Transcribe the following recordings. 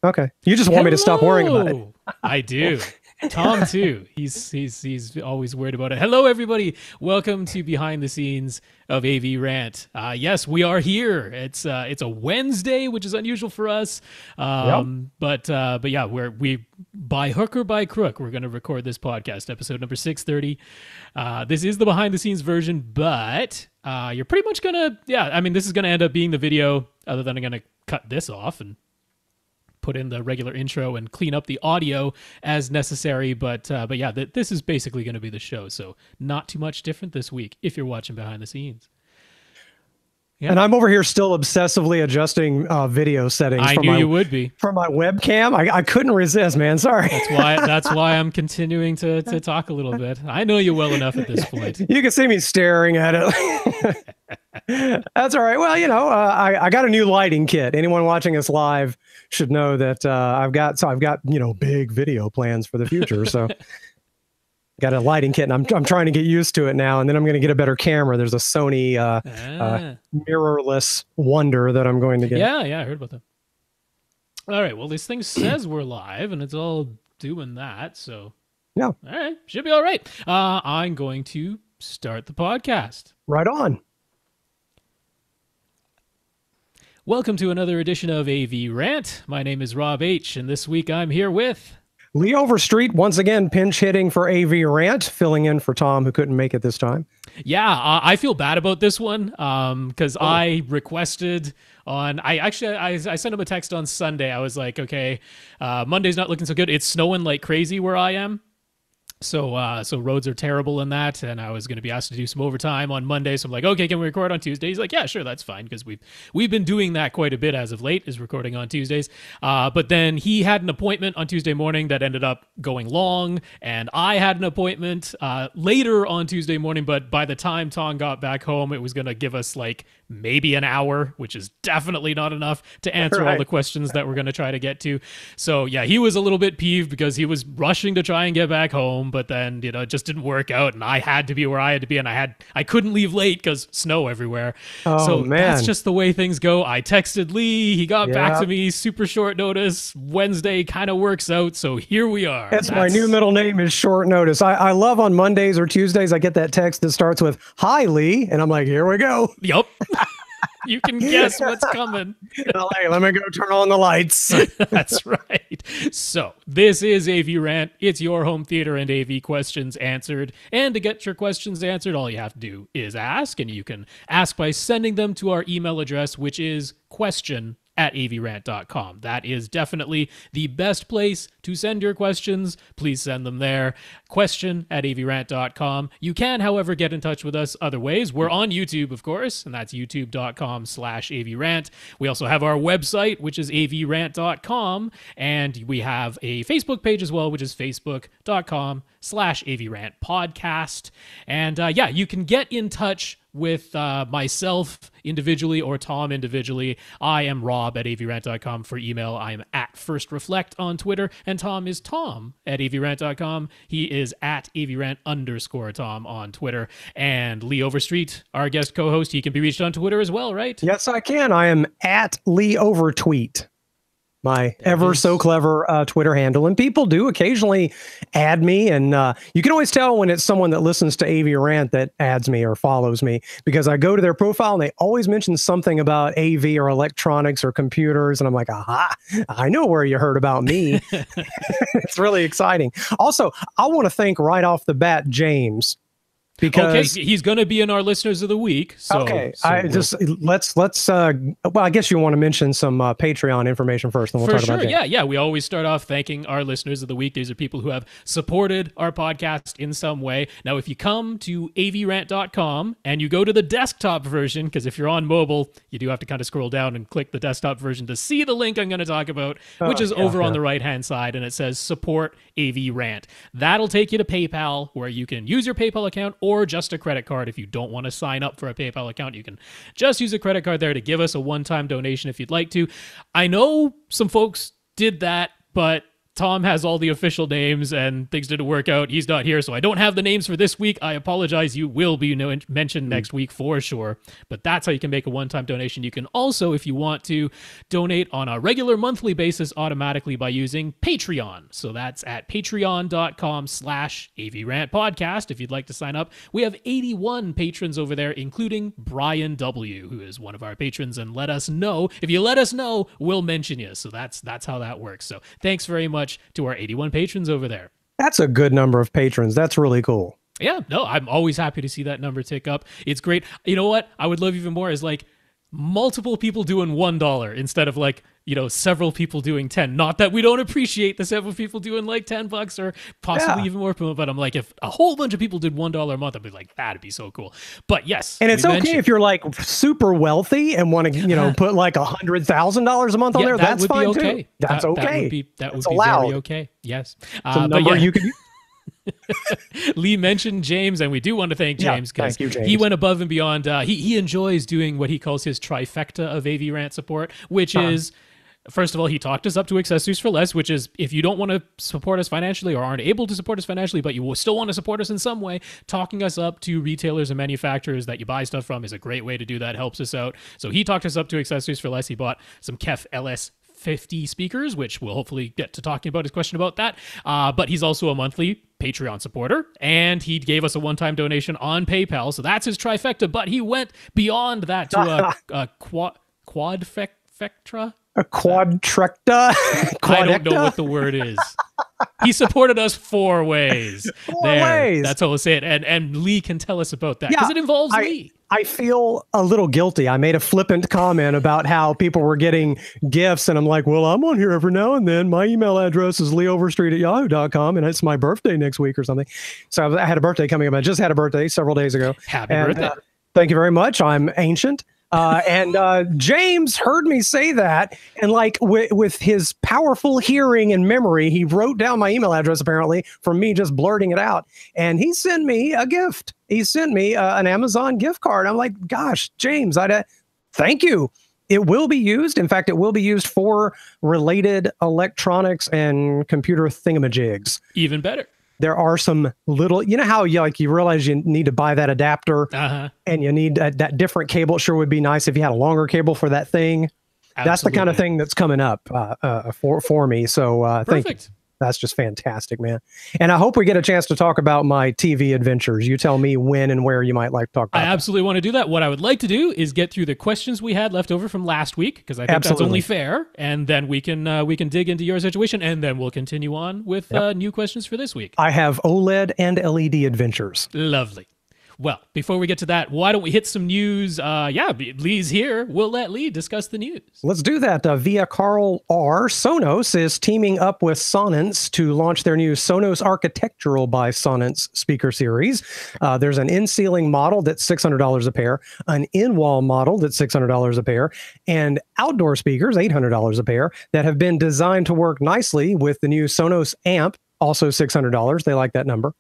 Okay. You just want me to stop worrying about it. I do. Tom too. He's always worried about it. Hello, everybody. Welcome to Behind the Scenes of AV Rant. Yes, we are here. It's a Wednesday, which is unusual for us. But yeah, we by hook or by crook, we're going to record this podcast, episode number 630. This is the behind the scenes version, but you're pretty much gonna this is gonna end up being the video. Other than I'm gonna cut this off and put in the regular intro and clean up the audio as necessary, but yeah, this is basically going to be the show, so not too much different this week if you're watching behind the scenes. Yeah. And I'm over here still obsessively adjusting video settings. I knew you would be. For my webcam. I couldn't resist, man. Sorry. That's why I'm continuing to talk a little bit. I know you well enough at this point. You can see me staring at it. That's all right. Well, I got a new lighting kit. Anyone watching us live should know that I've got big video plans for the future. So got a lighting kit, and I'm trying to get used to it now. And then I'm going to get a better camera. There's a Sony mirrorless wonder that I'm going to get. Yeah, I heard about that. All right. Well, this thing says we're live, and it's all doing that. So yeah, all right, should be all right. I'm going to start the podcast. Right on. Welcome to another edition of AV Rant. My name is Rob H, and this week I'm here with Lee Overstreet, once again pinch hitting for AV Rant, filling in for Tom, who couldn't make it this time. Yeah, I feel bad about this one because I requested on. I sent him a text on Sunday. I was like, okay, Monday's not looking so good. It's snowing like crazy where I am. So roads are terrible in that, and I was going to be asked to do some overtime on Monday. So I'm like, okay, can we record on Tuesday? He's like, yeah, sure, that's fine, because we've been doing that quite a bit as of late, is recording on Tuesdays. But then he had an appointment on Tuesday morning that ended up going long, and I had an appointment later on Tuesday morning. But by the time Tom got back home, it was going to give us like maybe an hour, which is definitely not enough to answer all the questions that we're going to try to get to. So yeah, he was a little bit peeved because he was rushing to try and get back home, but then it just didn't work out, and I had to be where I had to be, and I couldn't leave late because snow everywhere. So man, that's just the way things go. I texted Lee, he got back to me super short notice. Wednesday kind of works out, so here we are. That's my new middle name, is short notice. I love on Mondays or Tuesdays I get that text that starts with "Hi Lee," and I'm like, here we go. Yep. You can guess what's coming. Hey, let me go turn on the lights. That's right. So this is AV Rant. It's your home theater and AV questions answered. And to get your questions answered, all you have to do is ask. And you can ask by sending them to our email address, which is question@avrant.com. That is definitely the best place to send your questions. Please send them there. Question@avrant.com. You can, however, get in touch with us other ways. We're on YouTube, of course, and that's youtube.com/avrant. We also have our website, which is avrant.com, and we have a Facebook page as well, which is facebook.com/avrant podcast. And yeah, you can get in touch with myself individually or Tom individually. I am rob@avrant.com for email. I am @FirstReflect on Twitter, and Tom is Tom@avrant.com. He is @avrant_Tom on Twitter. And Lee Overstreet, our guest co-host, he can be reached on Twitter as well, right? Yes, I can. I am @LeeOverTweet. My ever so clever Twitter handle. And people do occasionally add me. And you can always tell when it's someone that listens to AV Rant that adds me or follows me, because I go to their profile and they always mention something about AV or electronics or computers. And I'm like, aha, I know where you heard about me. It's really exciting. Also, I want to thank right off the bat, James. Because he's going to be in our listeners of the week. So, okay, let's well, I guess you want to mention some Patreon information first, and we'll talk about that. Yeah. We always start off thanking our listeners of the week. These are people who have supported our podcast in some way. Now, if you come to avrant.com and you go to the desktop version, because if you're on mobile, you do have to kind of scroll down and click the desktop version to see the link I'm going to talk about, which is over on the right-hand side, and it says support AV Rant. That'll take you to PayPal, where you can use your PayPal account or just a credit card. If you don't want to sign up for a PayPal account, you can just use a credit card there to give us a one-time donation if you'd like to. I know some folks did that, but Tom has all the official names and things didn't work out. He's not here, so I don't have the names for this week. I apologize. You will be mentioned next week for sure. But that's how you can make a one-time donation. You can also, if you want to, donate on a regular monthly basis automatically by using Patreon. So that's at patreon.com/AVRant Podcast if you'd like to sign up. We have 81 patrons over there, including Brian W., who is one of our patrons, and let us know. If you let us know, we'll mention you. So that's how that works. So thanks very much to our 81 patrons over there. That's a good number of patrons. That's really cool. Yeah, no, I'm always happy to see that number tick up. It's great. You know what I would love even more is like multiple people doing $1 instead of like, several people doing 10. Not that we don't appreciate the several people doing like $10 or possibly even more, but I'm like, if a whole bunch of people did $1 a month, I'd be like, that'd be so cool. But yes, and it's okay if you're like super wealthy and want to, put like $100,000 a month on there. That's fine okay. Too. That's okay. That would be very okay. Yes, it's a number you could. Lee mentioned James, and we do want to thank James because he went above and beyond. He enjoys doing what he calls his trifecta of AV Rant support, which is, first of all, he talked us up to Accessories for Less, which is if you don't want to support us financially or aren't able to support us financially, but you will still want to support us in some way, talking us up to retailers and manufacturers that you buy stuff from is a great way to do that. Helps us out. So he talked us up to Accessories for Less. He bought some Kef LS50 speakers, which we'll hopefully get to talking about his question about that. But he's also a monthly Patreon supporter, and he gave us a one-time donation on PayPal. So that's his trifecta, but he went beyond that to a quadfectra. A quadrecta? I don't know what the word is. He supported us 4 ways. That's how we'll say it. And Lee can tell us about that because it involves Lee. I feel a little guilty. I made a flippant comment about how people were getting gifts, and I'm like, well, I'm on here every now and then. My email address is leoverstreet@yahoo.com, and it's my birthday next week or something. So I had a birthday coming up. I just had a birthday several days ago. Happy birthday. Thank you very much. I'm ancient. And James heard me say that, and like with his powerful hearing and memory, he wrote down my email address apparently from me just blurting it out, and he sent me a gift. He sent me an Amazon gift card. I'm like, gosh, James, thank you. It will be used. In fact, it will be used for related electronics and computer thingamajigs. Even better. There are some little, how you realize you need to buy that adapter and you need that different cable. It sure would be nice if you had a longer cable for that thing. Absolutely. That's the kind of thing that's coming up for me. So thank you. That's just fantastic, man. And I hope we get a chance to talk about my TV adventures. You tell me when and where you might like to talk about I absolutely want to do that. What I would like to do is get through the questions we had left over from last week, because I think that's only fair. And then we can dig into your situation, and then we'll continue on with new questions for this week. I have OLED and LED adventures. Lovely. Well, before we get to that, why don't we hit some news? Lee's here. We'll let Lee discuss the news. Let's do that. Via Carl R. Sonos is teaming up with Sonance to launch their new Sonos Architectural by Sonance speaker series. There's an in-ceiling model that's $600 a pair, an in-wall model that's $600 a pair, and outdoor speakers, $800 a pair, that have been designed to work nicely with the new Sonos amp, also $600. They like that number.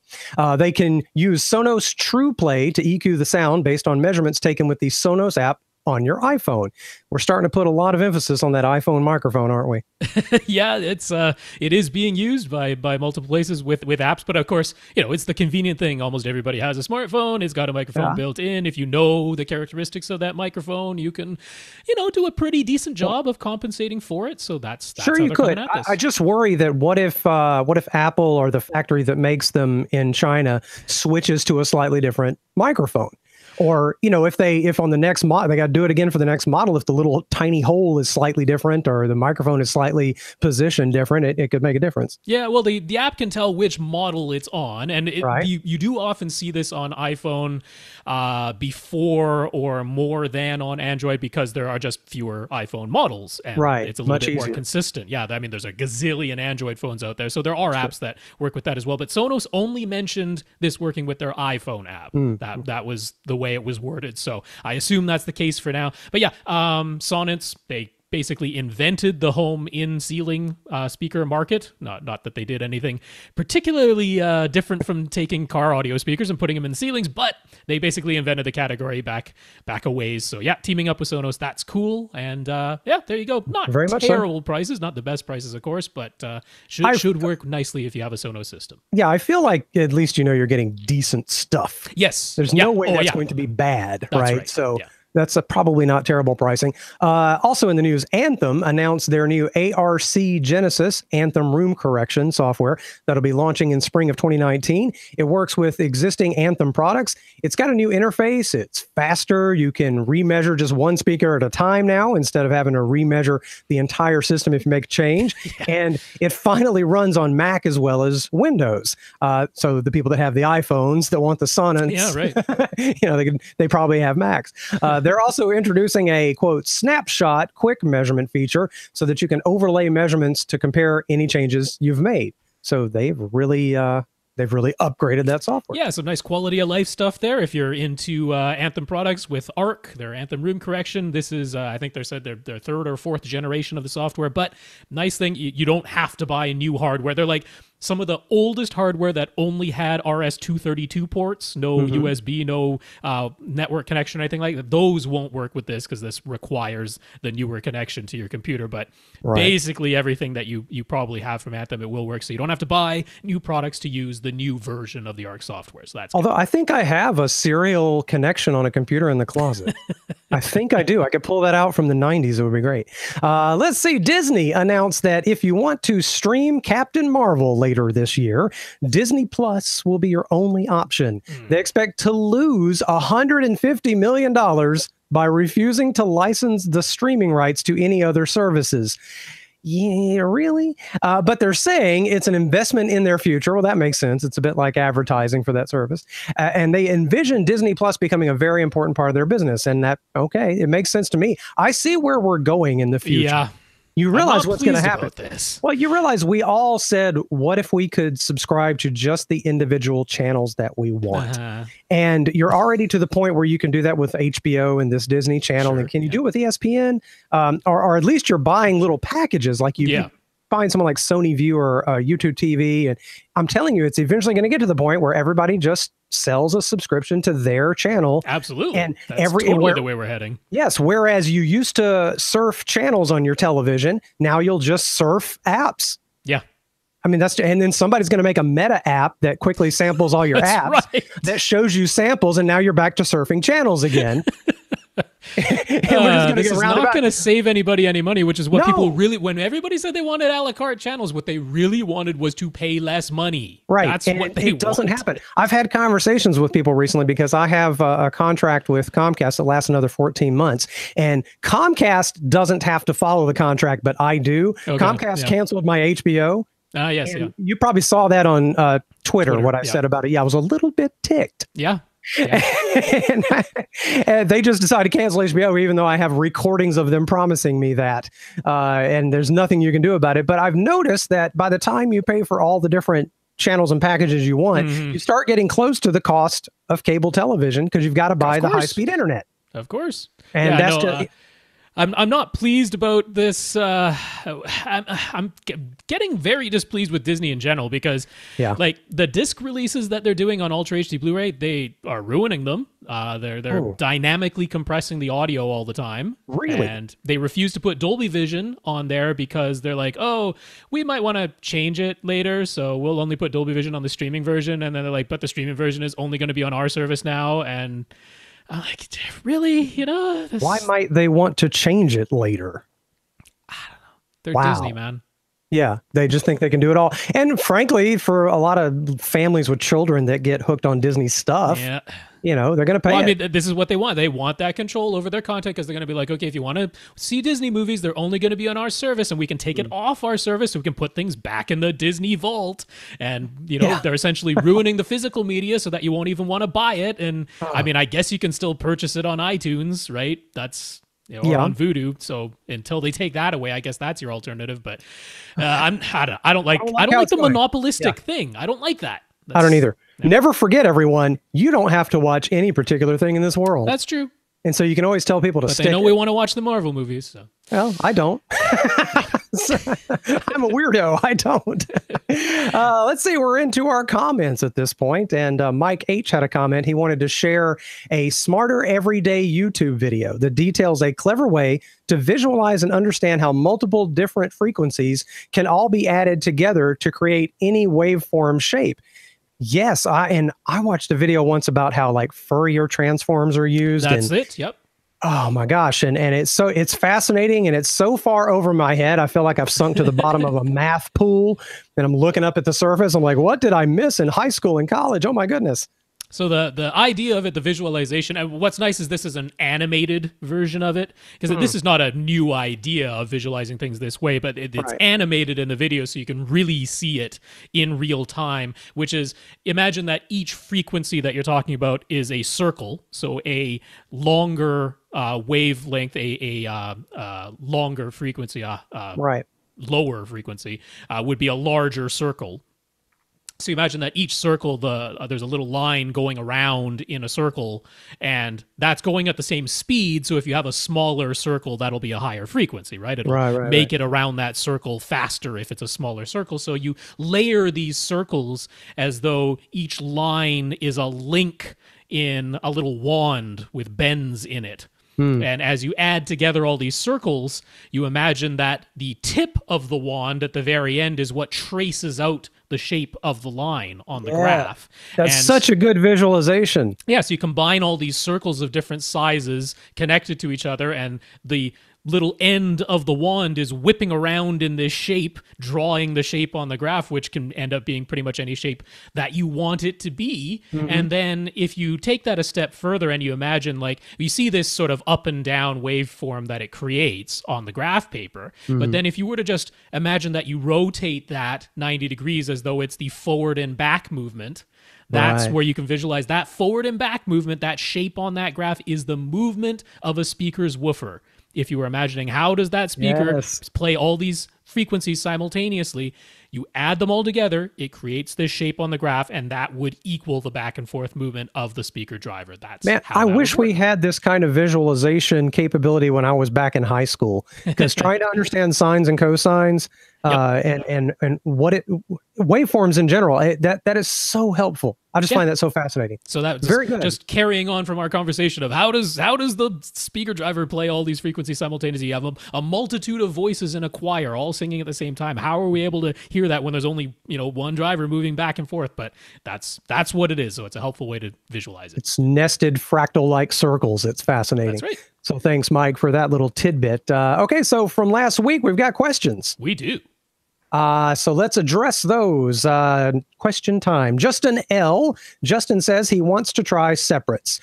They can use Sonos TruePlay to EQ the sound based on measurements taken with the Sonos app on your iPhone. We're starting to put a lot of emphasis on that iPhone microphone, aren't we? Yeah, it is being used by multiple places with apps, but of course, it's the convenient thing. Almost everybody has a smartphone. It's got a microphone built in. If you know the characteristics of that microphone, you can, do a pretty decent job of compensating for it. So that's sure you could. I just worry that what if Apple or the factory that makes them in China switches to a slightly different microphone? Or, if on the next model, they got to do it again for the next model, if the little tiny hole is slightly different or the microphone is slightly positioned different, it could make a difference. Yeah, well, the app can tell which model it's on. And you do often see this on iPhone before or more than on Android, because there are just fewer iPhone models. And it's a little bit more consistent. Yeah, I mean, there's a gazillion Android phones out there. So there are apps that work with that as well. But Sonos only mentioned this working with their iPhone app. That was the way it was worded. So I assume that's the case for now. But yeah, Sonance, they basically invented the home in ceiling speaker market. Not that they did anything particularly different from taking car audio speakers and putting them in ceilings, but they basically invented the category back a ways. So yeah, teaming up with Sonos, that's cool. And yeah, there you go. Not very much terrible prices, not the best prices, of course, but should work nicely if you have a Sonos system. Yeah, I feel like at least you're getting decent stuff. Yes. There's no way that's going to be bad, That's right? So that's probably not terrible pricing. Also in the news, Anthem announced their new ARC Genesis Anthem room correction software that'll be launching in spring of 2019. It works with existing Anthem products. It's got a new interface. It's faster. You can remeasure just one speaker at a time now instead of having to remeasure the entire system if you make a change. And it finally runs on Mac as well as Windows. So the people that have the iPhones that want the Sonance, they probably have Macs. They're also introducing a, quote, snapshot quick measurement feature so that you can overlay measurements to compare any changes you've made. So they've really upgraded that software. Yeah, some nice quality of life stuff there. If you're into Anthem products with ARC, their Anthem room correction, this is, I think they said their third or fourth generation of the software. But nice thing, you don't have to buy new hardware. They're like some of the oldest hardware that only had RS-232 ports, no USB, no network connection or anything like that. Those won't work with this because this requires the newer connection to your computer. But basically everything that you probably have from Anthem, it will work. So you don't have to buy new products to use the new version of the ARC software. So that's Although I think I have a serial connection on a computer in the closet. I think I do. I could pull that out from the 90s. It would be great. Let's see. Disney announced that if you want to stream Captain Marvel later this year, Disney Plus will be your only option. They expect to lose $150 million by refusing to license the streaming rights to any other services. Yeah, really? But they're saying it's an investment in their future. Well, that makes sense. It's a bit like advertising for that service. And they envision Disney Plus becoming a very important part of their business. And that, okay, it makes sense to me. I see where we're going in the future. Yeah. You realize what's going to happen. This. Well, you realize we all said, what if we could subscribe to just the individual channels that we want? And you're already to the point where you can do that with HBO and this Disney channel. Sure, and can you do it with ESPN? Or at least you're buying little packages like you find someone like Sony View or YouTube TV. And I'm telling you, it's eventually going to get to the point where everybody just sells a subscription to their channel. Absolutely. And that's totally the way we're heading. Yes. Whereas you used to surf channels on your television, now you'll just surf apps. Yeah. I mean, and then somebody's going to make a meta app that quickly samples all your apps that shows you samples. And now you're back to surfing channels again. This is not going to save anybody any money, which is what people really, when everybody said they wanted a la carte channels, what they really wanted was to pay less money. Right. That's and what they it doesn't happen. I've had conversations with people recently because I have a contract with Comcast that lasts another 14 months. And Comcast doesn't have to follow the contract, but I do. Okay, Comcast canceled my HBO. Yes. You probably saw that on Twitter, what I said about it. Yeah, I was a little bit ticked. Yeah. And they just decided to cancel HBO, even though I have recordings of them promising me that. And there's nothing you can do about it. But I've noticed that by the time you pay for all the different channels and packages you want, you start getting close to the cost of cable television because you've got to buy the high-speed internet. Of course. And that's I'm not pleased about this. I'm getting very displeased with Disney in general because, like the disc releases that they're doing on Ultra HD Blu-ray, they are ruining them. They're dynamically compressing the audio all the time. Really? And they refuse to put Dolby Vision on there because they're like, oh, we might want to change it later, so we'll only put Dolby Vision on the streaming version. And then they're like, but the streaming version is only going to be on our service now, and I'm like, really? Why might they want to change it later? I don't know. They're Disney, man. Yeah, they just think they can do it all. And frankly, for a lot of families with children that get hooked on Disney stuff, they're going to pay I mean, this is what they want. They want that control over their content because they're going to be like, okay, if you want to see Disney movies, they're only going to be on our service, and we can take it off our service so we can put things back in the Disney vault. And, they're essentially ruining the physical media so that you won't even want to buy it. And I mean, I guess you can still purchase it on iTunes, right? That's... or on Vudu. So until they take that away, I guess that's your alternative. But I don't like the monopolistic thing. I don't like that. I don't either. No. Never forget, everyone, you don't have to watch any particular thing in this world. That's true. And so you can always tell people to stick. They know we want to watch the Marvel movies. So Well, I don't. I'm a weirdo. I don't. Let's see. We're into our comments at this point, and Mike H had a comment. He wanted to share a smarter everyday YouTube video that details a clever way to visualize and understand how multiple different frequencies can all be added together to create any waveform shape. Yes, I watched a video once about how like Fourier transforms are used. That's it. Yep. Oh my gosh. And it's fascinating, and it's so far over my head. I feel like I've sunk to the bottom of a math pool, and I'm looking up at the surface. I'm like, what did I miss in high school and college? Oh my goodness. So the idea of it, the visualization, and what's nice is this is an animated version of it, because this is not a new idea of visualizing things this way, but it's animated in the video so you can really see it in real time, which is, imagine that each frequency that you're talking about is a circle, so a longer wavelength, a longer frequency, lower frequency would be a larger circle. So you imagine that each circle, there's a little line going around in a circle, and that's going at the same speed. So if you have a smaller circle, that'll be a higher frequency, right? It'll make it around that circle faster if it's a smaller circle. So you layer these circles as though each line is a link in a little wand with bends in it. And as you add together all these circles, you imagine that the tip of the wand at the very end is what traces out the shape of the line on the graph. That's such a good visualization. Yeah, so you combine all these circles of different sizes connected to each other, and the little end of the wand is whipping around in this shape, drawing the shape on the graph, which can end up being pretty much any shape that you want it to be. And then if you take that a step further and you imagine, like, you see this sort of up and down waveform that it creates on the graph paper, but then if you were to just imagine that you rotate that 90 degrees as though it's the forward and back movement, that's where you can visualize that forward and back movement. That shape on that graph is the movement of a speaker's woofer. If you were imagining, how does that speaker play all these frequencies simultaneously, you add them all together, it creates this shape on the graph, and that would equal the back and forth movement of the speaker driver. That's how I wish we had this kind of visualization capability when I was back in high school, because trying to understand sines and cosines and what waveforms in general, that is so helpful. I just find that so fascinating. So that's very good. Just carrying on from our conversation of how does the speaker driver play all these frequencies simultaneously? You have a multitude of voices in a choir all singing at the same time. How are we able to hear that when there's only one driver moving back and forth? But that's what it is. So it's a helpful way to visualize it. It's nested fractal-like circles. It's fascinating. That's right. So thanks, Mike, for that little tidbit. Okay, so from last week, we've got questions. We do. So let's address those. Question time. Justin L. Justin says he wants to try separates.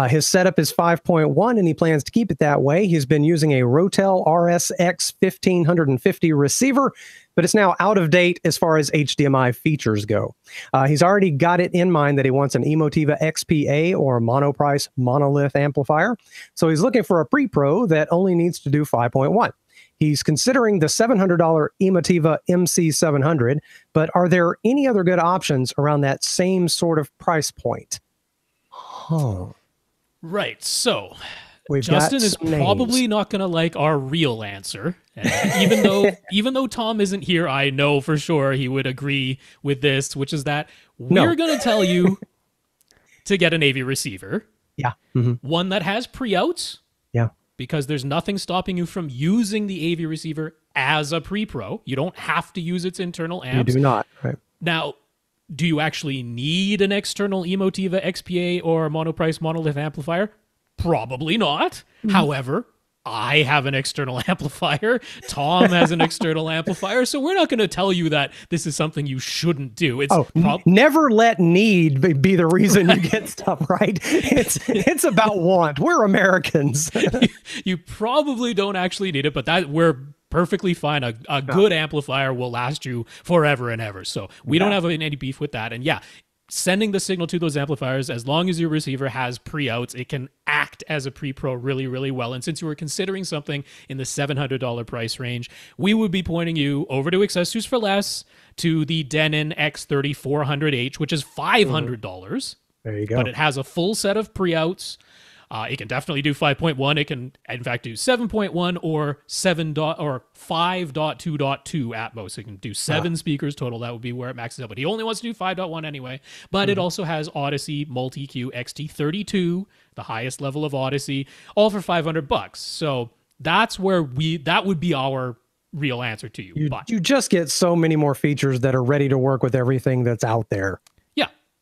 His setup is 5.1 and he plans to keep it that way. He's been using a Rotel RSX 1550 receiver, but it's now out of date as far as HDMI features go. He's already got it in mind that he wants an Emotiva XPA or monoprice monolith amplifier. So he's looking for a pre-pro that only needs to do 5.1. He's considering the $700 Emotiva MC700, but are there any other good options around that same sort of price point? Right. So Justin is probably not going to like our real answer. And even though Tom isn't here, I know for sure he would agree with this, which is that we're going to tell you to get an AV receiver. Yeah. One that has pre-outs. Yeah. Because there's nothing stopping you from using the AV receiver as a pre-pro. You don't have to use its internal amps. You do not. Right. Now, do you actually need an external Emotiva XPA or monoprice monolith amplifier? Probably not. However, I have an external amplifier. Tom has an external amplifier. So we're not going to tell you that this is something you shouldn't do. It's never let need be the reason you get stuff, right? It's about want. We're Americans. You probably don't actually need it, but we're perfectly fine. A good amplifier will last you forever and ever. So we don't have any beef with that. And sending the signal to those amplifiers, as long as your receiver has pre-outs, it can act as a pre-pro really, really well. And since you were considering something in the $700 price range, we would be pointing you over to Accessories for Less to the Denon X3400H, which is $500. There you go. But it has a full set of pre-outs. It can definitely do 5.1. It can, in fact, do 7.1 or 5.2.2 Atmos. It can do 7 speakers total. That would be where it maxes out. But he only wants to do 5.1 anyway. But it also has Odyssey Multi-Q XT32, the highest level of Odyssey, all for $500. So that's where that would be our real answer to you. But you just get so many more features that are ready to work with everything that's out there.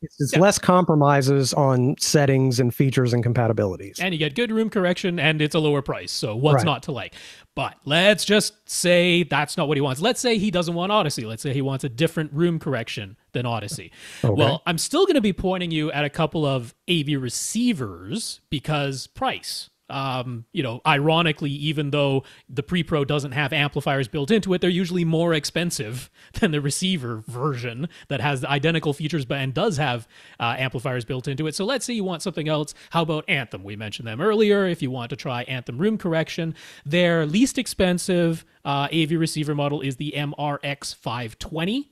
It's less compromises on settings and features and compatibilities. And you get good room correction, and it's a lower price. So what's not to like? But let's just say that's not what he wants. Let's say he doesn't want Odyssey. Let's say he wants a different room correction than Odyssey. Okay. Well, I'm still going to be pointing you at a couple of AV receivers because price. Ironically, even though the Pre-Pro doesn't have amplifiers built into it, they're usually more expensive than the receiver version that has the identical features and does have amplifiers built into it. So let's say you want something else. How about Anthem? We mentioned them earlier. If you want to try Anthem room correction, their least expensive AV receiver model is the MRX 520.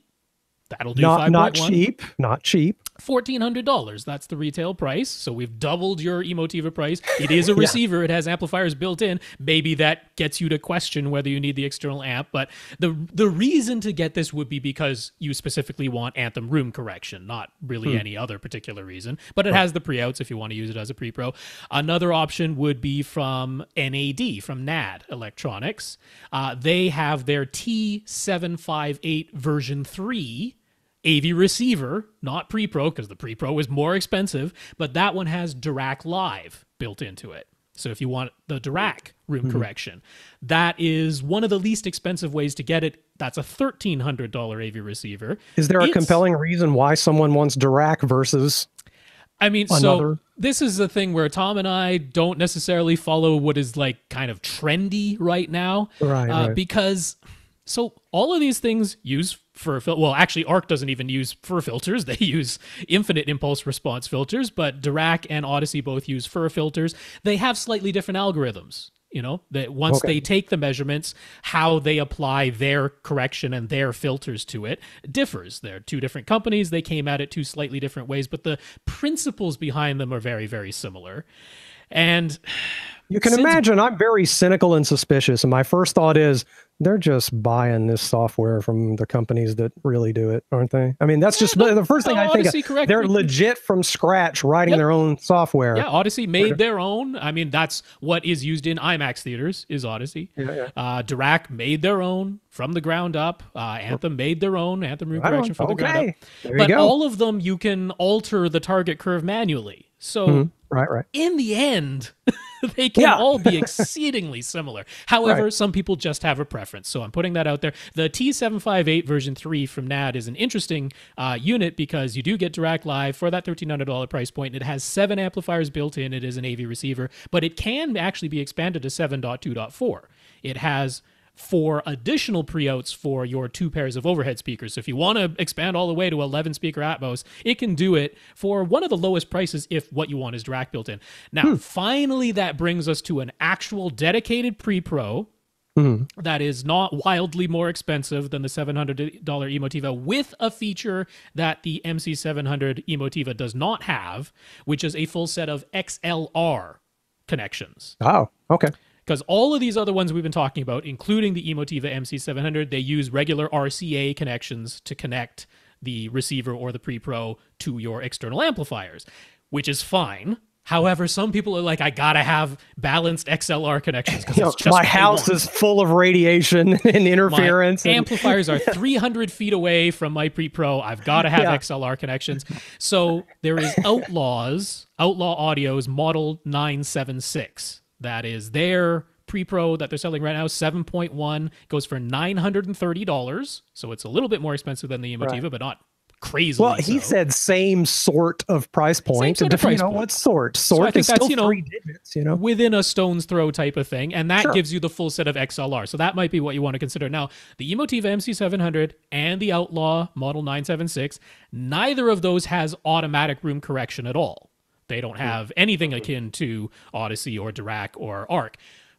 That'll do 5.1. Not cheap. $1,400. That's the retail price. So we've doubled your Emotiva price. It is a receiver. It has amplifiers built in. Maybe that gets you to question whether you need the external amp. But the reason to get this would be because you specifically want Anthem room correction, not really any other particular reason. But it has the pre-outs if you want to use it as a pre-pro. Another option would be from NAD, from NAD Electronics. They have their T758 version 3 AV receiver, not Pre-Pro, because the Pre-Pro is more expensive, but that one has Dirac Live built into it. So if you want the Dirac room correction, that is one of the least expensive ways to get it. That's a $1,300 AV receiver. Is there a compelling reason why someone wants Dirac versus another? So this is the thing where Tom and I don't necessarily follow what is like kind of trendy right now. Right. Because so all of these things use fur filters. Well, actually, ARC doesn't even use fur filters. They use infinite impulse response filters, but Dirac and Odyssey both use fur filters. They have slightly different algorithms. That once they take the measurements, how they apply their correction and their filters to it differs. They're two different companies. They came at it two slightly different ways, but the principles behind them are very, very similar. And you can imagine I'm very cynical and suspicious. And my first thought is they're just buying this software from the companies that really do it, aren't they? I mean, that's just the first thing I think of. Correct. They're legit from scratch writing their own software. Yeah, Odyssey made their own. I mean, that's what is used in IMAX theaters is Odyssey. Dirac made their own from the ground up. Anthem made their own Anthem room correction from the ground up. But all of them, you can alter the target curve manually. So in the end, they can all be exceedingly similar. However, some people just have a preference. So I'm putting that out there. The T758 version 3 from NAD is an interesting unit because you do get Dirac Live for that $1,300 price point. It has 7 amplifiers built in. It is an AV receiver, but it can actually be expanded to 7.2.4. It has 4 additional pre-outs for your 2 pairs of overhead speakers. So if you want to expand all the way to 11 speaker Atmos, it can do it for one of the lowest prices if what you want is Dirac built in. Now, finally, that brings us to an actual dedicated pre-pro that is not wildly more expensive than the $700 Emotiva with a feature that the MC700 Emotiva does not have, which is a full set of XLR connections. Oh, okay. Because all of these other ones we've been talking about, including the Emotiva MC700, they use regular RCA connections to connect the receiver or the Pre-Pro to your external amplifiers, which is fine. However, some people are like, I gotta have balanced XLR connections because it's just my house is full of radiation and interference. My amplifiers are 300 feet away from my Pre-Pro. I've got to have XLR connections. So there is Outlaw Audio's Model 976. That is their Pre-Pro that they're selling right now. 7.1 goes for $930. So it's a little bit more expensive than the Emotiva, but not crazy. Well, he said same sort of price point. What sort? Sort is still 3 digits, within a stone's throw type of thing. And that gives you the full set of XLR. So that might be what you want to consider. Now, the Emotiva MC700 and the Outlaw Model 976, neither of those has automatic room correction at all. They don't have anything akin to Odyssey or Dirac or ARC.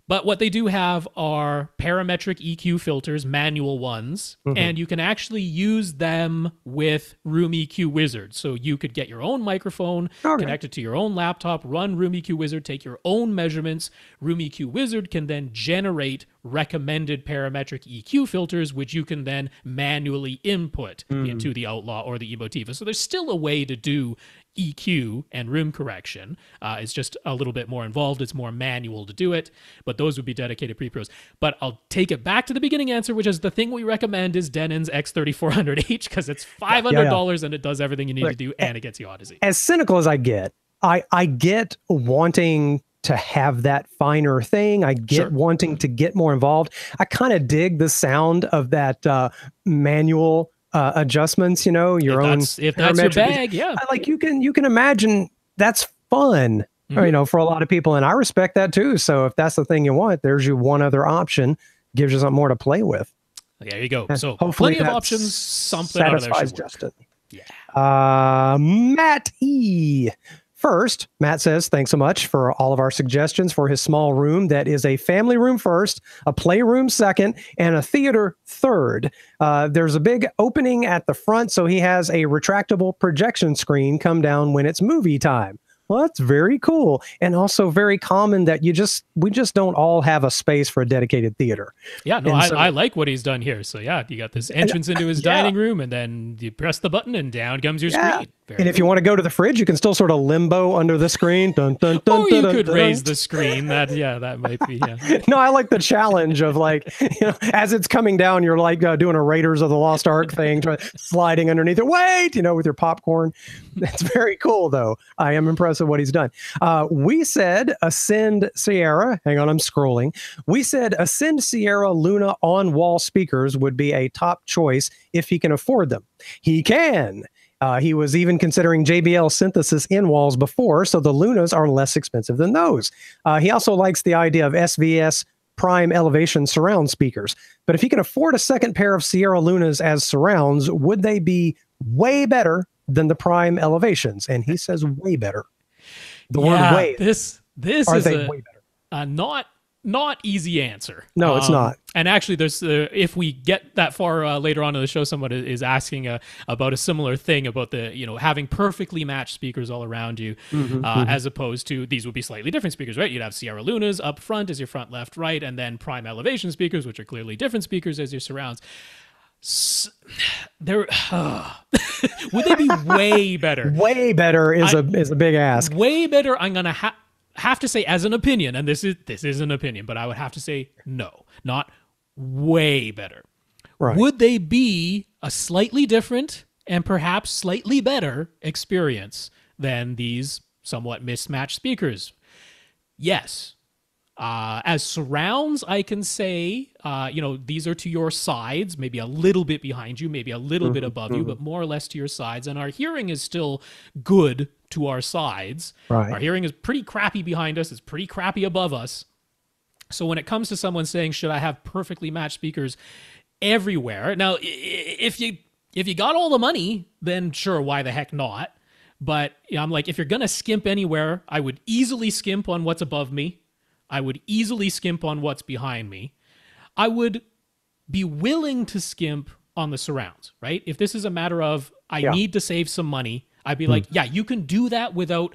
But what they do have are parametric EQ filters, manual ones, and you can actually use them with Room EQ Wizard. So you could get your own microphone, connect it to your own laptop, run Room EQ Wizard, take your own measurements. Room EQ Wizard can then generate recommended parametric EQ filters, which you can then manually input into the Outlaw or the Emotiva. So there's still a way to do EQ and room correction. It's just a little bit more involved. It's more manual to do it, but those would be dedicated pre-pros. But I'll take it back to the beginning answer, which is the thing we recommend is Denon's X3400H because it's $500 and it does everything you need to do and it gets you Odyssey. As cynical as I get, I get wanting to have that finer thing. I get wanting to get more involved. I kind of dig the sound of that manual adjustments, you know, your own. If that's your bag, yeah. Like you can imagine that's fun, you know, for a lot of people, and I respect that too. So if that's the thing you want, there's your one other option, gives you something more to play with. There you go. And so hopefully plenty of options. Something satisfies out of there Justin. Yeah. Matt E. First, Matt says, thanks so much for all of our suggestions for his small room that is a family room first, a playroom second, and a theater third. There's a big opening at the front, so he has a retractable projection screen come down when it's movie time. Well, that's very cool. And also very common that we just don't all have a space for a dedicated theater. Yeah, no, I like what he's done here. So yeah, you got this entrance into his dining room and then you press the button and down comes your screen. Very if you want to go to the fridge, you can still sort of limbo under the screen. Dun, dun, dun, you dun, could dun, raise the screen. That might be, yeah. No, I like the challenge of like, you know, as it's coming down, you're like doing a Raiders of the Lost Ark thing, sliding underneath it. Wait, you know, with your popcorn. That's very cool, though. I am impressed with what he's done. We said Ascend Sierra. Hang on, I'm scrolling. We said Ascend Sierra Luna on-wall speakers would be a top choice if he can afford them. He can. He was even considering JBL synthesis in walls before, so the Lunas are less expensive than those. He also likes the idea of SVS prime elevation surround speakers. But if he can afford a second pair of Sierra Lunas as surrounds, would they be way better than the prime elevations? And he says way better. The word way. This are is they way better? Not easy answer. No, it's not. And actually, there's if we get that far later on in the show, someone is asking about a similar thing about the having perfectly matched speakers all around you, as opposed to these would be slightly different speakers, right? You'd have Sierra Lunas up front as your front, left, right, and then prime elevation speakers, which are clearly different speakers as your surrounds. Would they be way better? Way better is a big ask. Way better. I'm gonna have to say, as an opinion, and this is an opinion, but I would have to say no, not way better. Right. Would they be a slightly different and perhaps slightly better experience than these somewhat mismatched speakers? Yes. As surrounds, I can say, these are to your sides, maybe a little bit behind you, maybe a little bit above you, but more or less to your sides. And our hearing is still good to our sides. Right. Our hearing is pretty crappy behind us. It's pretty crappy above us. So when it comes to someone saying, should I have perfectly matched speakers everywhere? Now, if you got all the money, then sure, why the heck not? But I'm like, if you're going to skimp anywhere, I would easily skimp on what's above me. I would easily skimp on what's behind me. I would be willing to skimp on the surrounds, right? If this is a matter of I need to save some money, I'd be like, yeah, you can do that without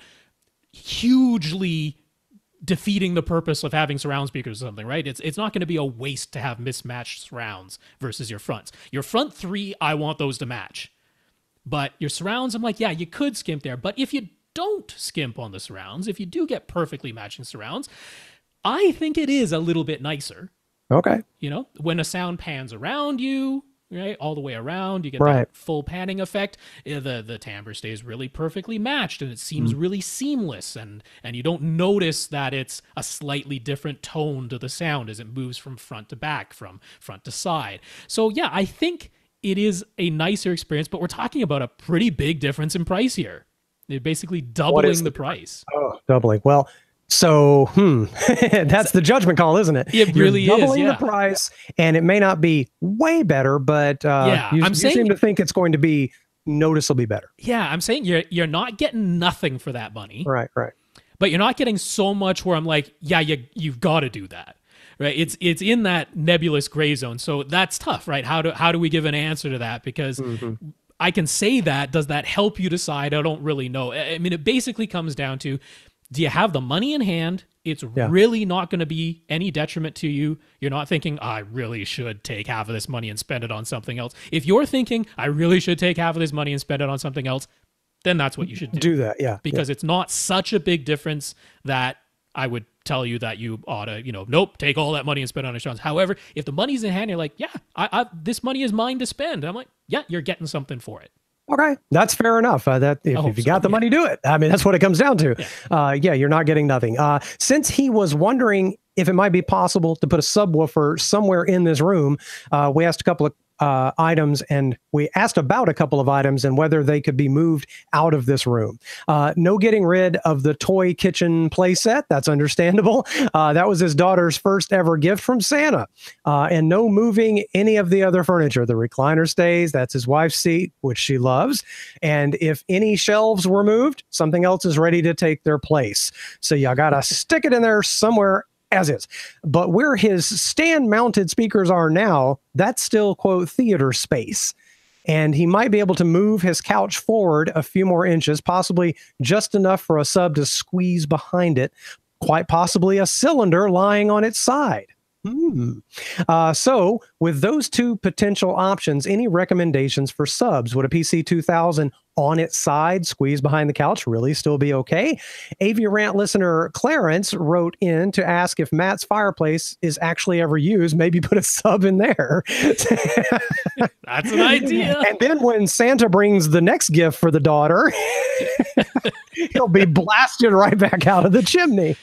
hugely defeating the purpose of having surround speakers or something, right? It's not going to be a waste to have mismatched surrounds versus your fronts. Your front three, I want those to match. But your surrounds, I'm like, yeah, you could skimp there. But if you don't skimp on the surrounds, if you do get perfectly matching surrounds, I think it is a little bit nicer. Okay. When a sound pans around you, right, all the way around, you get that full panning effect. The timbre stays really perfectly matched, and it seems really seamless, and you don't notice that it's a slightly different tone to the sound as it moves from front to back, from front to side. So yeah, I think it is a nicer experience, but we're talking about a pretty big difference in price here. They're basically doubling the price. Oh, doubling. Well, so, that's the judgment call, isn't it? It really is. You're doubling the price, and it may not be way better, but you seem to think it's going to be noticeably better. Yeah, I'm saying you're not getting nothing for that money. Right. But you're not getting so much where I'm like, yeah, you've got to do that. right? It's in that nebulous gray zone. So that's tough, right? How do we give an answer to that? Because I can say that. Does that help you decide? I don't really know. I mean, it basically comes down to, do you have the money in hand? It's really not going to be any detriment to you. You're not thinking, I really should take half of this money and spend it on something else. If you're thinking, I really should take half of this money and spend it on something else, then that's what you should do. Do that, yeah. Because it's not such a big difference that I would tell you that you ought to, nope, take all that money and spend it on insurance. However, if the money's in hand, you're like, yeah, this money is mine to spend. I'm like, yeah, you're getting something for it. Okay, that's fair enough. If you got the money, do it. I mean, that's what it comes down to. You're not getting nothing. Since he was wondering if it might be possible to put a subwoofer somewhere in this room, we asked a couple of items, and we asked about a couple of items and whether they could be moved out of this room. No getting rid of the toy kitchen playset. That's understandable. That was his daughter's first ever gift from Santa. And no moving any of the other furniture. The recliner stays. That's his wife's seat, which she loves. And if any shelves were moved, something else is ready to take their place. So you got to stick it in there somewhere as is. But where his stand-mounted speakers are now, that's still, quote, theater space. And he might be able to move his couch forward a few more inches, possibly just enough for a sub to squeeze behind it, quite possibly a cylinder lying on its side. So with those two potential options, any recommendations for subs? Would a PC2000 on its side, squeeze behind the couch, really still be okay? AV Rant listener Clarence wrote in to ask if Matt's fireplace is actually ever used. Maybe put a sub in there. That's an idea. And then when Santa brings the next gift for the daughter, he'll be blasted right back out of the chimney.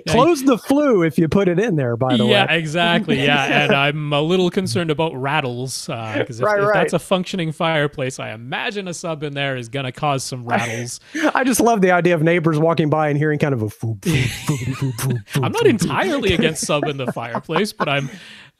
Close the flue if you put it in there, by the way. Yeah, exactly. Yeah, and I'm a little concerned about rattles, because if that's a functioning fireplace, I imagine a sub in there is going to cause some rattles. I just love the idea of neighbors walking by and hearing kind of a foop, foop, foop, foop, foop, foop. I'm not entirely against sub in the fireplace, but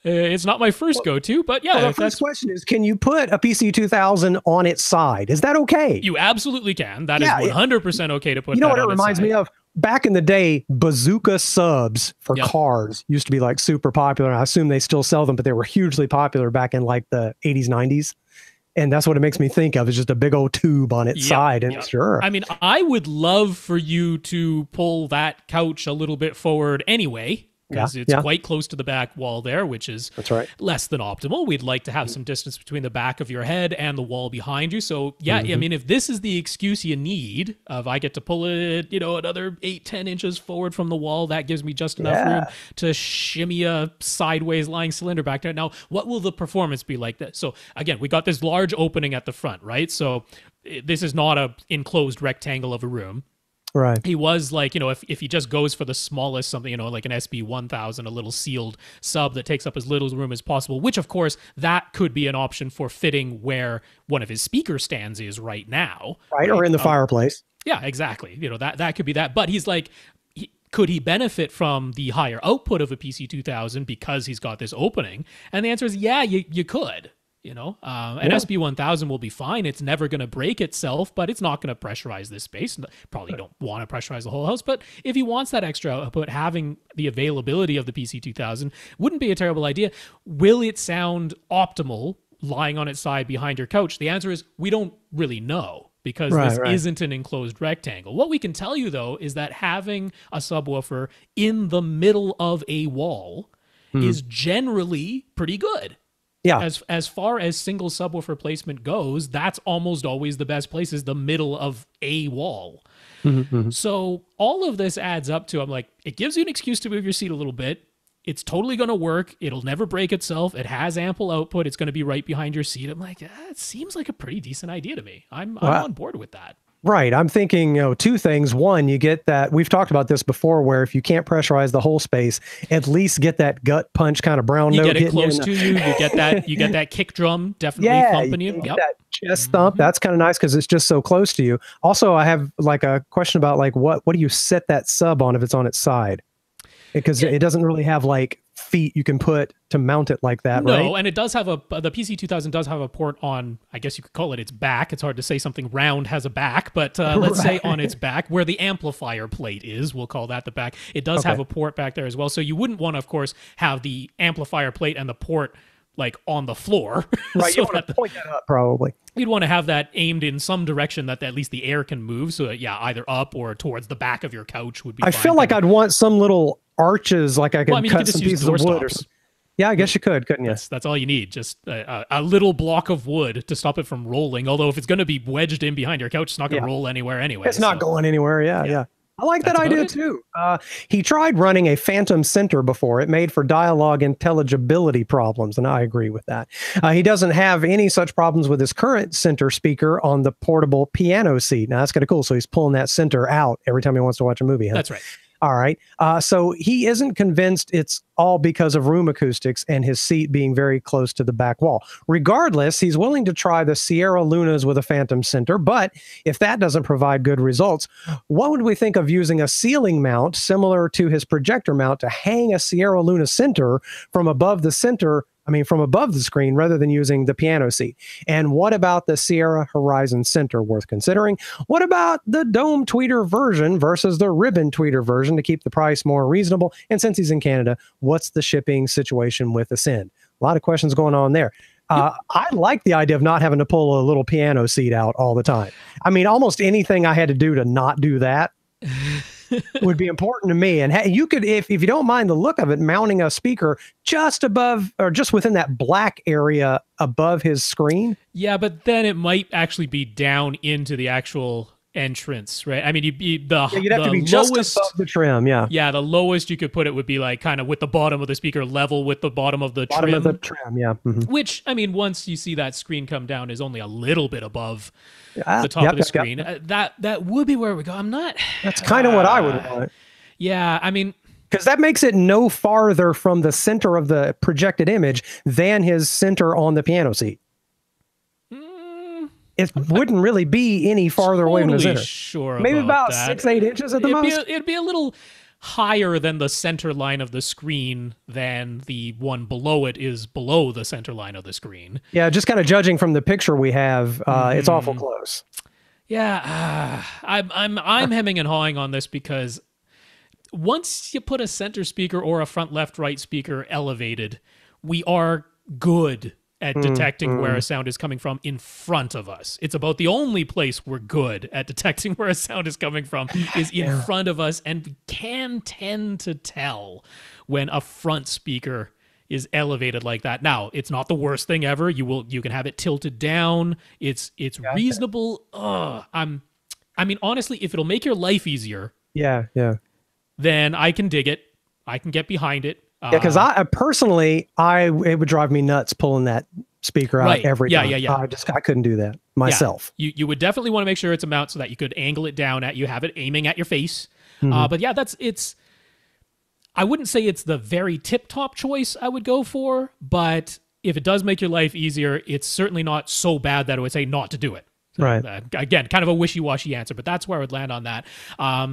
it's not my first go-to, but yeah. Well, the first question is, can you put a PC2000 on its side? Is that okay? You absolutely can. That is 100% okay to put. You know what it reminds me of? Back in the day, bazooka subs for cars used to be like super popular. I assume they still sell them, but they were hugely popular back in like the 80s, 90s. And that's what it makes me think of, is just a big old tube on its side. And sure. I mean, I would love for you to pull that couch a little bit forward anyway, because it's quite close to the back wall there, which is less than optimal. We'd like to have some distance between the back of your head and the wall behind you. So I mean, if this is the excuse you need, of I get to pull it, another 8-10 inches forward from the wall, that gives me just enough room to shimmy a sideways lying cylinder back there. Now, what will the performance be like that? So again, we got this large opening at the front, right? So this is not a enclosed rectangle of a room. Right. He was like, if he just goes for the smallest, something, like an SB1000, a little sealed sub that takes up as little room as possible, which of course that could be an option for fitting where one of his speaker stands is right now. Right. Or in the fireplace. Yeah, exactly. That could be that. But he's like, could he benefit from the higher output of a PC2000 because he's got this opening? And the answer is, yeah, you could. An SB1000 will be fine. It's never going to break itself, but it's not going to pressurize this space. Probably don't want to pressurize the whole house, but if he wants that extra output, having the availability of the PC2000 wouldn't be a terrible idea. Will it sound optimal lying on its side behind your couch? The answer is we don't really know, because this isn't an enclosed rectangle. What we can tell you, though, is that having a subwoofer in the middle of a wall is generally pretty good. Yeah. As far as single subwoofer placement goes, that's almost always the best place, is the middle of a wall. So all of this adds up to, I'm like, it gives you an excuse to move your seat a little bit. It's totally going to work. It'll never break itself. It has ample output. It's going to be right behind your seat. I'm like, it seems like a pretty decent idea to me. I'm on board with that. Right. I'm thinking, two things. One, you get that, we've talked about this before, where if you can't pressurize the whole space, at least get that gut punch kind of brown note. You get it close to you. You get that kick drum definitely thumping you. Yep. That chest thump. That's kind of nice because it's just so close to you. Also, I have like a question about like what do you set that sub on if it's on its side? Because it doesn't really have like feet you can put to mount it like that, right? No, and it does have the PC2000 does have a port on, I guess you could call it its back. It's hard to say something round has a back, but let's say on its back, where the amplifier plate is, we'll call that the back. It does have a port back there as well. So you wouldn't want to, of course, have the amplifier plate and the port like on the floor. Right, so you want to point that up probably. You'd want to have that aimed in some direction that at least the air can move. So that, either up or towards the back of your couch would be fine. I feel like I'd want some little arches, like I could cut some pieces of wood. Yeah, I guess you could, couldn't you? That's all you need. Just a little block of wood to stop it from rolling. Although if it's going to be wedged in behind your couch, it's not going to roll anywhere anyway. It's not going anywhere. Yeah. I like that idea too. He tried running a phantom center before. It made for dialogue intelligibility problems, and I agree with that. He doesn't have any such problems with his current center speaker on the portable piano seat. Now, that's kind of cool. So he's pulling that center out every time he wants to watch a movie. Huh? That's right. All right. So he isn't convinced it's all because of room acoustics and his seat being very close to the back wall. Regardless, he's willing to try the Sierra Lunas with a phantom center. But if that doesn't provide good results, what would we think of using a ceiling mount similar to his projector mount to hang a Sierra Luna center from above the screen rather than using the piano seat? And what about the Sierra Horizon Center? Worth considering. What about the dome tweeter version versus the ribbon tweeter version to keep the price more reasonable? And since he's in Canada, what's the shipping situation with Ascend? A lot of questions going on there. I like the idea of not having to pull a little piano seat out all the time. I mean, almost anything I had to do to not do that would be important to me. And you could, if you don't mind the look of it, mounting a speaker just above or just within that black area above his screen. Yeah, but then it might actually be down into the actual entrance, right? I mean, you'd have to be just above the trim. Yeah, the lowest you could put it would be like kind of with the bottom of the speaker level with the bottom of the trim. Bottom of the trim, yeah. Mm-hmm. Which, I mean, once you see that screen come down, is only a little bit above the top of the screen. That would be where we go. I'm not. That's kind of what I would want. Yeah, I mean, because that makes it no farther from the center of the projected image than his center on the piano seat. It wouldn't really be any farther away from the center. Sure, maybe about 6-8 inches at the most. It'd be a little higher than the center line of the screen than the one below it is below the center line of the screen. Yeah, just kind of judging from the picture we have, it's awful close. Yeah, I'm hemming and hawing on this because once you put a center speaker or a front left-right speaker elevated, we are good at detecting where a sound is coming from in front of us. It's about the only place we're good at detecting where a sound is coming from is in front of us, and we can tend to tell when a front speaker is elevated like that. Now, it's not the worst thing ever. You can have it tilted down. It's reasonable. I mean, honestly, if it'll make your life easier, then I can dig it. I can get behind it. Yeah, because I personally, it would drive me nuts pulling that speaker out every time. I couldn't do that myself. Yeah. You would definitely want to make sure it's a mount so that you could angle it down at you, have it aiming at your face. But yeah, I wouldn't say it's the very tip-top choice I would go for, but if it does make your life easier, it's certainly not so bad that I would say not to do it. Right. Again, kind of a wishy-washy answer, but that's where I would land on that.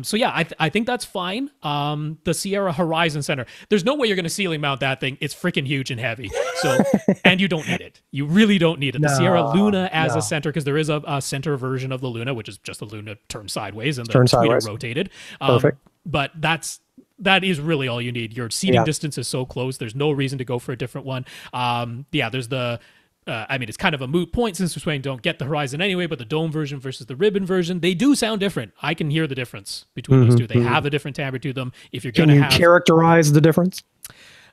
So yeah, I think that's fine. The Sierra Horizon Center, there's no way you're going to ceiling mount that thing. It's freaking huge and heavy. So, and you don't need it. You really don't need it. The Sierra Luna as a center, because there is a center version of the Luna, which is just the Luna turned sideways and the tweeter rotated. Perfect. But that is really all you need. Your seating distance is so close. There's no reason to go for a different one. There's the I mean, it's kind of a moot point since we're saying don't get the Horizon anyway, but the dome version versus the ribbon version, they do sound different. I can hear the difference between those two. They have a different timbre to them. If you're going to have... characterize the difference?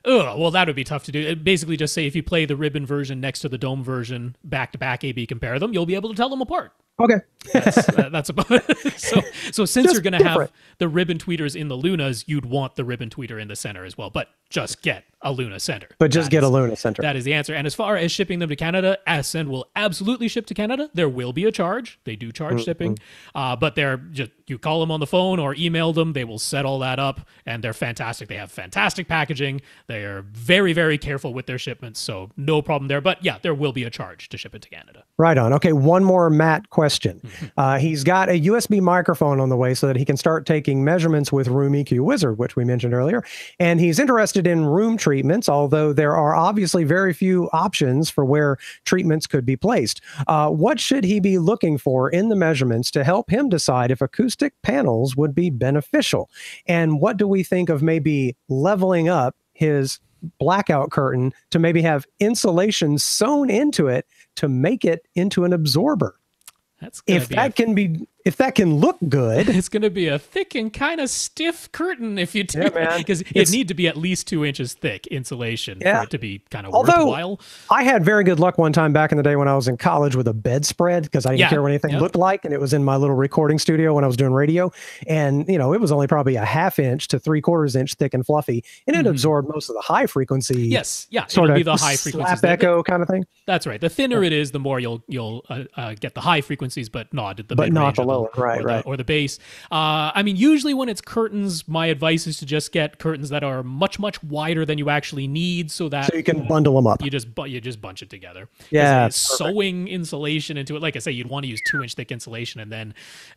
Well, that would be tough to do. Basically, just say if you play the ribbon version next to the dome version, back-to-back A/B compare them, you'll be able to tell them apart. Okay. That's about it. So since you're going to have the ribbon tweeters in the Lunas, you'd want the ribbon tweeter in the center as well. But just get a Luna center. But just get a Luna center. That is the answer. And as far as shipping them to Canada, Ascend will absolutely ship to Canada. There will be a charge. They do charge shipping. But they're just, you call them on the phone or email them. They will set all that up. And they're fantastic. They have fantastic packaging. They are very, very careful with their shipments. So no problem there. But yeah, there will be a charge to ship it to Canada. Right on. Okay, one more Matt question. He's got a USB microphone on the way so that he can start taking measurements with Room EQ Wizard, which we mentioned earlier. And he's interested interested in room treatments, although there are obviously very few options for where treatments could be placed. What should he be looking for in the measurements to help him decide if acoustic panels would be beneficial? And what do we think of maybe leveling up his blackout curtain to maybe have insulation sewn into it to make it into an absorber? If that can look good, it's going to be a thick and kind of stiff curtain if you do, because it need to be at least 2 inches thick insulation for it to be kind of worthwhile. I had very good luck one time back in the day when I was in college with a bedspread, because I didn't care what anything looked like, and it was in my little recording studio when I was doing radio, and it was only probably a 1/2 inch to 3/4 inch thick and fluffy, and it absorbed most of the high frequency. Sort of be the high frequencies, slap echo kind of thing. That's right. The thinner it is, the more you'll get the high frequencies, but not the lower, or the bass. I mean, usually when it's curtains, my advice is to just get curtains that are much wider than you actually need, so you can bundle them up. You just bunch it together. Yeah, sewing insulation into it, like I say, you'd want to use 2-inch thick insulation, and then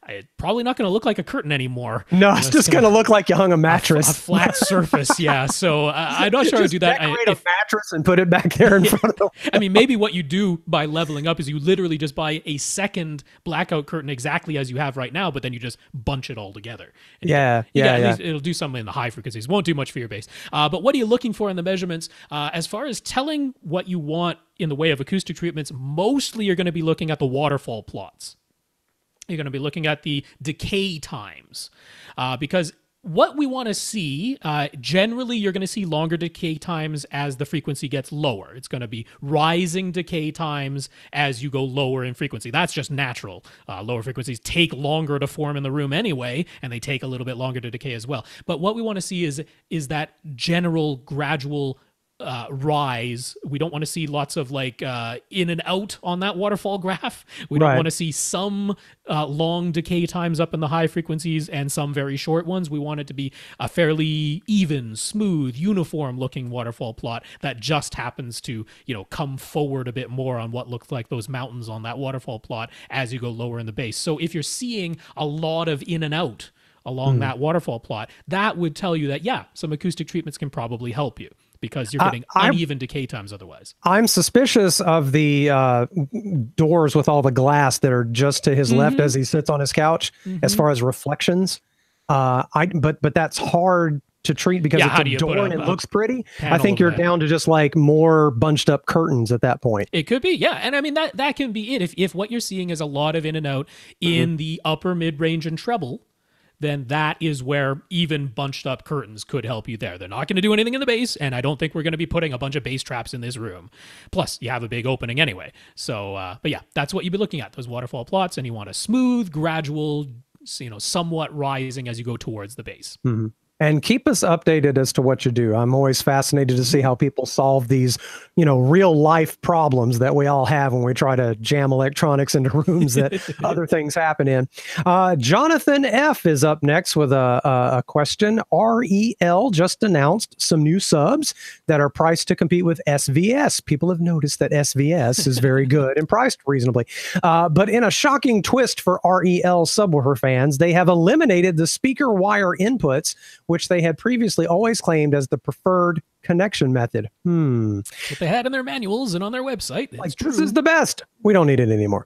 it's probably not going to look like a curtain anymore. No, it's just going to look like you hung a mattress, a flat surface. Yeah, so I'm not sure I would do that. Decorate a mattress and put it back there in front of the. I mean, maybe what you do by leveling up is you literally just buy a second blackout curtain exactly as you have right now, but then you just bunch it all together. And it'll do something in the high frequencies. Won't do much for your bass. But what are you looking for in the measurements? As far as telling what you want in the way of acoustic treatments, mostly you're going to be looking at the waterfall plots. You're going to be looking at the decay times, because what we want to see, generally you're going to see longer decay times as the frequency gets lower. It's going to be rising decay times as you go lower in frequency. That's just natural. Lower frequencies take longer to form in the room anyway, and they take a little bit longer to decay as well. But what we want to see is that general gradual rise. We don't want to see lots of in and out on that waterfall graph. We don't want to see some long decay times up in the high frequencies and some very short ones. We want it to be a fairly even, smooth, uniform looking waterfall plot that just happens to, come forward a bit more on what looks like those mountains on that waterfall plot as you go lower in the base. So if you're seeing a lot of in and out along that waterfall plot, that would tell you that, some acoustic treatments can probably help you, because you're getting uneven decay times otherwise. I'm suspicious of the doors with all the glass that are just to his left as he sits on his couch, as far as reflections. But that's hard to treat because it's a door and it looks pretty. I think you're down to just more bunched up curtains at that point. It could be, and I mean that can be it. If what you're seeing is a lot of in and out in the upper mid range and treble, then that is where even bunched up curtains could help you there. They're not going to do anything in the bass, and I don't think we're going to be putting a bunch of bass traps in this room. Plus, you have a big opening anyway. So, but that's what you'd be looking at, those waterfall plots, and you want a smooth, gradual, somewhat rising as you go towards the bass. Mm-hmm. And keep us updated as to what you do. I'm always fascinated to see how people solve these, real life problems that we all have when we try to jam electronics into rooms that other things happen in. Jonathan F is up next with a question. REL just announced some new subs that are priced to compete with SVS. People have noticed that SVS is very good and priced reasonably. But in a shocking twist for REL subwoofer fans, they have eliminated the speaker wire inputs, which they had previously always claimed as the preferred connection method. What they had in their manuals and on their website. This is the best. We don't need it anymore.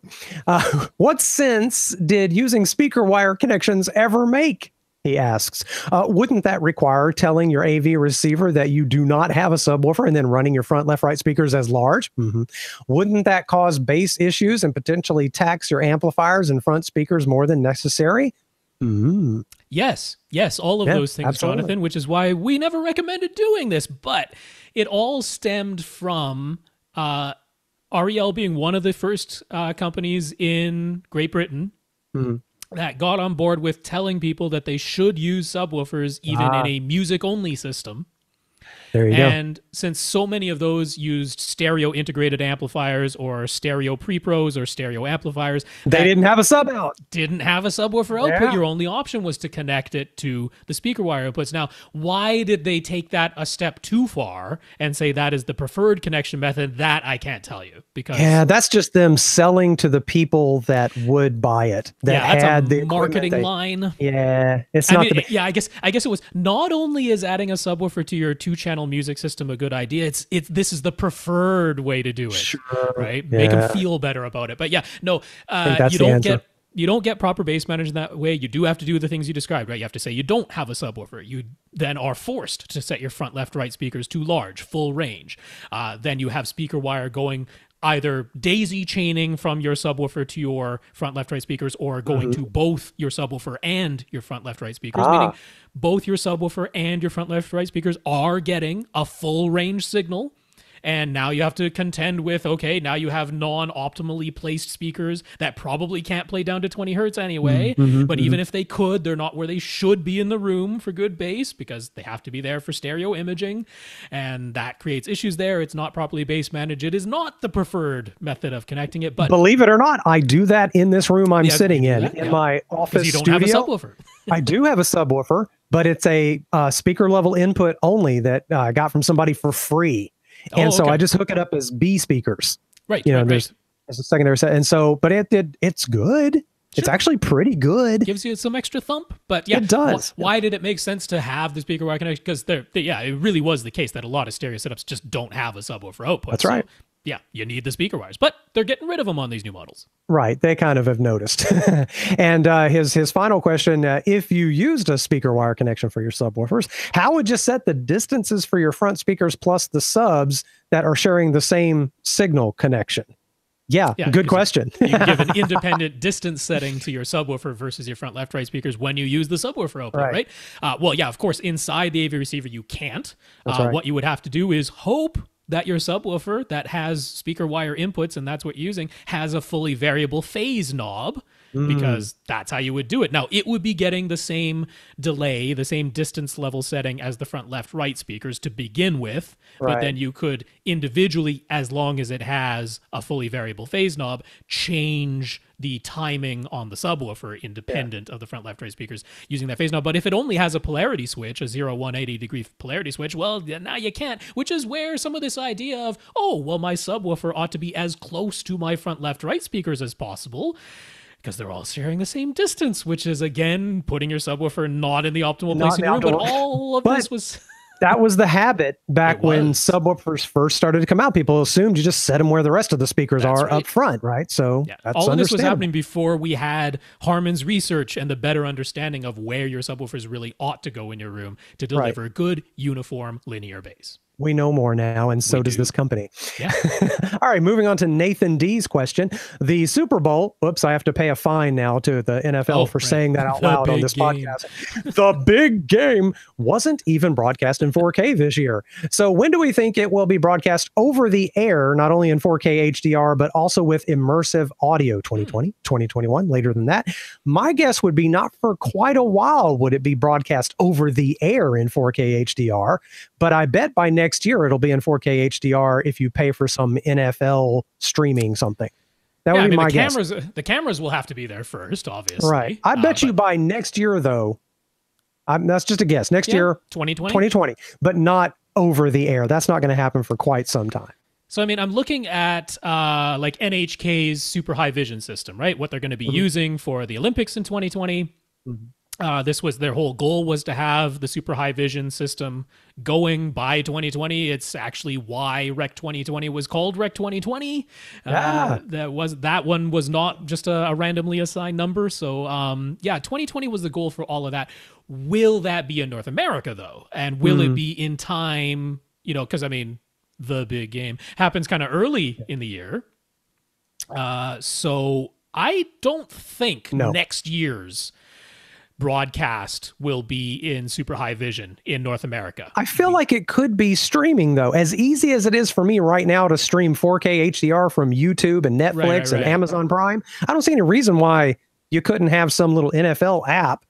What sense did using speaker wire connections ever make? He asks. Wouldn't that require telling your AV receiver that you do not have a subwoofer and then running your front, left, right speakers as large? Wouldn't that cause bass issues and potentially tax your amplifiers and front speakers more than necessary? Yes, all of those things, absolutely. Jonathan, which is why we never recommended doing this. But it all stemmed from REL being one of the first companies in Great Britain that got on board with telling people that they should use subwoofers even in a music-only system. There you go. And since so many of those used stereo integrated amplifiers or stereo pre-pros or stereo amplifiers, they didn't have a sub out. Didn't have a subwoofer output. Your only option was to connect it to the speaker wire outputs. Now, why did they take that a step too far and say that is the preferred connection method? That I can't tell you, because that's just them selling to the people that would buy it. That had the marketing line. It's not. I guess it was not only is adding a subwoofer to your 2-channel channel music system a good idea. This is the preferred way to do it, sure. right? Yeah. Make them feel better about it. But yeah, no, you don't get proper bass management that way. You do have to do the things you described, right? You have to say you don't have a subwoofer. You then are forced to set your front, left, right speakers to large, full range. Then you have speaker wire going either daisy chaining from your subwoofer to your front, left, right speakers, or going to both your subwoofer and your front, left, right speakers, meaning both your subwoofer and your front, left, right speakers are getting a full range signal. And now you have to contend with, okay, now you have non-optimally placed speakers that probably can't play down to 20 hertz anyway. But even if they could, they're not where they should be in the room for good bass because they have to be there for stereo imaging. And that creates issues there. It's not properly bass managed. It is not the preferred method of connecting it. But believe it or not, I do that in this room I'm sitting in my office you don't studio. have a subwoofer. I do have a subwoofer, but it's a speaker level input only that I got from somebody for free. And so I just hook it up as B speakers. Right. You know, there's a secondary set. And so, but it's good. Sure. It's actually pretty good. Gives you some extra thump, but yeah. It does. Why did it make sense to have the speaker wire connection? Because it really was the case that a lot of stereo setups just don't have a subwoofer output. That's right. Yeah, you need the speaker wires, but they're getting rid of them on these new models. Right. They kind of have noticed. And his final question, if you used a speaker wire connection for your subwoofers, how would you set the distances for your front speakers plus the subs that are sharing the same signal connection? Yeah, good question. You can give an independent distance setting to your subwoofer versus your front, left, right speakers when you use the subwoofer output, right? Well, yeah, of course, inside the AV receiver, you can't. What you would have to do is hope that your subwoofer that has speaker wire inputs, and that's what you're using, has a fully variable phase knob, because that's how you would do it. Now, it would be getting the same delay, the same distance level setting as the front, left, right speakers to begin with, but then you could individually, as long as it has a fully variable phase knob, change the timing on the subwoofer independent of the front, left, right speakers using that phase knob. But if it only has a polarity switch, a 0, 180 degree polarity switch, well, now you can't, which is where some of this idea of, oh, well, my subwoofer ought to be as close to my front, left, right speakers as possible, because they're all sharing the same distance, which is, again, putting your subwoofer not in the optimal place in the room. But all of this was... That was the habit back when subwoofers first started to come out. People assumed you just set them where the rest of the speakers are up front, right? So that's all of this was happening before we had Harman's research and the better understanding of where your subwoofers really ought to go in your room to deliver good, uniform, linear bass. We know more now, and so does this company. Yeah. All right, moving on to Nathan D's question. The Super Bowl, whoops, I have to pay a fine now to the NFL for saying that out loud on this podcast. The big game wasn't even broadcast in 4K this year. So when do we think it will be broadcast over the air, not only in 4K HDR, but also with immersive audio? 2020, 2021, later than that? My guess would be not for quite a while would it be broadcast over the air in 4K HDR, but I bet by next year it'll be in 4K HDR if you pay for some NFL streaming something. That would be my guess. The cameras will have to be there first, obviously. Right. I bet you by next year, though, that's just a guess. Next year, 2020, but not over the air. That's not going to happen for quite some time. So, I mean, I'm looking at like NHK's super high vision system, right? What they're going to be using for the Olympics in 2020. This was their whole goal, was to have the super high vision system going by 2020. It's actually why Rec 2020 was called Rec 2020. That one was not just a randomly assigned number. So 2020 was the goal for all of that. Will that be in North America though? And will it be in time? You know, because I mean, the big game happens kind of early in the year. So I don't think next year's broadcast will be in super high vision in North America. I feel like it could be streaming though. As easy as it is for me right now to stream 4K HDR from YouTube and Netflix and Amazon Prime, I don't see any reason why you couldn't have some little NFL app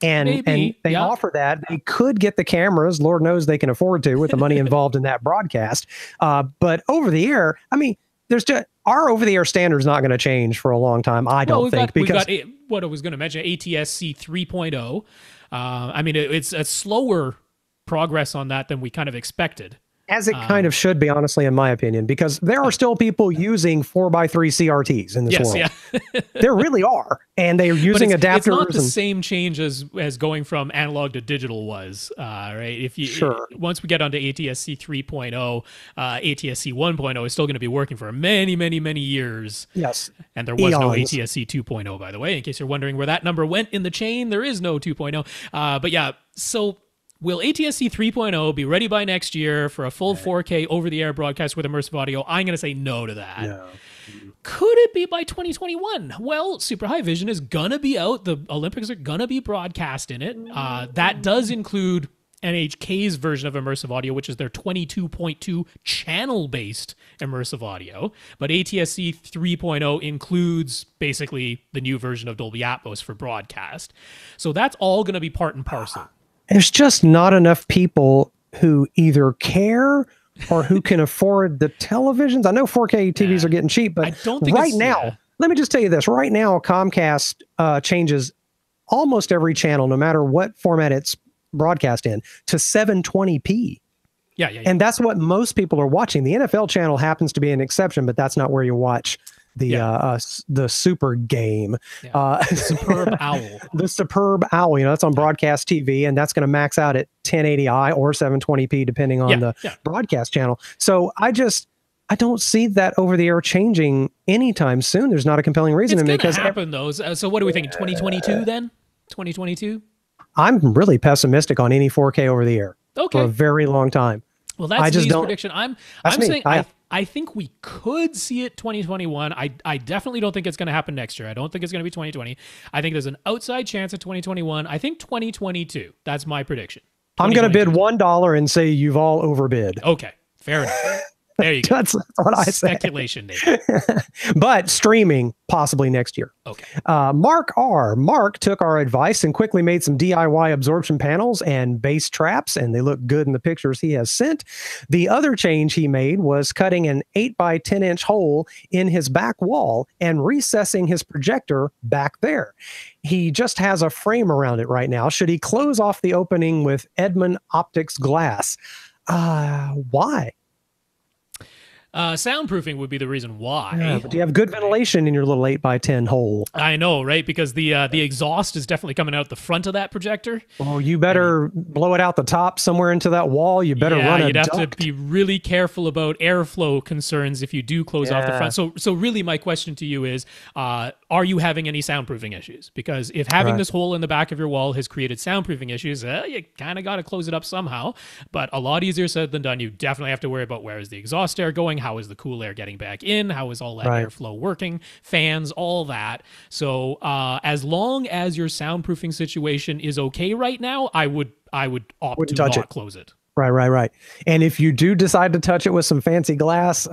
and they offer that. They could get the cameras. Lord knows they can afford to with the money involved in that broadcast. But over the air, I mean, there's just our over-the-air standard is not going to change for a long time, I don't think. We've got what I was going to mention, ATSC 3.0. I mean, it's a slower progress on that than we kind of expected. As it kind of should be, honestly, in my opinion, because there are still people using 4x3 CRTs in this world. Yeah. There really are. And they're using adapters. It's not the same change as going from analog to digital was, right? If you once we get onto ATSC 3.0, ATSC 1.0 is still going to be working for many, many, many years. Yes. And there was no ATSC 2.0, by the way, in case you're wondering where that number went in the chain. There is no 2.0. But yeah, so will ATSC 3.0 be ready by next year for a full 4K over-the-air broadcast with immersive audio? I'm going to say no to that. No. Could it be by 2021? Well, Super High Vision is going to be out. The Olympics are going to be broadcast in it. That does include NHK's version of immersive audio, which is their 22.2 channel-based immersive audio. But ATSC 3.0 includes basically the new version of Dolby Atmos for broadcast. So that's all going to be part and parcel. There's just not enough people who either care or who can afford the televisions. I know 4K TVs are getting cheap, but I don't think right now, let me just tell you this. Right now, Comcast changes almost every channel, no matter what format it's broadcast in, to 720p. Yeah. And that's what most people are watching. The NFL channel happens to be an exception, but that's not where you watch the super game. Superb Owl. The Superb Owl, that's on broadcast TV, and that's going to max out at 1080i or 720p depending on the broadcast channel. So I don't see that over the air changing anytime soon. There's not a compelling reason to me. It's going to happen though. So what do we think? 2022 then? 2022? I'm really pessimistic on any 4K over the air for a very long time. Well, that's Lee's prediction. I'm saying I think we could see it 2021. I definitely don't think it's going to happen next year. I don't think it's going to be 2020. I think there's an outside chance of 2021. I think 2022. That's my prediction. I'm going to bid $1 and say you've all overbid. Okay, fair enough. There you go. That's what I say. Speculation, Dave. But streaming possibly next year. Okay. Mark took our advice and quickly made some DIY absorption panels and base traps, and they look good in the pictures he has sent. The other change he made was cutting an 8x10-inch hole in his back wall and recessing his projector back there. He just has a frame around it right now. Should he close off the opening with Edmund Optics glass? Why? Soundproofing would be the reason why. Yeah, but do you have good ventilation in your little 8x10 hole? I know, right? Because the exhaust is definitely coming out the front of that projector. Oh, you better blow it out the top somewhere into that wall. You better run a duct. You'd have to be really careful about airflow concerns if you do close off the front. So really my question to you is, are you having any soundproofing issues? Because if having this hole in the back of your wall has created soundproofing issues, you kind of got to close it up somehow. But a lot easier said than done. You definitely have to worry about where is the exhaust air going? How is the cool air getting back in? How is all that airflow working? Fans, all that. So as long as your soundproofing situation is okay right now, I would opt to not close it. Right. And if you do decide to touch it with some fancy glass,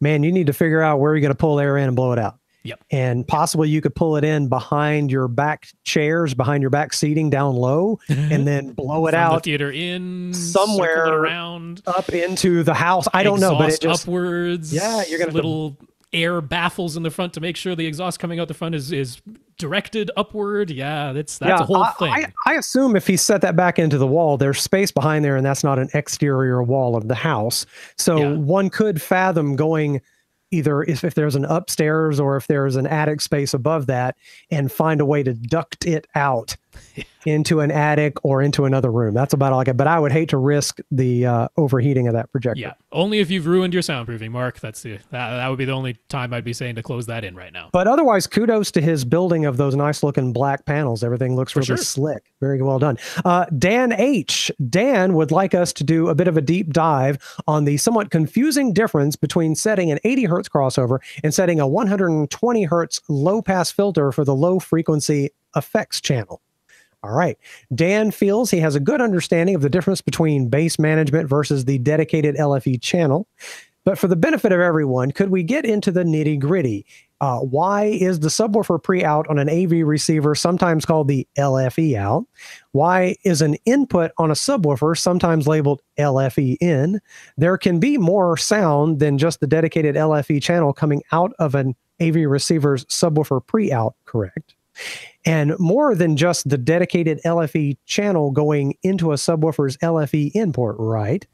man, you need to figure out where you're going to pull air in and blow it out. Yep. And possibly you could pull it in behind your back chairs, behind your back seating down low, and then blow it out the theater in somewhere around up into the house. I don't know, but it just upwards. Yeah, you're gonna little air baffles in the front to make sure the exhaust coming out the front is directed upward. Yeah, that's a whole thing. I assume if he set that back into the wall, there's space behind there, and that's not an exterior wall of the house. So one could fathom going either if there's an upstairs or if there's an attic space above that and find a way to duct it out into an attic or into another room. That's about all I get. But I would hate to risk the overheating of that projector. Yeah, only if you've ruined your soundproofing, Mark. That would be the only time I'd be saying to close that in right now. But otherwise, kudos to his building of those nice looking black panels. Everything looks really slick. Very well done. Dan H. Dan would like us to do a bit of a deep dive on the somewhat confusing difference between setting an 80 hertz crossover and setting a 120 hertz low pass filter for the low frequency effects channel. All right. Dan feels he has a good understanding of the difference between bass management versus the dedicated LFE channel. But for the benefit of everyone, could we get into the nitty gritty? Why is the subwoofer pre-out on an AV receiver sometimes called the LFE out? Why is an input on a subwoofer sometimes labeled LFE in? There can be more sound than just the dedicated LFE channel coming out of an AV receiver's subwoofer pre-out, correct? And more than just the dedicated LFE channel going into a subwoofer's LFE input, right?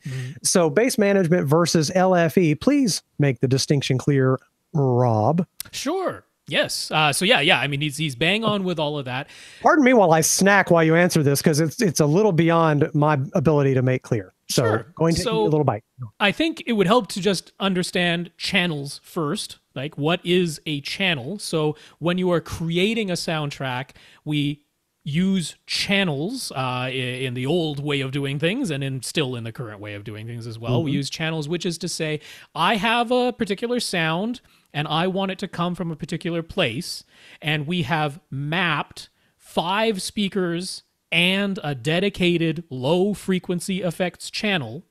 So bass management versus LFE, please make the distinction clear, Rob. Sure. Yes. So yeah. I mean, he's bang on with all of that. Pardon me while I snack while you answer this, because it's a little beyond my ability to make clear. So Sure. going to eat a little bite. I think it would help to just understand channels first. Like, what is a channel? So when you are creating a soundtrack, we use channels in the old way of doing things, and still in the current way of doing things as well. We use channels, which is to say, I have a particular sound and I want it to come from a particular place, and we have mapped 5 speakers and a dedicated low frequency effects channel,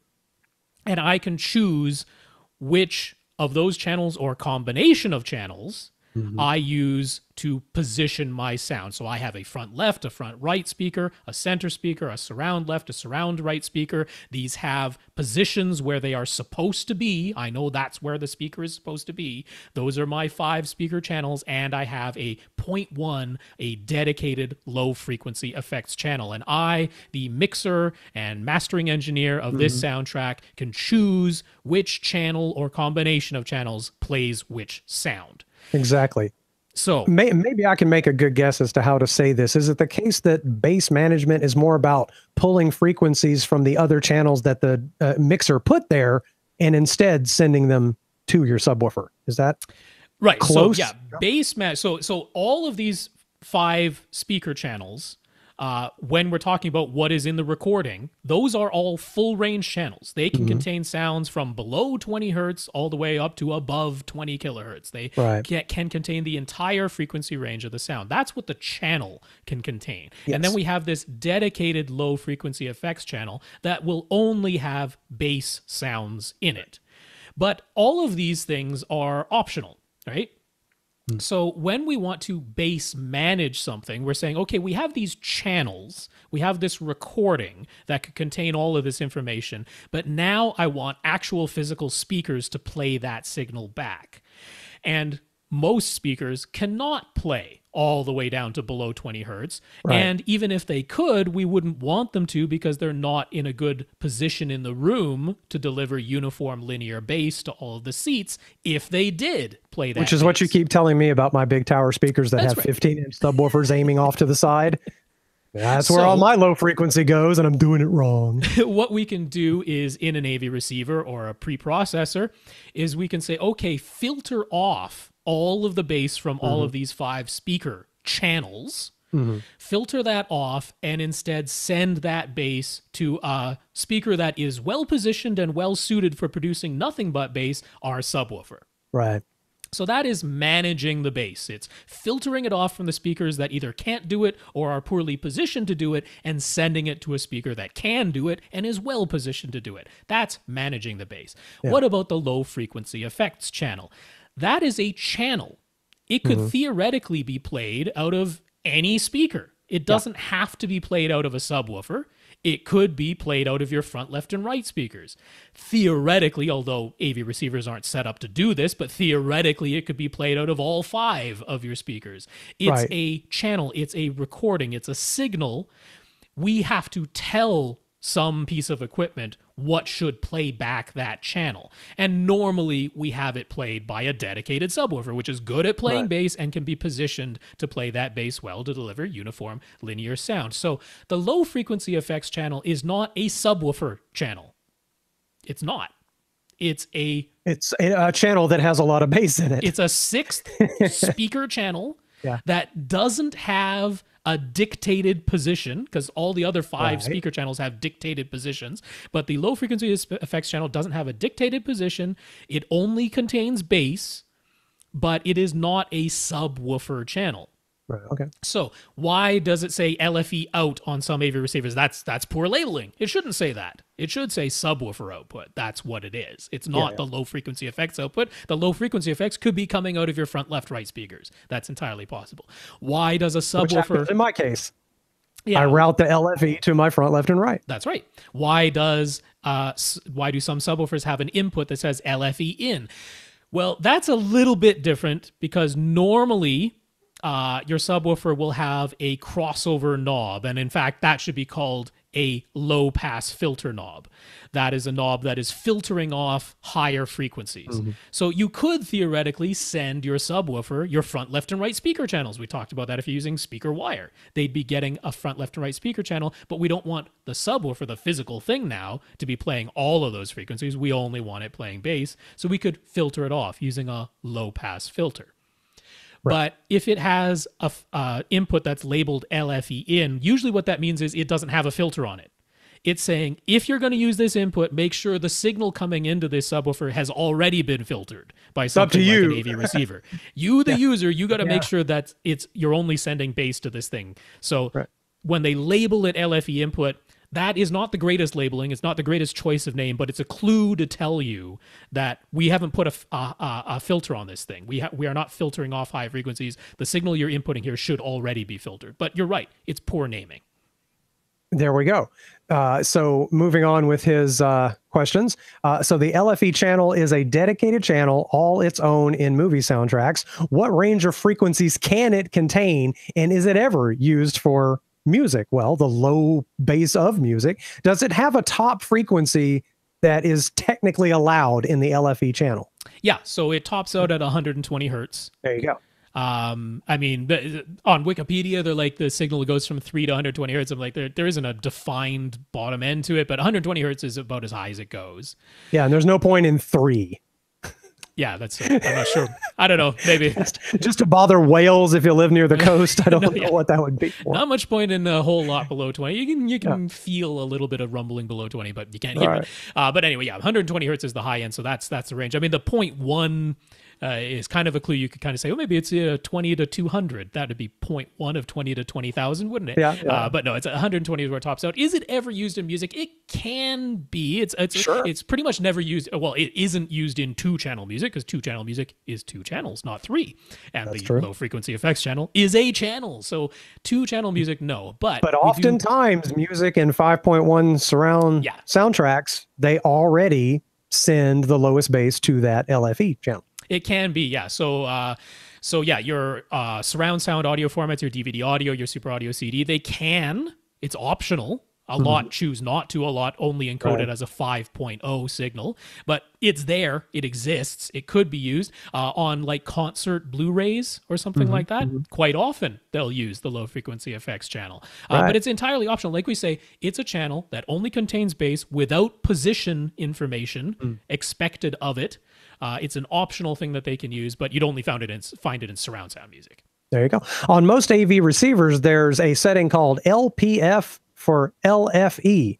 and I can choose which of those channels or combination of channels I use to position my sound. So I have a front left, a front right speaker, a center speaker, a surround left, a surround right speaker. These have positions where they are supposed to be. I know that's where the speaker is supposed to be. Those are my 5 speaker channels, and I have a 0.1, a dedicated low frequency effects channel. And I, the mixer and mastering engineer of this soundtrack, can choose which channel or combination of channels plays which sound. Exactly. So maybe I can make a good guess as to how to say this. Is it the case that bass management is more about pulling frequencies from the other channels that the mixer put there and instead sending them to your subwoofer? Is that right? close? So yeah, so all of these 5 speaker channels, when we're talking about what is in the recording, those are all full range channels. They can contain sounds from below 20 hertz all the way up to above 20 kilohertz. They can contain the entire frequency range of the sound. That's what the channel can contain. Yes. And then we have this dedicated low frequency effects channel that will only have bass sounds in it. But all of these things are optional, right? So when we want to bass manage something, we're saying, okay, we have these channels, we have this recording that could contain all of this information, but now I want actual physical speakers to play that signal back. And most speakers cannot play all the way down to below 20 hertz. Right. And even if they could, we wouldn't want them to, because they're not in a good position in the room to deliver uniform linear bass to all of the seats if they did play that. Which is what you keep telling me about my big tower speakers that have That's right. 15-inch subwoofers aiming off to the side. That's where all my low frequency goes, and I'm doing it wrong. What we can do is, in an AV receiver or a preprocessor, is we can say, okay, filter off all of the bass from all of these 5 speaker channels, filter that off, and instead send that bass to a speaker that is well positioned and well suited for producing nothing but bass, our subwoofer. Right. So that is managing the bass. It's filtering it off from the speakers that either can't do it or are poorly positioned to do it, and sending it to a speaker that can do it and is well positioned to do it. That's managing the bass. Yeah. What about the low frequency effects channel? That is a channel. It could theoretically be played out of any speaker. It doesn't have to be played out of a subwoofer. It could be played out of your front, left, and right speakers. Theoretically, although AV receivers aren't set up to do this, but theoretically it could be played out of all 5 of your speakers. It's a channel. It's a recording. It's a signal. We have to tell some piece of equipment what should play back that channel. And normally we have it played by a dedicated subwoofer, which is good at playing bass and can be positioned to play that bass well to deliver uniform linear sound. So the low frequency effects channel is not a subwoofer channel. It's not. It's a channel that has a lot of bass in it. It's a 6th speaker channel that doesn't have a dictated position, because all the other 5 speaker channels have dictated positions, but the low frequency effects channel doesn't have a dictated position. It only contains bass, but it is not a subwoofer channel. Right. Okay. So why does it say LFE out on some AV receivers? That's poor labeling. It shouldn't say that. It should say subwoofer output. That's what it is. It's not the low frequency effects output. The low frequency effects could be coming out of your front, left, right speakers. That's entirely possible. Why does a subwoofer? In my case, I route the LFE to my front, left, and right. That's right. Why do some subwoofers have an input that says LFE in? Well, that's a little bit different, because normally your subwoofer will have a crossover knob. And in fact, that should be called a low pass filter knob. That is a knob that is filtering off higher frequencies. So you could theoretically send your subwoofer your front, left, and right speaker channels. We talked about that if you're using speaker wire. They'd be getting a front, left, and right speaker channel, but we don't want the subwoofer, the physical thing now, to be playing all of those frequencies. We only want it playing bass. So we could filter it off using a low pass filter. But if it has a input that's labeled LFE in, usually what that means is it doesn't have a filter on it. It's saying, if you're going to use this input, make sure the signal coming into this subwoofer has already been filtered by something like an AV receiver. You, the user, you got to make sure that you're only sending bass to this thing. So when they label it LFE input, that is not the greatest labeling. It's not the greatest choice of name, but it's a clue to tell you that we haven't put a filter on this thing. We are not filtering off high frequencies. The signal you're inputting here should already be filtered. But you're right. It's poor naming. There we go. So moving on with his questions. So the LFE channel is a dedicated channel, all its own in movie soundtracks. What range of frequencies can it contain? And is it ever used for music? Well, the low bass of music. Does it have a top frequency that is technically allowed in the LFE channel? Yeah, so it tops out at 120 hertz. There you go. I mean, on Wikipedia, they're like the signal goes from 3 to 120 hertz. I'm like, there isn't a defined bottom end to it, but 120 hertz is about as high as it goes. Yeah, and there's no point in 3. Yeah, I'm not sure. I don't know. Maybe just to bother whales if you live near the coast. I don't know what that would be for. Not much point in a whole lot below 20. You can feel a little bit of rumbling below 20, but you can't hear it. But anyway, 120 hertz is the high end, so that's the range. I mean, the 0.1 is kind of a clue. You could kind of say, well, maybe it's 20 to 200. That would be 0.1 of 20 to 20,000, wouldn't it? Yeah. But no, it's 120 is where it tops out. Is it ever used in music? It can be. It's pretty much never used. Well, it isn't used in 2-channel music because 2-channel music is 2 channels, not 3. And that's the low frequency effects channel is a channel. So 2-channel music, no. But oftentimes music in 5.1 surround soundtracks, they already send the lowest bass to that LFE channel. It can be, yeah. So your surround sound audio formats, your DVD audio, your Super Audio CD, they can. It's optional. A lot choose not to. A lot only encode it as a 5.0 signal. But it's there. It exists. It could be used on like concert Blu-rays or something like that. Quite often, they'll use the low frequency effects channel. But it's entirely optional. Like we say, it's a channel that only contains bass without position information expected of it. It's an optional thing that they can use, but you'd only find it in surround sound music. There you go. On most AV receivers, there's a setting called LPF for LFE.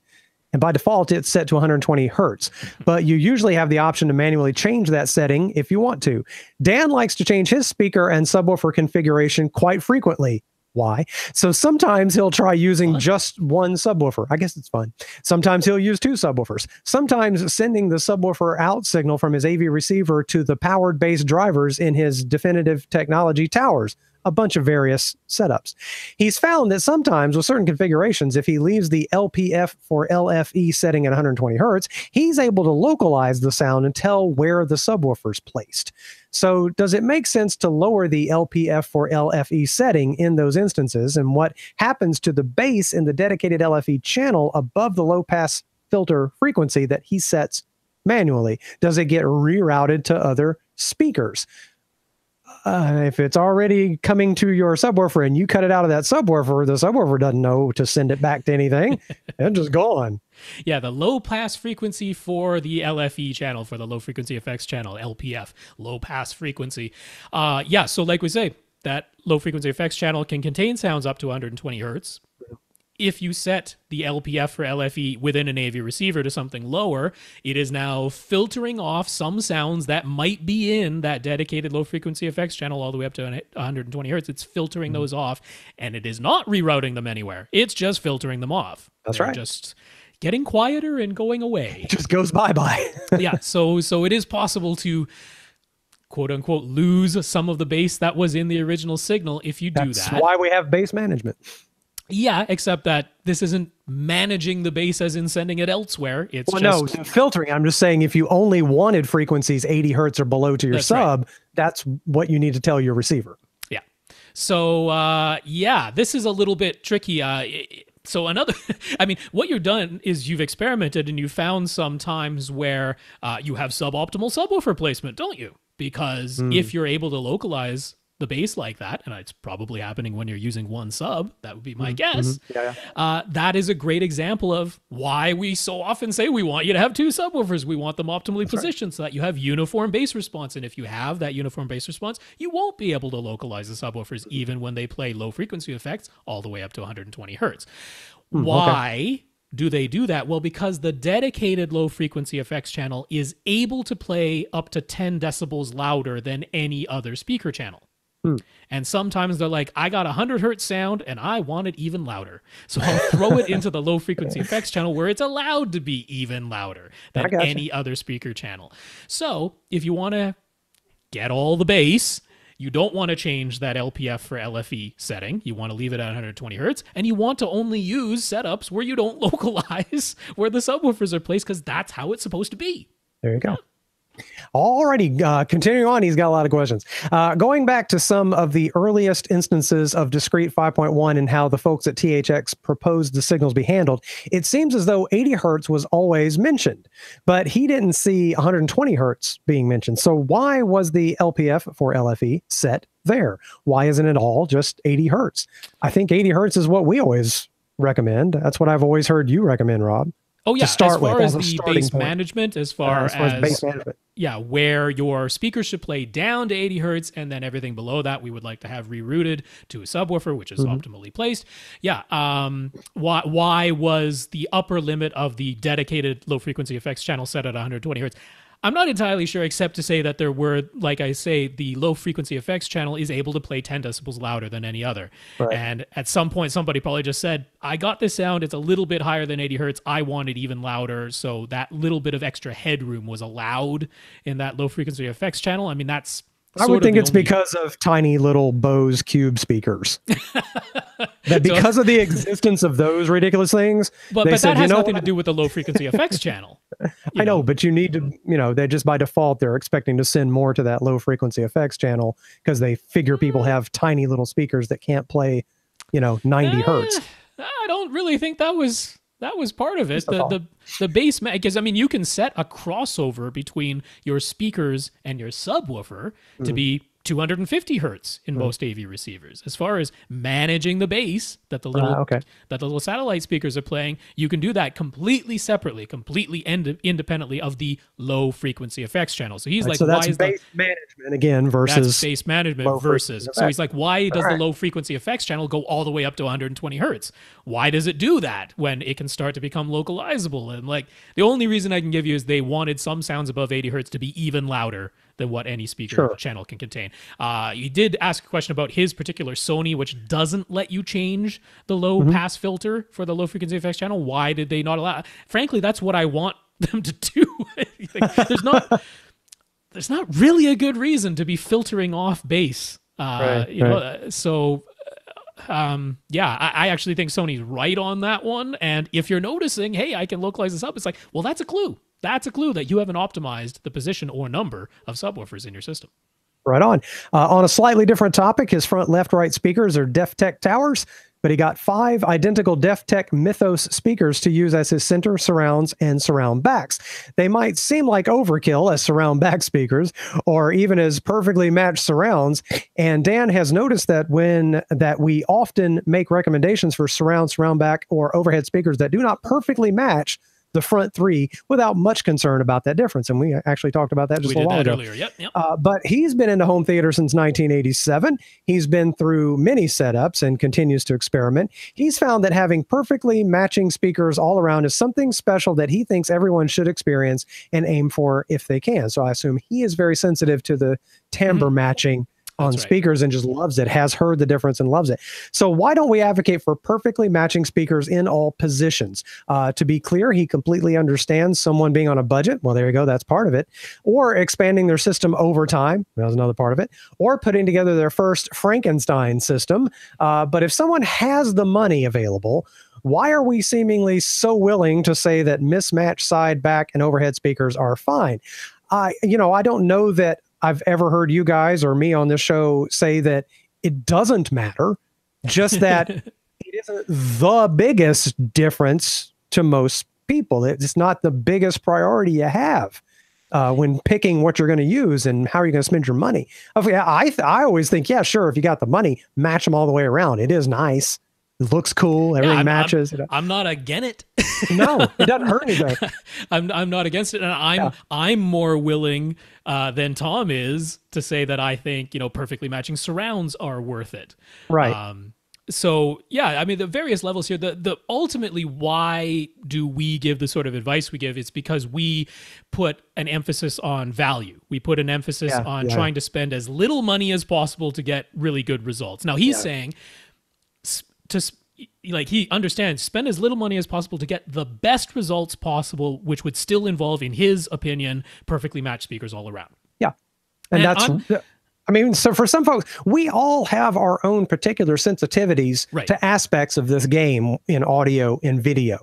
And by default, it's set to 120 hertz. But you usually have the option to manually change that setting if you want to. Dan likes to change his speaker and subwoofer configuration quite frequently. Why? So sometimes he'll try using just one subwoofer. I guess it's fun. Sometimes he'll use 2 subwoofers. Sometimes sending the subwoofer out signal from his AV receiver to the powered bass drivers in his Definitive Technology towers. A bunch of various setups. He's found that sometimes with certain configurations, if he leaves the LPF for LFE setting at 120 hertz, he's able to localize the sound and tell where the subwoofer's placed. So does it make sense to lower the LPF for LFE setting in those instances? And what happens to the bass in the dedicated LFE channel above the low pass filter frequency that he sets manually? Does it get rerouted to other speakers? If it's already coming to your subwoofer and you cut it out of that subwoofer, the subwoofer doesn't know to send it back to anything. It's just gone. Yeah, the low pass frequency for the LFE channel, for the low frequency effects channel, LPF, low pass frequency. So like we say, that low frequency effects channel can contain sounds up to 120 hertz. If you set the LPF for LFE within an AV receiver to something lower, it is now filtering off some sounds that might be in that dedicated low frequency effects channel all the way up to 120 hertz. It's filtering those off, and it is not rerouting them anywhere. It's just filtering them off. They're just getting quieter and going away. It just goes bye-bye. Yeah, so it is possible to quote-unquote lose some of the bass that was in the original signal if you do that. That's why we have bass management. Yeah, except that this isn't managing the bass as in sending it elsewhere. It's filtering. I'm just saying if you only wanted frequencies 80 hertz or below to your that's what you need to tell your receiver. Yeah. So yeah, this is a little bit tricky. So another, I mean, what you've done is you've experimented and you found some times where you have suboptimal subwoofer placement, don't you? Because if you're able to localize the bass like that, and it's probably happening when you're using one sub, that would be my guess. That is a great example of why we so often say we want you to have two subwoofers. We want them optimally positioned so that you have uniform bass response. And if you have that uniform bass response, you won't be able to localize the subwoofers even when they play low frequency effects all the way up to 120 hertz. Why do they do that? Well, because the dedicated low frequency effects channel is able to play up to 10 decibels louder than any other speaker channel. And sometimes they're like, I got 100 hertz sound and I want it even louder. So I'll throw it into the low frequency effects channel where it's allowed to be even louder than any other speaker channel. So if you want to get all the bass, you don't want to change that LPF for LFE setting. You want to leave it at 120 hertz, and you want to only use setups where you don't localize where the subwoofers are placed, because that's how it's supposed to be. There you go. Alrighty, continuing on, he's got a lot of questions. Going back to some of the earliest instances of discrete 5.1 and how the folks at THX proposed the signals be handled, it seems as though 80 hertz was always mentioned, but he didn't see 120 hertz being mentioned. So why was the LPF for LFE set there? Why isn't it all just 80 hertz? I think 80 hertz is what we always recommend. That's what I've always heard you recommend, Rob. Oh yeah, as far as the bass management, as far as bass management. Yeah, where your speakers should play down to 80 hertz, and then everything below that we would like to have rerouted to a subwoofer, which is optimally placed. Yeah, why was the upper limit of the dedicated low frequency effects channel set at 120 hertz? I'm not entirely sure, except to say that there were, like I say, the low frequency effects channel is able to play 10 decibels louder than any other. Right. And at some point, somebody probably just said, I got this sound, it's a little bit higher than 80 hertz, I want it even louder. So that little bit of extra headroom was allowed in that low frequency effects channel. I mean, that's I would think it's because of tiny little Bose Cube speakers. That because of the existence of those ridiculous things. But that has nothing to do with the low frequency effects channel. I know, but you need to, they just by default, they're expecting to send more to that low frequency effects channel because they figure people have tiny little speakers that can't play, 90 hertz. I don't really think that was part of it. The bass, because I mean, you can set a crossover between your speakers and your subwoofer to be 250 hertz in most AV receivers. As far as managing the bass that the little satellite speakers are playing, you can do that completely separately, completely independently of the low frequency effects channel. So he's like, so why that's is bass management again versus that's bass management versus. So he's like, why does the low frequency effects channel go all the way up to 120 hertz? Why does it do that when it can start to become localizable? And like, the only reason I can give you is they wanted some sounds above 80 hertz to be even louder than what any speaker channel can contain. You did ask a question about his particular Sony, which doesn't let you change the low pass filter for the low frequency effects channel. Why did they not allow? Frankly, that's what I want them to do. There's not really a good reason to be filtering off bass. So I actually think Sony's right on that one. And if you're noticing, hey, I can localize this up, it's like, well, that's a clue. That's a clue that you haven't optimized the position or number of subwoofers in your system. Right on. On a slightly different topic, his front left-right speakers are DefTech towers, but he got 5 identical DefTech Mythos speakers to use as his center, surrounds, and surround backs. They might seem like overkill as surround back speakers, or even as perfectly matched surrounds. And Dan has noticed that that we often make recommendations for surround back, or overhead speakers that do not perfectly match the front 3 without much concern about that difference. And we actually talked about that just a while ago. Earlier. Yep. But he's been into home theater since 1987. He's been through many setups and continues to experiment. He's found that having perfectly matching speakers all around is something special that he thinks everyone should experience and aim for if they can. So I assume he is very sensitive to the timbre matching on speakers and just loves it, has heard the difference and loves it. So why don't we advocate for perfectly matching speakers in all positions? To be clear, he completely understands someone being on a budget. Well, there you go. That's part of it. Or expanding their system over time. That was another part of it. Or putting together their first Frankenstein system. But if someone has the money available, why are we seemingly so willing to say that mismatched side, back, and overhead speakers are fine? I don't know that I've ever heard you guys or me on this show say that it doesn't matter, just that it isn't the biggest difference to most people. It's not the biggest priority you have when picking what you're going to use and how you're going to spend your money. I always think, yeah, sure, if you got the money, match them all the way around. It is nice. It looks cool. Everything matches. I'm not against it. No, it doesn't hurt anything. I'm not against it, and I'm more willing than Tom is to say that I think perfectly matching surrounds are worth it. Right. So yeah, I mean the various levels here. The ultimately, why do we give the sort of advice we give? It's because we put an emphasis on value. We put an emphasis on trying to spend as little money as possible to get really good results. Now he's saying he understands, spend as little money as possible to get the best results possible, which would still involve, in his opinion, perfectly matched speakers all around. Yeah, and that's. So for some folks, we all have our own particular sensitivities to aspects of this game in audio and video.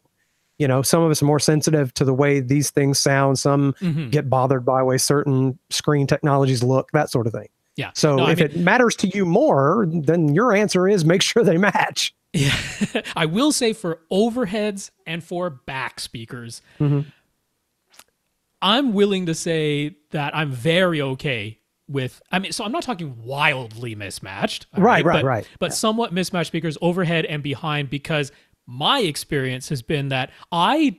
Some of us are more sensitive to the way these things sound. Some get bothered by the way certain screen technologies look, that sort of thing. Yeah. So it matters to you more, then your answer is make sure they match. Yeah. I will say for overheads and for back speakers, I'm willing to say that I'm very okay with, so I'm not talking wildly mismatched. Right. But somewhat mismatched speakers overhead and behind, because my experience has been that I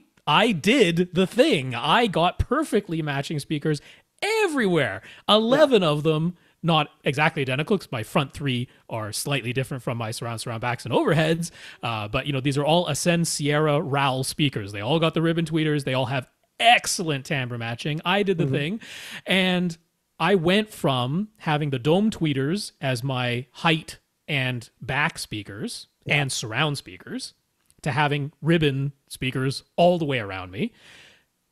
did the thing. I got perfectly matching speakers everywhere. 11 of them, not exactly identical, because my front 3 are slightly different from my surround backs and overheads. But these are all Ascend Sierra RAL speakers. They all got the ribbon tweeters. They all have excellent timbre matching. I did the thing. And I went from having the dome tweeters as my height and back speakers and surround speakers to having ribbon speakers all the way around me.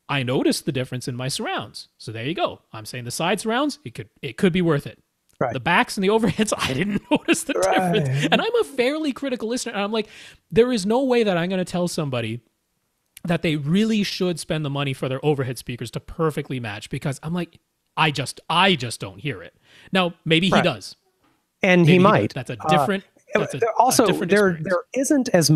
I noticed the difference in my surrounds. So there you go. I'm saying the side surrounds, it could be worth it. Right. The backs and the overheads, I didn't notice the difference. And I'm a fairly critical listener. And I'm like, there is no way that I'm going to tell somebody that they really should spend the money for their overhead speakers to perfectly match, because I'm like, I just don't hear it. Now, maybe he does. And maybe he might. That's a different. There isn't as.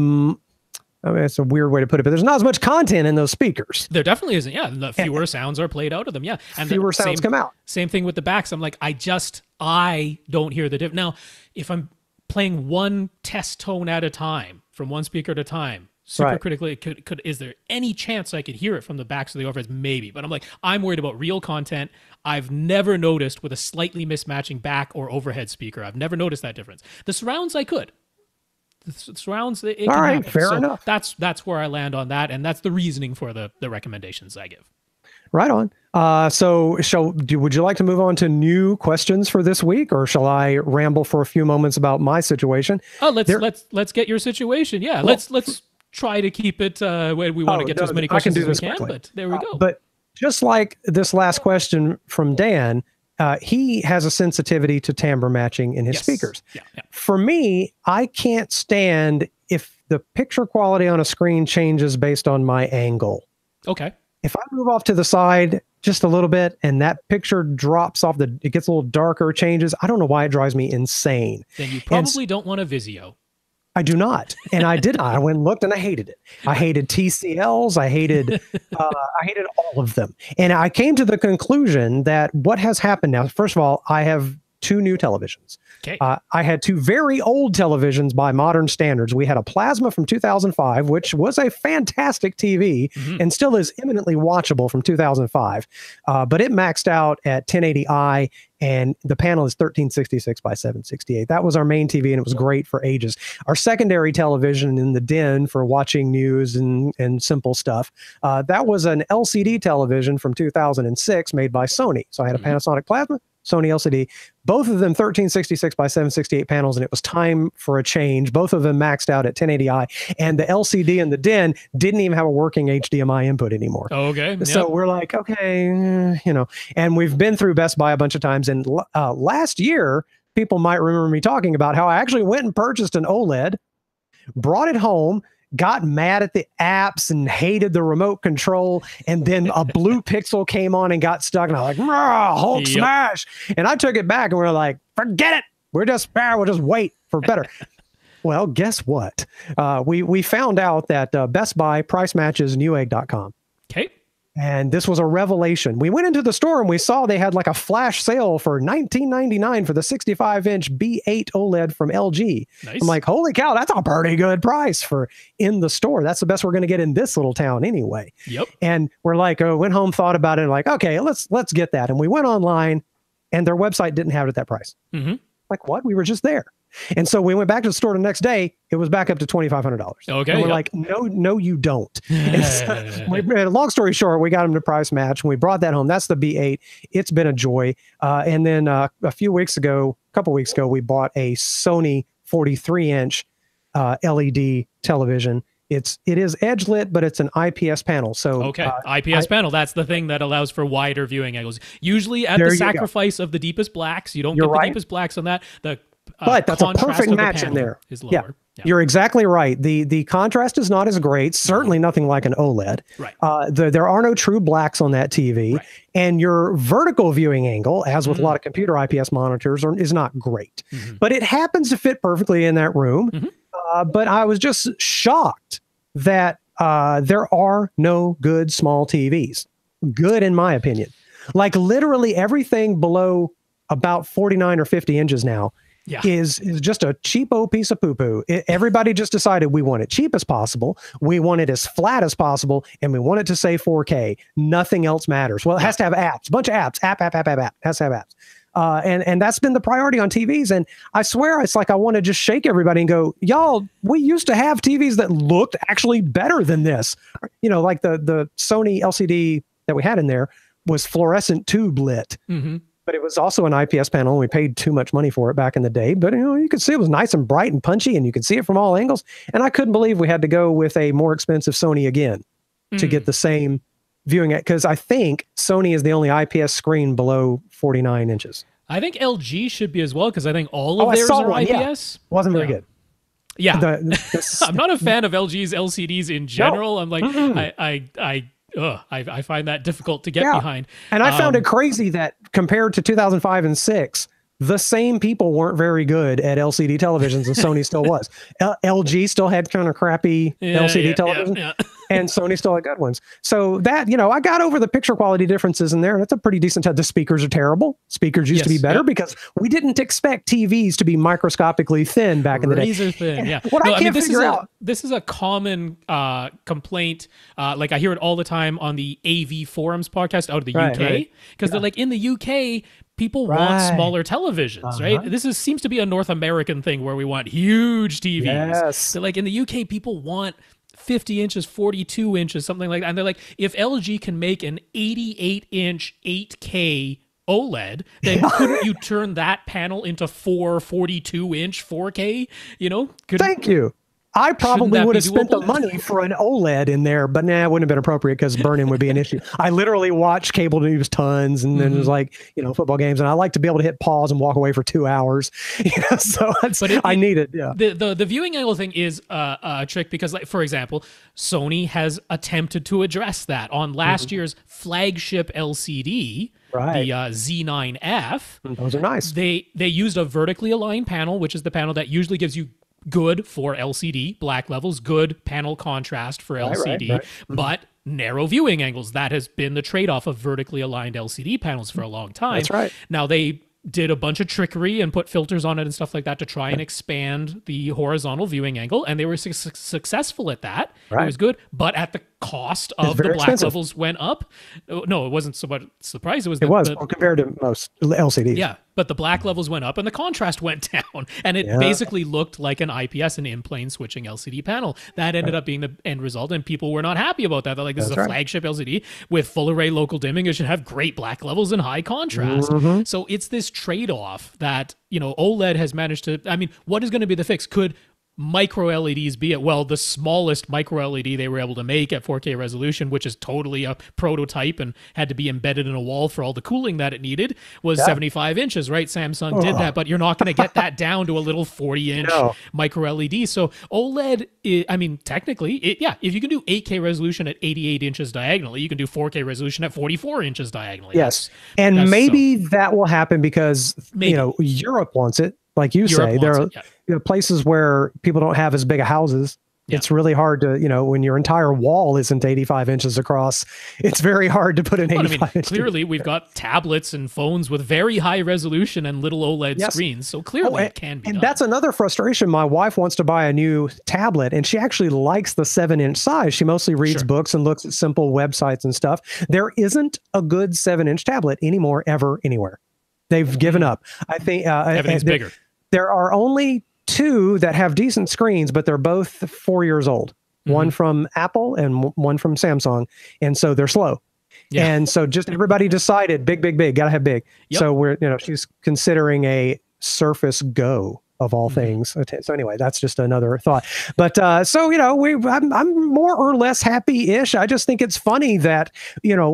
It's a weird way to put it, but there's not as much content in those speakers. There definitely isn't. Yeah, the fewer sounds are played out of them. Yeah, and fewer sounds come out. Same thing with the backs. I'm like, I don't hear the difference. Now, if I'm playing one test tone at a time from one speaker at a time, super critically, is there any chance I could hear it from the backs or the overheads? Maybe, but I'm like, I'm worried about real content. I've never noticed with a slightly mismatching back or overhead speaker. I've never noticed that difference. The surrounds, I could. The surrounds, it can happen. Fair enough. That's where I land on that, and that's the reasoning for the recommendations I give. Right on. Would you like to move on to new questions for this week, or shall I ramble for a few moments about my situation? Oh, let's get your situation. Yeah, well, let's try to keep it. We want to get to as many questions as we can, but there we go. But just like this last question from Dan, he has a sensitivity to timbre matching in his speakers. Yeah. For me, I can't stand if the picture quality on a screen changes based on my angle. Okay. If I move off to the side just a little bit and that picture drops off, it gets a little darker, changes, I don't know why it drives me insane. Then you probably don't want a Vizio. I do not. And I did not. I went and looked and I hated it. I hated TCLs. I hated all of them. And I came to the conclusion that what has happened now, first of all, I have 2 new televisions. Okay. I had 2 very old televisions by modern standards. We had a plasma from 2005, which was a fantastic TV and still is eminently watchable from 2005. But it maxed out at 1080i and the panel is 1366 by 768. That was our main TV and it was great for ages. Our secondary television in the den for watching news and simple stuff, that was an LCD television from 2006 made by Sony. So I had a Panasonic plasma, Sony LCD, both of them 1366 by 768 panels, and it was time for a change. Both of them maxed out at 1080i, and the LCD in the den didn't even have a working HDMI input anymore. Okay. So we're like, okay, and we've been through Best Buy a bunch of times, and last year, people might remember me talking about how I actually went and purchased an OLED, brought it home, got mad at the apps and hated the remote control, and then a blue pixel came on and got stuck, and I was like, Hulk smash, and I took it back and we're like, forget it, we'll just wait for better. Well, guess what? We found out that Best Buy price matches Newegg.com. Okay. And this was a revelation. We went into the store and we saw they had like a flash sale for $19.99 for the 65-inch B8 OLED from LG. Nice. I'm like, holy cow, that's a pretty good price for in the store. That's the best we're going to get in this little town anyway. Yep. And we're like, went home, thought about it, and like, okay, let's get that. And we went online, and their website didn't have it at that price. Mm-hmm. Like, what? We were just there. And so we went back to the store the next day. It was back up to $2,500. Okay. And we're like, no, you don't. Long story short, we got them to price match, and we brought that home. That's the B8. It's been a joy. And then a couple weeks ago, we bought a Sony 43-inch LED television. It is edge lit, but it's an IPS panel. So IPS panel. That's the thing that allows for wider viewing angles. Usually at the sacrifice of the deepest blacks. You don't get the deepest blacks on that. But that's a perfect match in there. Is lower. Yeah, you're exactly right. The contrast is not as great. Certainly nothing like an OLED. Right. There are no true blacks on that TV, and your vertical viewing angle, as with a lot of computer IPS monitors, is not great. But it happens to fit perfectly in that room. But I was just shocked that there are no good small TVs. Good, in my opinion. Like literally everything below about 49 or 50 inches now is just a cheapo piece of poo-poo. Everybody just decided we want it cheap as possible. We want it as flat as possible. And we want it to say 4K. Nothing else matters. Well, it has to have apps. A bunch of apps. App. Has to have apps. And that's been the priority on TVs. And I swear, it's like I want to just shake everybody and go, y'all, we used to have TVs that looked actually better than this. You know, like the Sony LCD that we had in there was fluorescent tube lit. But it was also an IPS panel, and we paid too much money for it back in the day. But, you know, you could see it was nice and bright and punchy, and you could see it from all angles. And I couldn't believe we had to go with a more expensive Sony again to get the same viewing, because I think Sony is the only IPS screen below 49 inches. I think LG should be as well, because I think all of theirs are IPS. Yeah. Wasn't very good. Yeah. I'm not a fan of LG's LCDs in general. No. I'm like, I find that difficult to get behind. And I found it crazy that compared to 2005 and 6, the same people weren't very good at LCD televisions, and Sony still was. LG still had kind of crappy LCD television, and Sony still had good ones. So that, you know, I got over the picture quality differences in there, and it's a pretty decent The speakers are terrible. Speakers used to be better because we didn't expect TVs to be microscopically thin back in the day. Razor thin, yeah. What I can't figure out. This is a common complaint. Like I hear it all the time on the AV Forums podcast out of the UK, because they're like, in the UK, people want smaller televisions, right? This seems to be a North American thing where we want huge TVs. Yes. So like in the UK, people want 50 inches, 42 inches, something like that. And they're like, if LG can make an 88-inch 8K OLED, then couldn't you turn that panel into 42-inch 4K? You know? Thank you. I probably would have spent the money for an OLED in there, but it wouldn't have been appropriate because burn-in would be an issue. I literally watch cable news tons, and then there's like, you know, football games, and I like to be able to hit pause and walk away for 2 hours. You know, so I need it. Yeah. The viewing angle thing is a trick because, like, for example, Sony has attempted to address that on last year's flagship LCD. The Z9F. Those are nice. They used a vertically aligned panel, which is the panel that usually gives you good for LCD black levels, good panel contrast for LCD, but narrow viewing angles. That has been the trade-off of vertically aligned LCD panels for a long time. That's right. Now they did a bunch of trickery and put filters on it and stuff like that to try and expand the horizontal viewing angle, and they were successful at that. It was good, but at the cost of the black levels went up. No, it wasn't so much surprise. It was compared to most LCDs. Yeah, but the black levels went up and the contrast went down, and it basically looked like an IPS, an in-plane switching LCD panel. That ended up being the end result, and people were not happy about that. They're like, this is a flagship LCD with full array local dimming. It should have great black levels and high contrast. So it's this trade-off that, you know, OLED has managed to, I mean, what is going to be the fix? Could micro LEDs be it? Well, the smallest micro LED they were able to make at 4K resolution, which is totally a prototype and had to be embedded in a wall for all the cooling that it needed, was 75 inches, right? Samsung did that, but you're not going to get that down to a little 40-inch micro LED. So OLED, I mean, technically, if you can do 8K resolution at 88 inches diagonally, you can do 4K resolution at 44 inches diagonally. Yes. And maybe that will happen because, you know, Europe wants it. like you Europe say. There wants are it, places where people don't have as big of houses. Yeah. It's really hard to, when your entire wall isn't 85 inches across, it's very hard to put an 85 inch. Clearly, we've got tablets and phones with very high resolution and little OLED screens. So clearly it can be done. And that's another frustration. My wife wants to buy a new tablet, and she actually likes the 7-inch size. She mostly reads books and looks at simple websites and stuff. There isn't a good 7-inch tablet anymore, ever, anywhere. They've given up. I think everything's bigger. There are only 2 that have decent screens, but they're both 4 years old. One from Apple and one from Samsung. And so they're slow. Yeah. And so just everybody decided big, gotta have big. Yep. So she's considering a Surface Go of all things. So anyway, that's just another thought. But I'm more or less happy-ish. I just think it's funny that,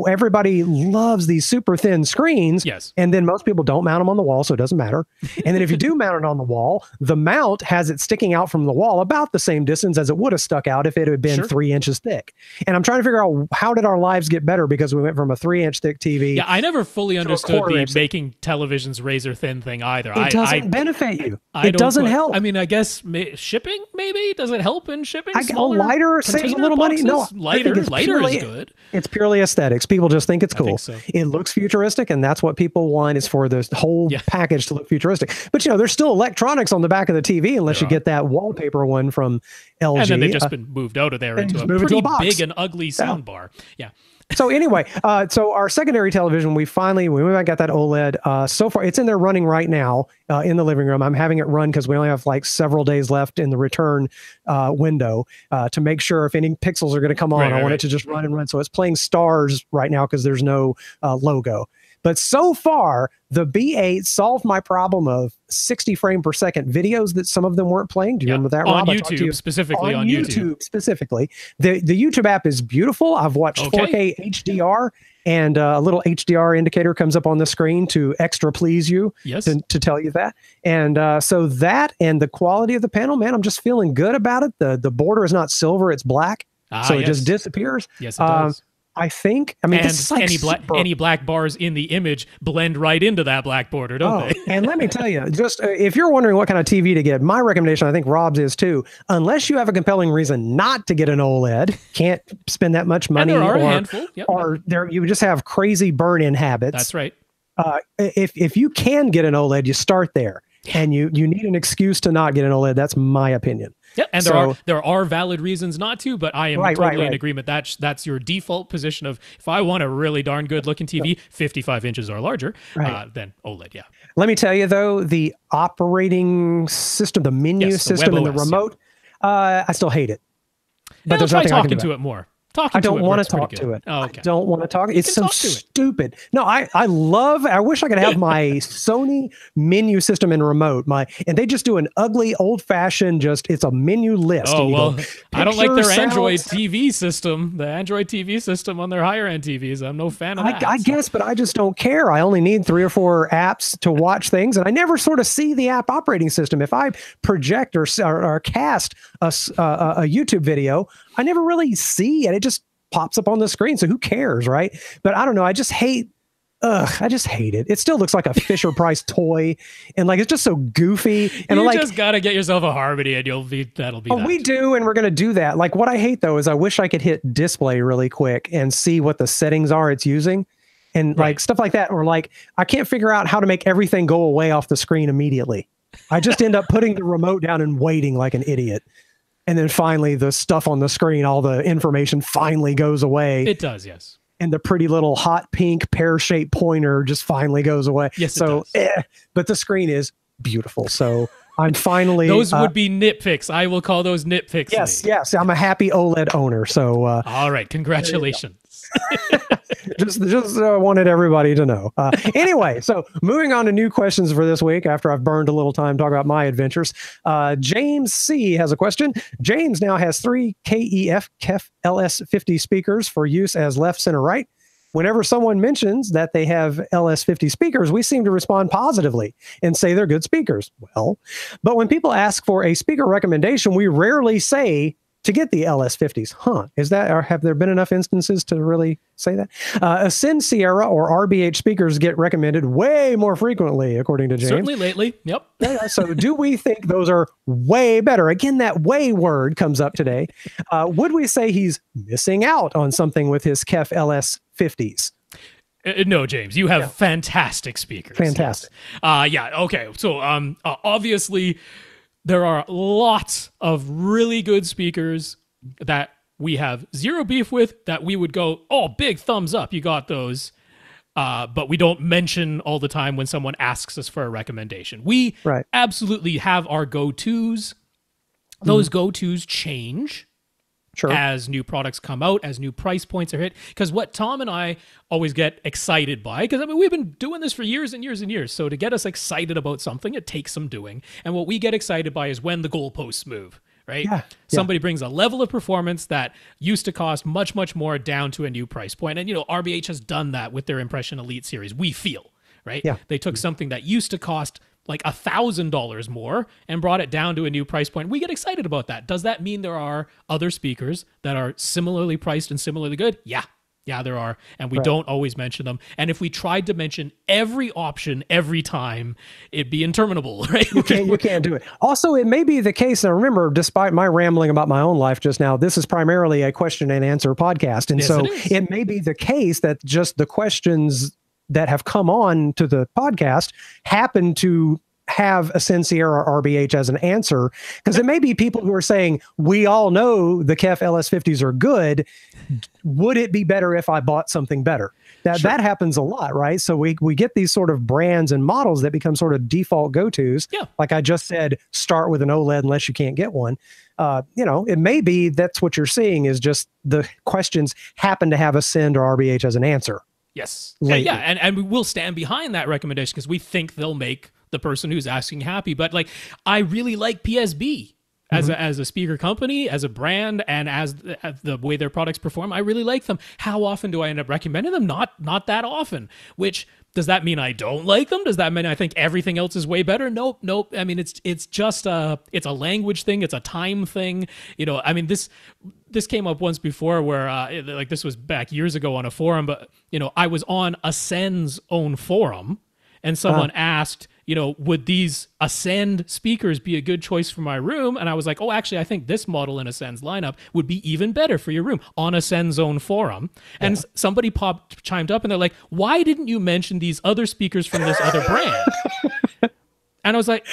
everybody loves these super thin screens. Yes. And then most people don't mount them on the wall, so it doesn't matter. And then if you do mount it on the wall, the mount has it sticking out from the wall about the same distance as it would have stuck out if it had been 3 inches thick. And I'm trying to figure out, how did our lives get better because we went from a 3-inch thick TV? Yeah, I never fully understood the making televisions razor thin thing either. It doesn't benefit you. It doesn't help. I mean, I guess shipping, maybe? Does it help in shipping? Lighter saves a little money. No, lighter is good. It's purely aesthetics. People just think it's cool. I think so. It looks futuristic, and that's what people want, is for the whole package to look futuristic. But, there's still electronics on the back of the TV unless you get that wallpaper one from LG. And then they've just been moved out of there into a pretty big and ugly sound bar. Yeah. So anyway, so our secondary television, we went and got that OLED. So far, it's in there running right now in the living room. I'm having it run because we only have like several days left in the return window to make sure if any pixels are going to come on, I want it to just run and run. So it's playing stars right now because there's no logo. But so far, the B8 solved my problem of 60 frame per second videos that some of them weren't playing. Do you remember that, Rob? On YouTube, specifically on YouTube. Specifically. The YouTube app is beautiful. I've watched 4K HDR, and a little HDR indicator comes up on the screen to extra please you, to tell you that. And so that and the quality of the panel, man, I'm just feeling good about it. The border is not silver, it's black. So it just disappears. Yes, it does. I mean, this is like any black bars in the image blend right into that black border, don't they? And let me tell you, just if you're wondering what kind of TV to get, my recommendation, I think Rob's is too, unless you have a compelling reason not to get an OLED, can't spend that much money, and there are a handful. Or you just have crazy burn-in habits. That's right. If you can get an OLED, you start there. And you need an excuse to not get an OLED. That's my opinion. Yeah, and there are valid reasons not to, but I am totally in agreement. That's your default position of, if I want a really darn good looking TV, 55 inches or larger, then OLED, yeah. Let me tell you though, the operating system, the menu system, and the remote, I still hate it. But there's nothing I can do about it. More. I don't want to talk to it. Oh, okay. I don't want to talk. It's so stupid. No, I wish I could have my Sony menu system and remote. And they just do an ugly, old-fashioned, it's a menu list. Oh, well, I don't like their Android TV system, the Android TV system on their higher-end TVs. I'm no fan of that. I guess, but I just don't care. I only need 3 or 4 apps to watch things, and I never sort of see the app operating system. If I project or cast a YouTube video, I never really see it. It just pops up on the screen. So who cares, right? But I don't know. I just hate it. It still looks like a Fisher Price toy, and it's just so goofy. And you just gotta get yourself a Harmony, and that'll be. Oh, we do, and we're gonna do that. What I hate though is I wish I could hit display really quick and see what the settings are it's using, and stuff like that. Or I can't figure out how to make everything go away off the screen immediately. I just end up putting the remote down and waiting like an idiot. And then finally, the stuff on the screen, all the information finally goes away. It does, yes. And the pretty little hot pink pear-shaped pointer just finally goes away. Yes, it does. But the screen is beautiful. So I'm finally... Those would be nitpicks. I will call those nitpicks. Yes. I'm a happy OLED owner. So all right. Congratulations. just wanted everybody to know. Anyway, so moving on to new questions for this week after I've burned a little time talking about my adventures. James C. has a question. James now has 3 KEF LS50 speakers for use as left, center, right. Whenever someone mentions that they have LS50 speakers, we seem to respond positively and say they're good speakers. Well, but when people ask for a speaker recommendation, we rarely say to get the LS50s. Is that, or have there been enough instances to really say that? Ascend Sierra or RBH speakers get recommended way more frequently, according to James. Certainly lately. Yep. Yeah, so do we think those are way better? Again, that way word comes up today. Would we say he's missing out on something with his KEF LS50s? No, James, you have fantastic speakers. Fantastic. Yes. Yeah. Okay. So, obviously, there are lots of really good speakers that we have zero beef with, that we would go, oh, big thumbs up, you got those. But we don't mention all the time when someone asks us for a recommendation. We absolutely have our go-tos. Those go-tos change as new products come out, as new price points are hit. Because what Tom and I always get excited by, because I mean, we've been doing this for years and years and years. So to get us excited about something, it takes some doing. And what we get excited by is when the goalposts move, right? Yeah. Somebody brings a level of performance that used to cost much, much more down to a new price point. And, you know, RBH has done that with their Impression Elite series, we feel, right? Yeah. They took something that used to cost like $1,000 more and brought it down to a new price point. We get excited about that. Does that mean there are other speakers that are similarly priced and similarly good? Yeah, there are. And we don't always mention them. And if we tried to mention every option every time, it'd be interminable, right? You can't do it. Also, it may be the case, and remember, despite my rambling about my own life just now, this is primarily a question and answer podcast. And so it may be the case that just the questions that have come on to the podcast happen to have Ascend Sierra or RBH as an answer, because it may be people who are saying, we all know the KEF LS50s are good. Would it be better if I bought something better? That happens a lot, right? So we get these sort of brands and models that become sort of default go-tos. Yeah. Like I just said, start with an OLED unless you can't get one. You know, it may be that's what you're seeing is just the questions happen to have Ascend or RBH as an answer. Yes. Yeah, and we will stand behind that recommendation because we think they'll make the person who's asking happy. But like, I really like PSB as a speaker company, as a brand, and as the way their products perform. I really like them. How often do I end up recommending them? Not that often. Which, does that mean I don't like them? Does that mean I think everything else is way better? Nope. I mean, it's just it's a language thing. It's a time thing. You know, I mean, this came up once before where like this was back years ago on a forum, but you know, I was on Ascend's own forum and someone asked, you know, would these Ascend speakers be a good choice for my room? And I was like, oh, actually, I think this model in Ascend's lineup would be even better for your room on Ascend's own forum. And somebody chimed up and they're like, why didn't you mention these other speakers from this other brand? And I was like,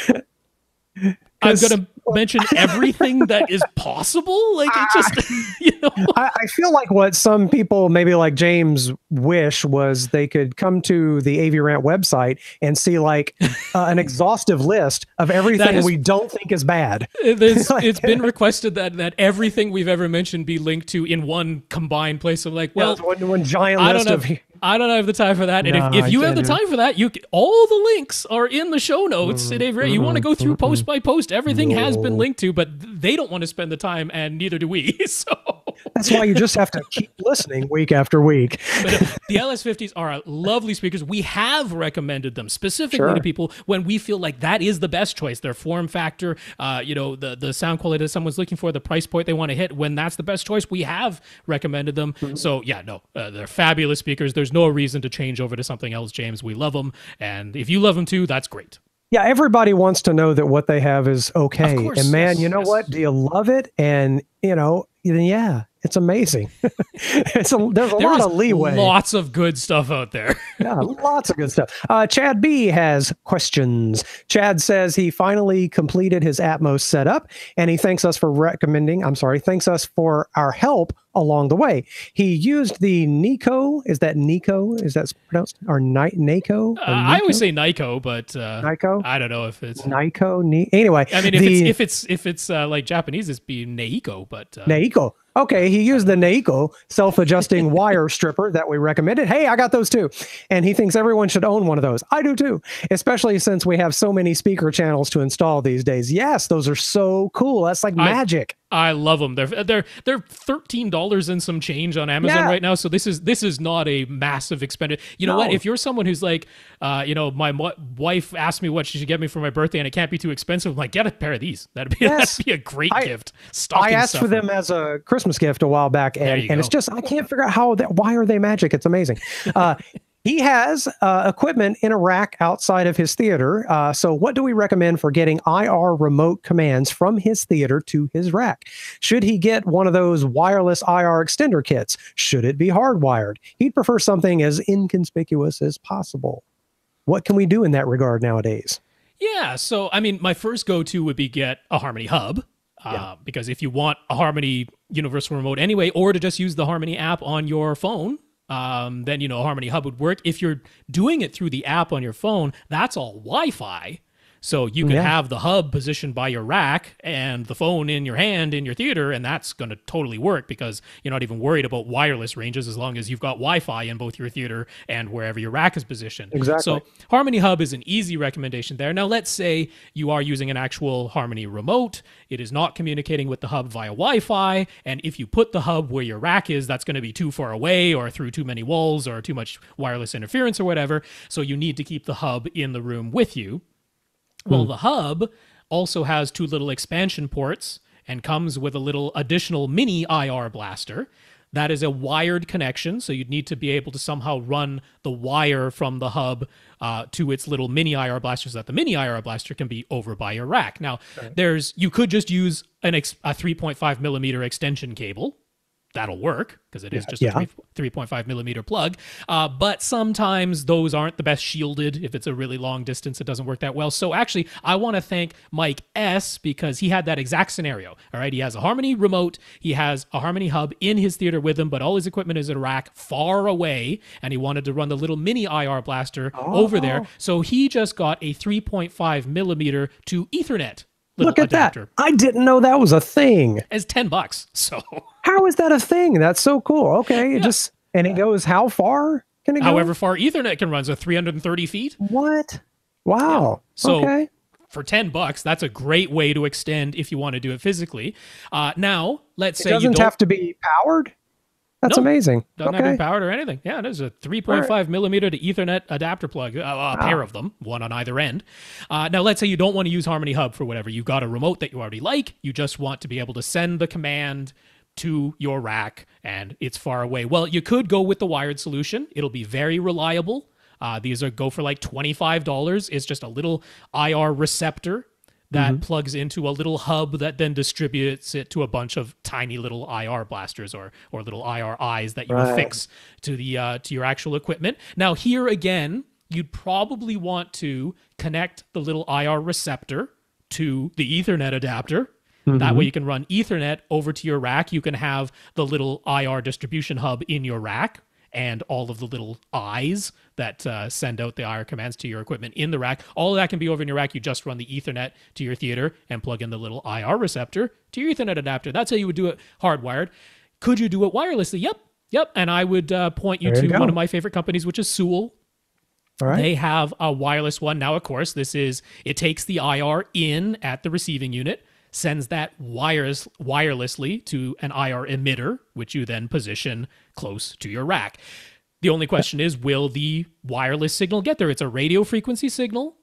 I'm going to mention everything that is possible. Like, it just, you know. I feel like what some people, maybe like James, wish was they could come to the AVRant website and see like an exhaustive list of everything we don't think is bad. It's been requested that everything we've ever mentioned be linked to in one combined place. I'm like, well, one giant list of... I don't have the time for that. And if you have the time for that, all the links are in the show notes at AVRant. You want to go through post by post. Everything has been linked to, but they don't want to spend the time, and neither do we. So that's why you just have to keep listening week after week. But the LS50s are lovely speakers. We have recommended them specifically to people when we feel like that is the best choice. Their form factor, you know, the sound quality that someone's looking for, the price point they want to hit. When that's the best choice, we have recommended them. So yeah, no, they're fabulous speakers. There's no reason to change over to something else, James. We love them. And if you love them too, that's great. Yeah, everybody wants to know that what they have is okay. Of course, and man, you know what? Do you love it? And, you know, yeah, it's amazing. There's a lot of leeway. Lots of good stuff out there. Yeah, lots of good stuff. Chad B has questions. Chad says he finally completed his Atmos setup, and he thanks us for thanks us for our help along the way. He used the Nico. Is that Nico? Is that pronounced? Or Nico? I always say Nico, but Nico? I don't know if it's Nico. Anyway, I mean, if it's like Japanese, it's be Neiko, but Neiko. Okay, he used the Neiko self-adjusting wire stripper that we recommended. Hey, I got those too. And he thinks everyone should own one of those. I do too, especially since we have so many speaker channels to install these days. Yes, those are so cool. That's like magic. I love them. They're $13 and some change on Amazon right now. So this is not a massive expenditure. You know what? If you're someone who's like, my wife asked me what she should get me for my birthday, and it can't be too expensive, I'm like, get a pair of these. That'd be a great gift. I asked for them as a Christmas gift a while back, and it's just I can't figure out why are they magic? It's amazing. He has equipment in a rack outside of his theater. So what do we recommend for getting IR remote commands from his theater to his rack? Should he get one of those wireless IR extender kits? Should it be hardwired? He'd prefer something as inconspicuous as possible. What can we do in that regard nowadays? Yeah, so I mean, my first go-to would be get a Harmony Hub. Because if you want a Harmony universal remote anyway, or to just use the Harmony app on your phone, then, Harmony Hub would work. If you're doing it through the app on your phone, that's all Wi-Fi. So you could have the hub positioned by your rack and the phone in your hand in your theater, and that's going to totally work because you're not even worried about wireless ranges as long as you've got Wi-Fi in both your theater and wherever your rack is positioned. Exactly. So Harmony Hub is an easy recommendation there. Now, let's say you are using an actual Harmony remote. It is not communicating with the hub via Wi-Fi, and if you put the hub where your rack is, that's going to be too far away or through too many walls or too much wireless interference or whatever. So you need to keep the hub in the room with you. Well, the hub also has two little expansion ports and comes with a little additional mini IR blaster. That is a wired connection, so you'd need to be able to somehow run the wire from the hub to its little mini IR blaster so that the mini IR blaster can be over by your rack. Now, you could just use a 3.5 millimeter extension cable. That'll work because it is just a 3.5 millimeter plug. But sometimes those aren't the best shielded. If it's a really long distance, it doesn't work that well. So actually, I want to thank Mike S. because he had that exact scenario. All right. He has a Harmony remote. He has a Harmony hub in his theater with him, but all his equipment is in a rack far away. And he wanted to run the little mini IR blaster over there. So he just got a 3.5 millimeter to Ethernet. Look at adapter. that. I didn't know that was a thing. It's $10. So how is that a thing? That's so cool. Okay. It goes how far can it go? However far Ethernet can run, so 330 feet. What? Wow. Yeah. So for $10, that's a great way to extend if you want to do it physically. Now, let's say it doesn't have to be powered. That's amazing. Doesn't have to be powered or anything. Yeah, it is a 3.5 millimeter to Ethernet adapter plug, a pair of them, one on either end. Now, let's say you don't want to use Harmony Hub for whatever. You've got a remote that you already like. You just want to be able to send the command to your rack, and it's far away. Well, you could go with the wired solution. It'll be very reliable. These go for like $25. It's just a little IR receptor that plugs into a little hub that then distributes it to a bunch of tiny little IR blasters or little IR eyes that you affix to your actual equipment. Now, here again, you'd probably want to connect the little IR receptor to the Ethernet adapter. That way you can run Ethernet over to your rack. You can have the little IR distribution hub in your rack and all of the little eyes that send out the IR commands to your equipment in the rack. All of that can be over in your rack. You just run the Ethernet to your theater and plug in the little IR receptor to your Ethernet adapter. That's how you would do it hardwired. Could you do it wirelessly? Yep. And I would point you to one of my favorite companies, which is Sewell. All right. They have a wireless one. Now, of course, it takes the IR in at the receiving unit, sends that wirelessly to an IR emitter, which you then position close to your rack. The only question is, will the wireless signal get there? It's a radio frequency signal.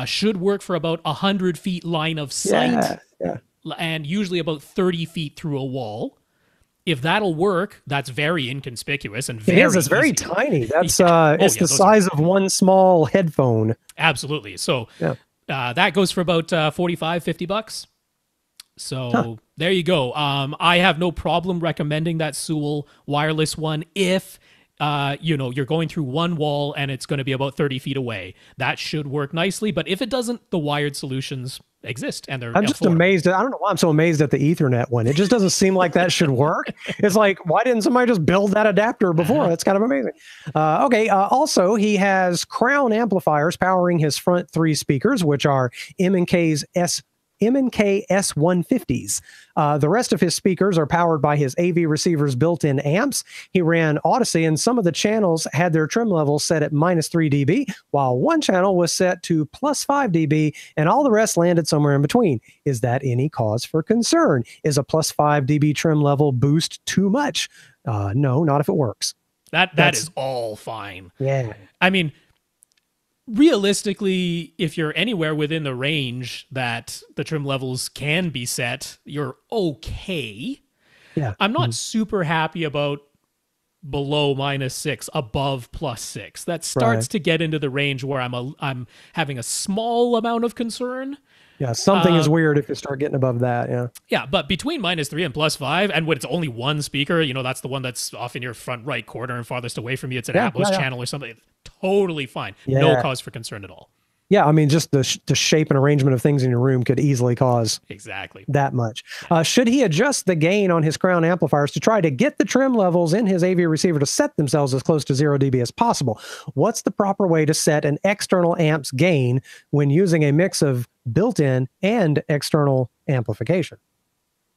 Should work for about 100 feet line of sight, and usually about 30 feet through a wall. If that'll work, that's very inconspicuous and very It's very tiny. That's it's the size of one small headphone. Absolutely. So that goes for about $45-50. So there you go. I have no problem recommending that Sewell wireless one if you're going through one wall and it's going to be about 30 feet away. That should work nicely. But if it doesn't, the wired solutions exist, and they're I'm just amazed. I don't know why I'm so amazed at the Ethernet one. It just doesn't seem like that should work. It's like, why didn't somebody just build that adapter before? That's kind of amazing. Also, he has Crown amplifiers powering his front three speakers, which are M&K's M&K S150s. The rest of his speakers are powered by his AV receiver's built-in amps. He ran Odyssey, and some of the channels had their trim levels set at -3 dB, while one channel was set to +5 dB, and all the rest landed somewhere in between. Is that any cause for concern? Is a +5 dB trim level boost too much? No, not if it works. That is all fine. Yeah. I mean, realistically, if you're anywhere within the range that the trim levels can be set, you're okay. Yeah. I'm not super happy about below -6, above +6. That starts to get into the range where I'm having a small amount of concern. Yeah, something is weird if you start getting above that, yeah. Yeah, but between -3 and +5, and when it's only one speaker, you know, that's the one that's off in your front right corner and farthest away from you, it's an Atmos channel or something, totally fine. Yeah. No cause for concern at all. Yeah, I mean, just the shape and arrangement of things in your room could easily cause that much. Should he adjust the gain on his crown amplifiers to try to get the trim levels in his AV receiver to set themselves as close to 0 dB as possible? What's the proper way to set an external amp's gain when using a mix of built-in and external amplification?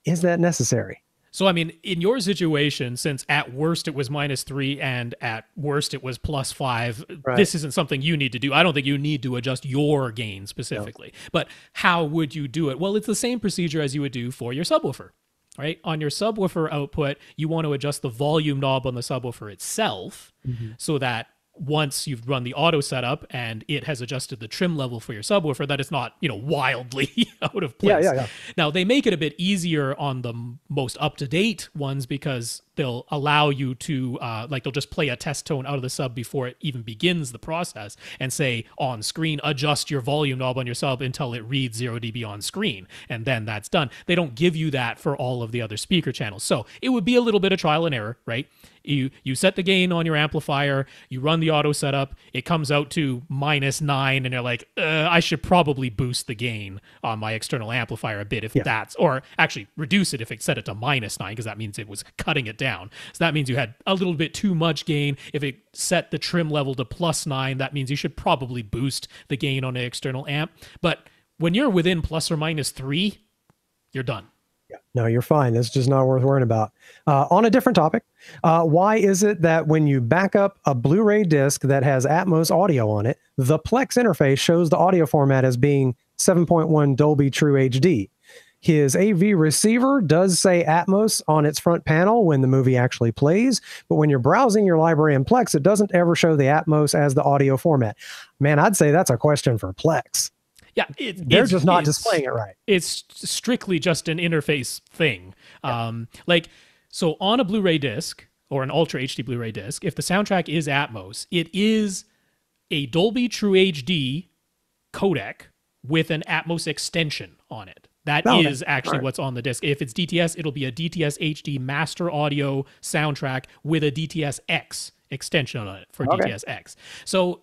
Is that necessary? So, I mean, in your situation, since at worst it was -3 and at worst it was +5, this isn't something you need to do. I don't think you need to adjust your gain specifically. No. But how would you do it? Well, it's the same procedure as you would do for your subwoofer, right? On your subwoofer output, you want to adjust the volume knob on the subwoofer itself so that once you've run the auto setup and it has adjusted the trim level for your subwoofer, that it's not, you know, wildly out of place. Yeah. Now, they make it a bit easier on the most up-to-date ones because they'll allow you to, they'll just play a test tone out of the sub before it even begins the process and say on screen, adjust your volume knob on your sub until it reads 0 dB on screen. And then that's done. They don't give you that for all of the other speaker channels. So it would be a little bit of trial and error, right? You set the gain on your amplifier, you run the auto setup, it comes out to -9, and you're like, I should probably boost the gain on my external amplifier a bit if that's, or actually reduce it if it set it to -9, because that means it was cutting it down. So that means you had a little bit too much gain. If it set the trim level to +9, that means you should probably boost the gain on an external amp. But when you're within ±3, you're done. No, you're fine. It's just not worth worrying about. On a different topic, why is it that when you back up a Blu-ray disc that has Atmos audio on it, the Plex interface shows the audio format as being 7.1 Dolby True HD? His AV receiver does say Atmos on its front panel when the movie actually plays, but when you're browsing your library in Plex, it doesn't ever show the Atmos as the audio format. Man, I'd say that's a question for Plex. Yeah, they're just not displaying it right. It's strictly just an interface thing. So on a Blu-ray disc or an Ultra HD Blu-ray disc, if the soundtrack is Atmos, it is a Dolby True HD codec with an Atmos extension on it. That is actually what's on the disc. If it's DTS, it'll be a DTS HD Master Audio soundtrack with a DTS-X extension on it for DTS-X. So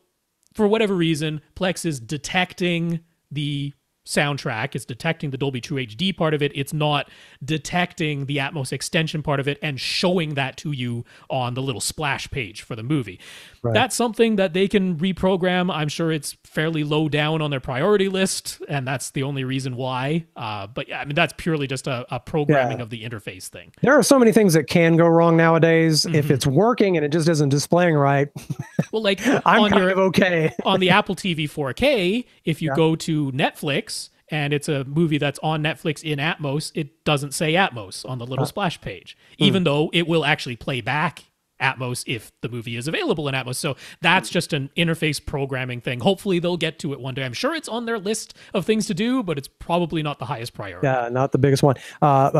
for whatever reason, Plex is detecting the soundtrack. It's detecting the Dolby True HD part of it. It's not detecting the Atmos extension part of it and showing that to you on the little splash page for the movie. That's something that they can reprogram. I'm sure it's fairly low down on their priority list, and that's the only reason why. But yeah, I mean, that's purely just a programming of the interface thing. There are so many things that can go wrong nowadays. If it's working and it just isn't displaying right, well, like I'm kind of okay. On the Apple TV 4K, if you go to Netflix, and it's a movie that's on Netflix in Atmos, it doesn't say Atmos on the little splash page, even though it will actually play back Atmos if the movie is available in Atmos. So that's just an interface programming thing. Hopefully they'll get to it one day. I'm sure it's on their list of things to do, but it's probably not the highest priority. Yeah, not the biggest one.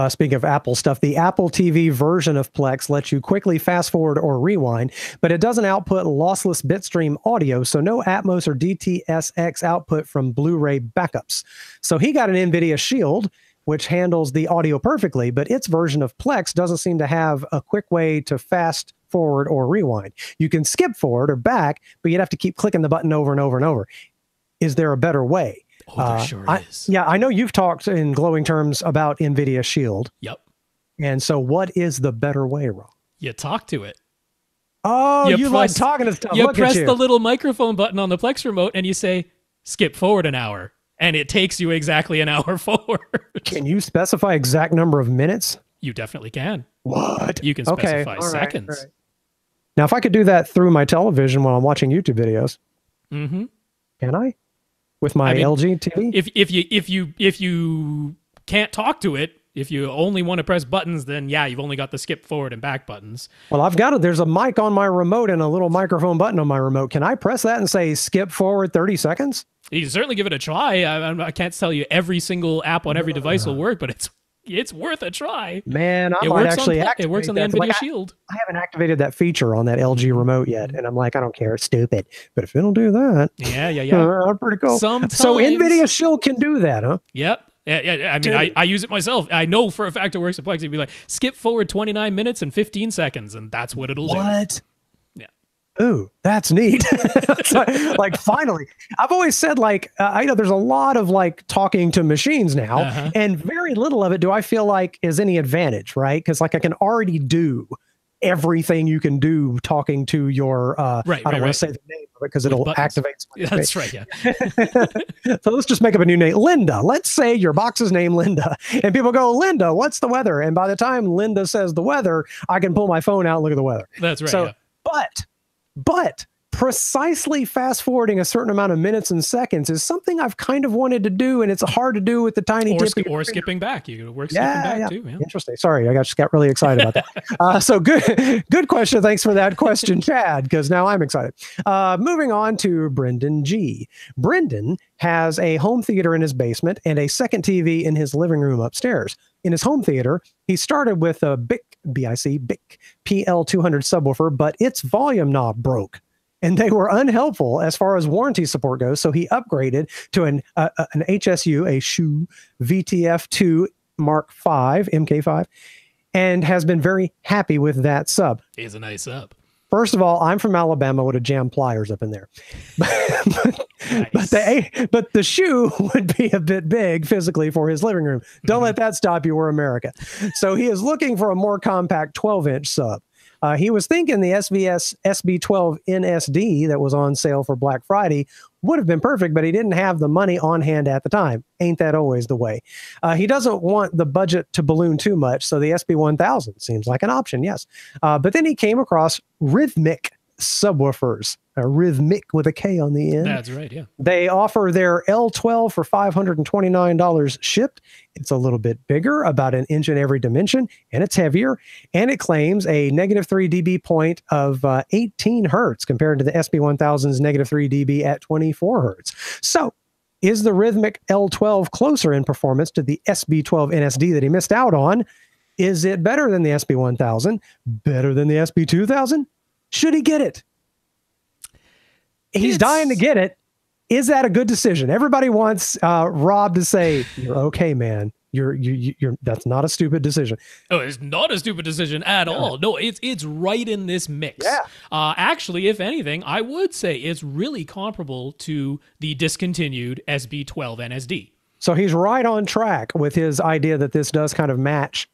Speaking of Apple stuff, the Apple TV version of Plex lets you quickly fast forward or rewind, but it doesn't output lossless bitstream audio, so no Atmos or DTS-X output from Blu-ray backups. So he got an NVIDIA Shield, which handles the audio perfectly, but its version of Plex doesn't seem to have a quick way to fast forward or rewind. You can skip forward or back, but you'd have to keep clicking the button over and over and over. Is there a better way? Oh, there sure is. Yeah, I know you've talked in glowing terms about NVIDIA Shield. Yep. And so what is the better way, Rob? You talk to it. Oh, you like talking to stuff. You press the little microphone button on the Plex remote and you say, skip forward an hour. and it takes you exactly an hour forward. Can you specify exact number of minutes? You definitely can. What? You can specify seconds. All right. Now, if I could do that through my television while I'm watching YouTube videos, can I? With my LG TV? If you can't talk to it, if you only want to press buttons, then yeah, you've only got the skip forward and back buttons. Well, I've got it. There's a mic on my remote and a little microphone button on my remote. Can I press that and say skip forward 30 seconds? You can certainly give it a try. I can't tell you every single app on every device will work, but it's worth a try. Man, I might actually activate it works on the NVIDIA Shield. I haven't activated that feature on that LG remote yet, and I'm like, I don't care, it's stupid. But if it'll do that, yeah, pretty cool. Sometimes. So NVIDIA Shield can do that, huh? Yep. Yeah. I mean, I use it myself. I know for a fact it works at Plex. It'd be like skip forward 29 minutes and 15 seconds, and that's what it'll do. What? Ooh, that's neat. like finally, I've always said I know there's a lot of talking to machines now, and very little of it do I feel like is any advantage, right? Because I can already do everything you can do talking to your I don't want to say the name of it because it'll activate. That's right. Yeah. So let's just make up a new name, Linda. Let's say your box's name Linda, and people go, Linda, what's the weather? And by the time Linda says the weather, I can pull my phone out and look at the weather. That's right. So, but precisely fast forwarding a certain amount of minutes and seconds is something I've kind of wanted to do, and it's hard to do with the tiny or skipping back. You can work skipping back too. Yeah. Interesting. Sorry, I just got really excited about that. So good question. Thanks for that question, Chad, because now I'm excited. Moving on to Brendan G. Brendan has a home theater in his basement and a second TV in his living room upstairs. In his home theater, he started with a BIC PL200 subwoofer, but its volume knob broke, and they were unhelpful as far as warranty support goes. So he upgraded to an HSU, a Shure VTF2 Mark V, MK5, and has been very happy with that sub. It's a nice sub. First of all, I'm from Alabama, would have jammed pliers up in there. But the shoe would be a bit big physically for his living room. Don't let that stop you. We're America. So he is looking for a more compact 12-inch sub. He was thinking the SVS SB12 NSD that was on sale for Black Friday would have been perfect, but he didn't have the money on hand at the time. Ain't that always the way? He doesn't want the budget to balloon too much, so the SB1000 seems like an option, yes. But then he came across Rhythmic subwoofers, Rhythmic with a K on the end. That's right, yeah. They offer their L12 for $529 shipped. It's a little bit bigger, about an inch in every dimension, and it's heavier, and it claims a -3 dB point of 18 hertz compared to the SB1000's -3 dB at 24 hertz. So is the Rhythmic L12 closer in performance to the SB12 NSD that he missed out on? Is it better than the SB1000? Better than the SB2000? Should he get it? He's dying to get it. Is that a good decision? Everybody wants Rob to say, "You're okay, man. You're that's not a stupid decision." Oh, it's not a stupid decision at all. No, it's right in this mix. Yeah. Actually, if anything, I would say it's really comparable to the discontinued SB12 NSD. So he's right on track with his idea that this does kind of match.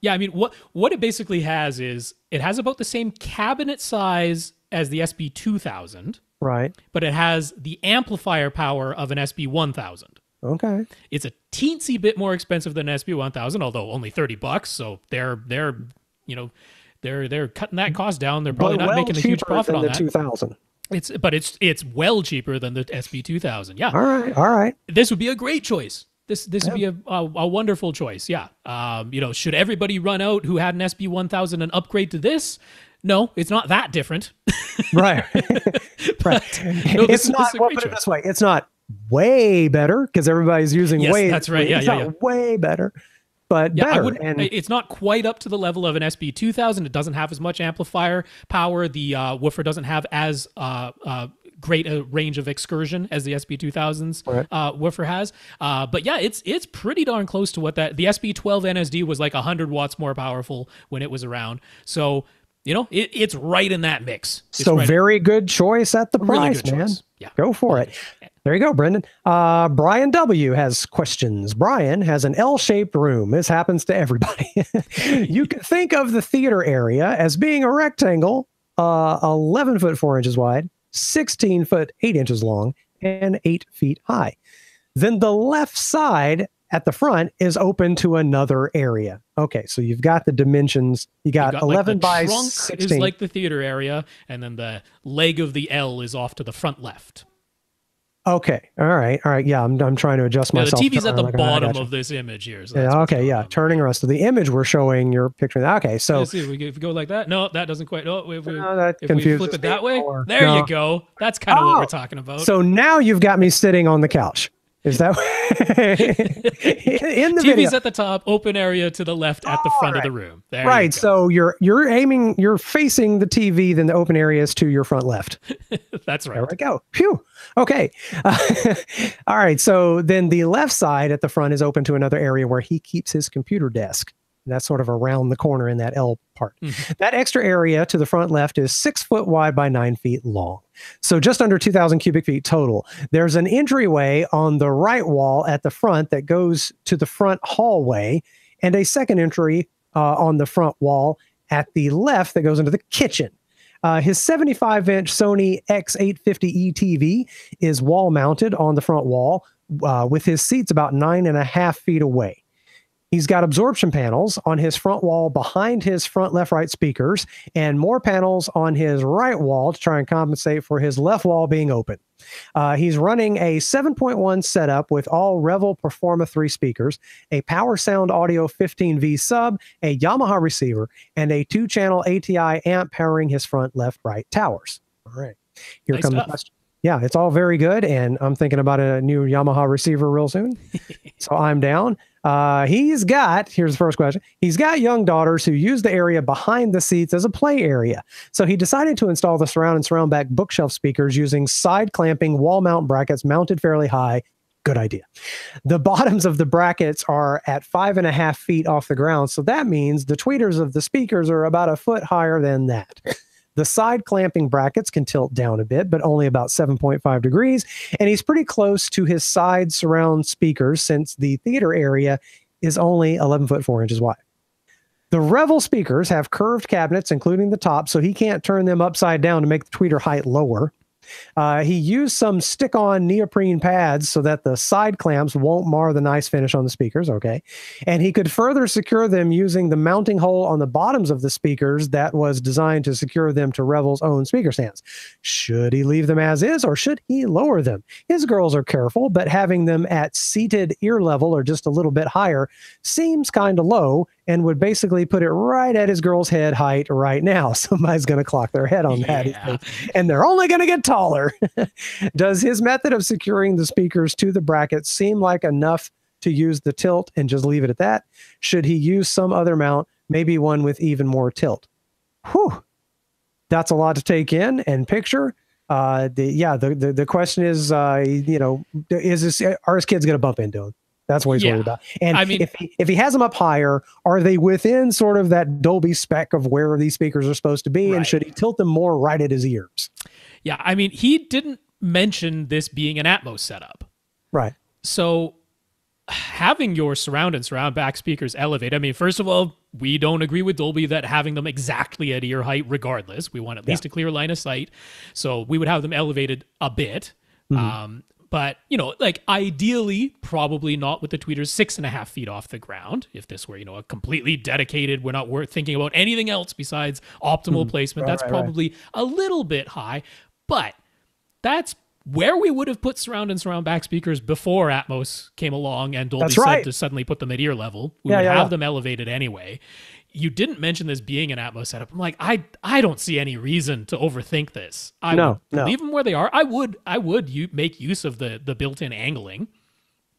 Yeah, I mean, what it basically has is it has about the same cabinet size as the SB2000. Right. But it has the amplifier power of an SB1000. Okay. It's a teensy bit more expensive than an SB1000, although only $30. So they're cutting that cost down. They're probably not making a huge profit on that. 2000. It's well cheaper than the SB2000. Yeah. All right. This would be a great choice. This would be a wonderful choice. Yeah. Should everybody run out who had an SB1000 and upgrade to this? No, it's not that different. Right. Right. It's not, we'll put it this way. It's not way better because everybody's using way. That's right. Yeah, it's not way better, but better. It's not quite up to the level of an SB2000. It doesn't have as much amplifier power. The woofer doesn't have as great a range of excursion as the SB2000's woofer has. But yeah, it's pretty darn close to what the SB12 NSD was like 100 watts more powerful when it was around. So, it's right in that mix. Very good choice at the price, man. Yeah. Go for it. There you go, Brendan. Brian W. has questions. Brian has an L-shaped room. This happens to everybody. You can think of the theater area as being a rectangle, 11 foot 4 inches wide, 16 foot 8 inches long, and 8 feet high. Then the left side at the front is open to another area. Okay, so you've got the dimensions. You got 11 by 16. Is like the theater area, and then the leg of the L is off to the front left. Okay, all right. Yeah, I'm trying to adjust myself. The TV's at the bottom of this image here. So yeah, okay, yeah, turning around. So the image we're showing, you're picturing that. Okay, so let's see if we go like that. No, that doesn't quite. No, if we flip it that way, there you go. That's kind of what we're talking about. So now you've got me sitting on the couch. Is that in the TV's video? at the top, open area to the left at the front of the room. There right. So you're facing the TV, then the open area is to your front left. That's right. There we go. Phew. Okay. All right. So then the left side at the front is open to another area where he keeps his computer desk. That's sort of around the corner in that L part. Mm-hmm. That extra area to the front left is 6 foot wide by 9 feet long. So just under 2,000 cubic feet total. There's an entryway on the right wall at the front that goes to the front hallway, and a second entry on the front wall at the left that goes into the kitchen. His 75-inch Sony X850E TV is wall mounted on the front wall with his seats about 9.5 feet away. He's got absorption panels on his front wall behind his front left-right speakers and more panels on his right wall to try and compensate for his left wall being open. He's running a 7.1 setup with all Revel Performa 3 speakers, a Power Sound Audio 15V sub, a Yamaha receiver, and a 2-channel ATI amp powering his front left-right towers. All right. Here comes the question. Yeah, it's all very good, and I'm thinking about a new Yamaha receiver real soon. So I'm down. Here's the first question. He's got young daughters who use the area behind the seats as a play area. So he decided to install the surround and surround back bookshelf speakers using side clamping wall mount brackets mounted fairly high. Good idea. The bottoms of the brackets are at 5.5 feet off the ground. So that means the tweeters of the speakers are about a foot higher than that. The side clamping brackets can tilt down a bit, but only about 7.5 degrees. And he's pretty close to his side surround speakers since the theater area is only 11 foot 4 inches wide. The Revel speakers have curved cabinets, including the top, so he can't turn them upside down to make the tweeter height lower. He used some stick-on neoprene pads so that the side clamps won't mar the nice finish on the speakers, okay? And he could further secure them using the mounting hole on the bottoms of the speakers that was designed to secure them to Revel's own speaker stands. Should he leave them as is, or should he lower them? His girls are careful, but having them at seated ear level or just a little bit higher seems kind of low and would basically put it right at his girl's head height right now. Somebody's going to clock their head on that. And they're only going to get taller. Does his method of securing the speakers to the brackets seem like enough to use the tilt and just leave it at that? Should he use some other mount, maybe one with even more tilt? Whew. That's a lot to take in and picture. The question is, are his kids going to bump into him? That's what he's worried about. And I mean, if he has them up higher, are they within sort of that Dolby spec of where these speakers are supposed to be? Right. And should he tilt them more right at his ears? Yeah, I mean, he didn't mention this being an Atmos setup. Right. So having your surround and surround back speakers elevate, I mean, first of all, we don't agree with Dolby that having them exactly at ear height regardless. We want at least a clear line of sight. So we would have them elevated a bit. Mm-hmm. But, like ideally, probably not with the tweeters 6.5 feet off the ground. If this were, a completely dedicated, we're not thinking about anything else besides optimal placement. That's probably a little bit high. But that's where we would have put surround and surround back speakers before Atmos came along and Dolby said to suddenly put them at ear level. We would have them elevated anyway. You didn't mention this being an Atmos setup. I'm like, I don't see any reason to overthink this. I would leave them where they are. I would make use of the built-in angling.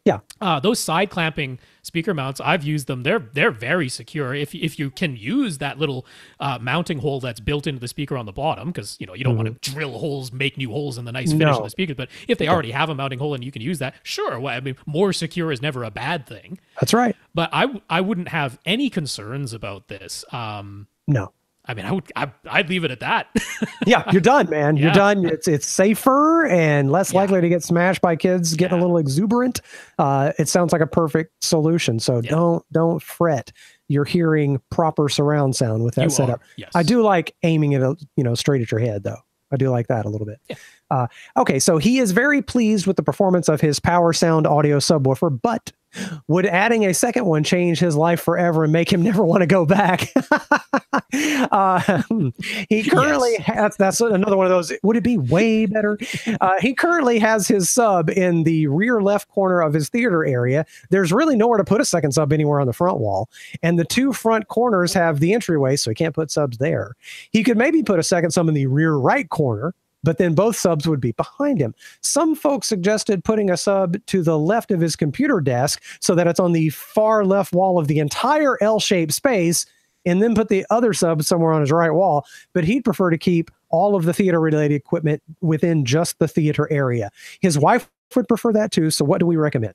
Yeah. Those side clamping speaker mounts, I've used them. They're very secure. If you can use that little mounting hole that's built into the speaker on the bottom, because you don't want to drill holes, make new holes in the nice finish of the speakers. But if they already have a mounting hole and you can use that, sure. Well, I mean, more secure is never a bad thing. That's right. But I wouldn't have any concerns about this. No. I mean, I'd leave it at that. Yeah, you're done, man. You're done. It's safer and less likely to get smashed by kids getting a little exuberant. It sounds like a perfect solution. So don't fret. You're hearing proper surround sound with that setup. Yes. I do like aiming it, straight at your head, though. I do like that a little bit. Yeah. Okay, so he is very pleased with the performance of his power sound audio subwoofer, but would adding a second one change his life forever and make him never want to go back? He currently has, that's another one of those, would it be way better? He currently has his sub in the rear left corner of his theater area. There's really nowhere to put a second sub anywhere on the front wall. And the two front corners have the entryway, so he can't put subs there. He could maybe put a second sub in the rear right corner, but then both subs would be behind him. Some folks suggested putting a sub to the left of his computer desk so that it's on the far left wall of the entire L-shaped space, and then put the other sub somewhere on his right wall. But he'd prefer to keep all of the theater-related equipment within just the theater area. His wife would prefer that too, so what do we recommend?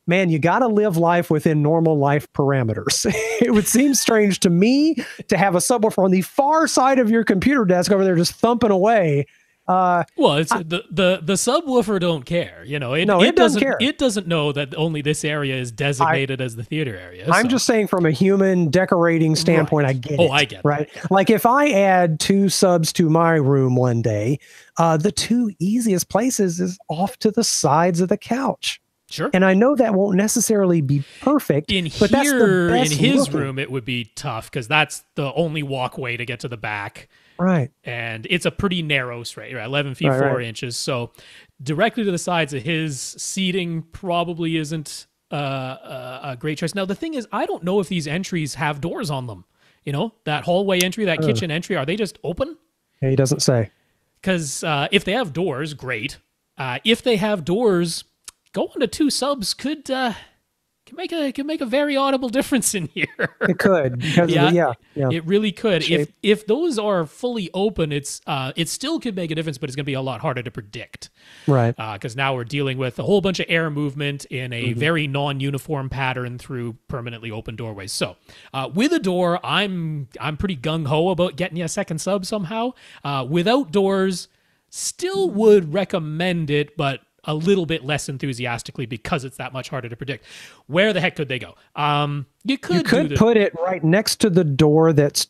Man, you got to live life within normal life parameters. It would seem strange to me to have a subwoofer on the far side of your computer desk over there just thumping away. Well, it's the subwoofer don't care, you know. It doesn't care. It doesn't know that only this area is designated as the theater area. I'm just saying, from a human decorating standpoint, right. I get it. Oh, I get right. That, yeah. Like if I add 2 subs to my room one day, the 2 easiest places is off to the sides of the couch. Sure. And I know that won't necessarily be perfect. But that's the best in his room, it would be tough because that's the only walkway to get to the back. Right. And it's a pretty narrow straight, right? 11 feet, 4 inches. So directly to the sides of his seating probably isn't a great choice. Now, the thing is, I don't know if these entries have doors on them. You know, that hallway entry, that kitchen entry, are they just open? He doesn't say. Because if they have doors, great. If they have doors, going to 2 subs could make a very audible difference in here. It could, because yeah, it really could. If those are fully open, it still could make a difference, but it's going to be a lot harder to predict, right? Because now we're dealing with a whole bunch of air movement in a very non-uniform pattern through permanently open doorways. So with a door, I'm pretty gung ho about getting you a second sub somehow. Without doors, still would recommend it, but a little bit less enthusiastically because it's that much harder to predict. Where the heck could they go? You could put it right next to the door that's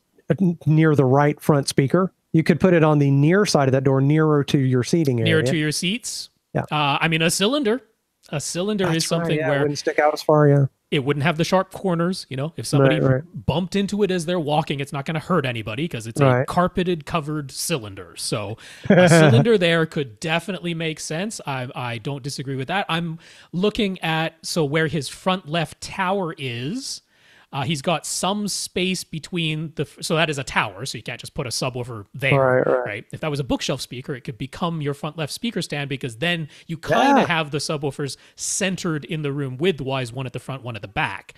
near the right front speaker. You could put it on the near side of that door, nearer to your seating area. Nearer to your seats? Yeah. I mean, a cylinder. A cylinder is something where it wouldn't stick out as far, it wouldn't have the sharp corners. You know, if somebody bumped into it as they're walking, it's not going to hurt anybody because it's a carpeted covered cylinder. So a cylinder there could definitely make sense. I don't disagree with that. I'm looking at, so where his front left tower is, he's got some space between so that is a tower, so you can't just put a subwoofer there, right? If that was a bookshelf speaker, it could become your front left speaker stand because then you kind of have the subwoofers centered in the room width-wise, one at the front, one at the back,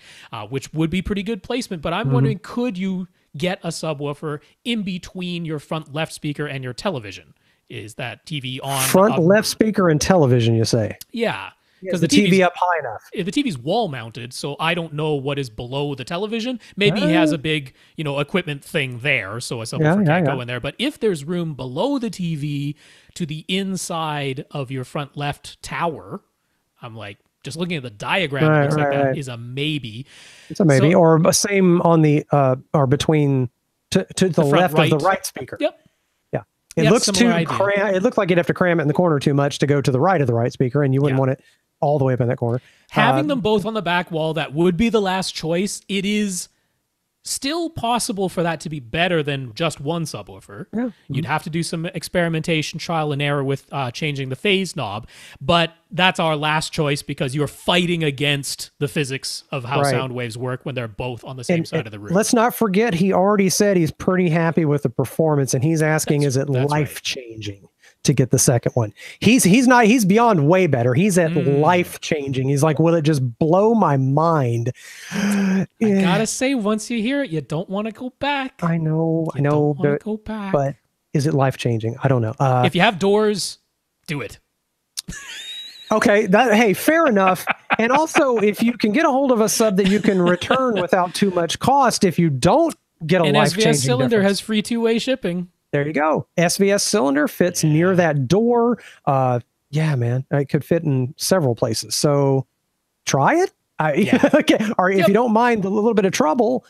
which would be pretty good placement. But I'm wondering, could you get a subwoofer in between your front left speaker and your television? Is that TV on? Front left speaker and television, you say? Yeah. Because the TV up high enough. If the TV's wall mounted, so I don't know what is below the television. Maybe he has a big, equipment thing there, so a subwoofer can't go in there. But if there's room below the TV to the inside of your front left tower, I'm like, just looking at the diagram, it looks like that is a maybe. It's a maybe, or same on the or between to the left of the right speaker. Yep. Yeah. It looks too it looks like you'd have to cram it in the corner too much to go to the right of the right speaker, and you wouldn't want it all the way up in that corner. Having them both on the back wall, that would be the last choice. It is still possible for that to be better than just one subwoofer. Yeah. You'd have to do some experimentation, trial and error with changing the phase knob, but that's our last choice because you're fighting against the physics of how sound waves work when they're both on the same side of the room. Let's not forget, he already said he's pretty happy with the performance, and he's asking, is it life-changing to get the second one? He's beyond way better. He's at life-changing. He's like, will it just blow my mind? I gotta say, once you hear it, you don't want to go back. I know, go back. But is it life-changing? I don't know. If you have doors, do it. Okay, hey, fair enough. And also, if you can get a hold of a sub that you can return without too much cost, if you don't get a life-changing SVS cylinder has free 2-way shipping. There you go. SVS cylinder fits near that door. Yeah, man, it could fit in several places. So try it. Okay. Or if you don't mind a little bit of trouble,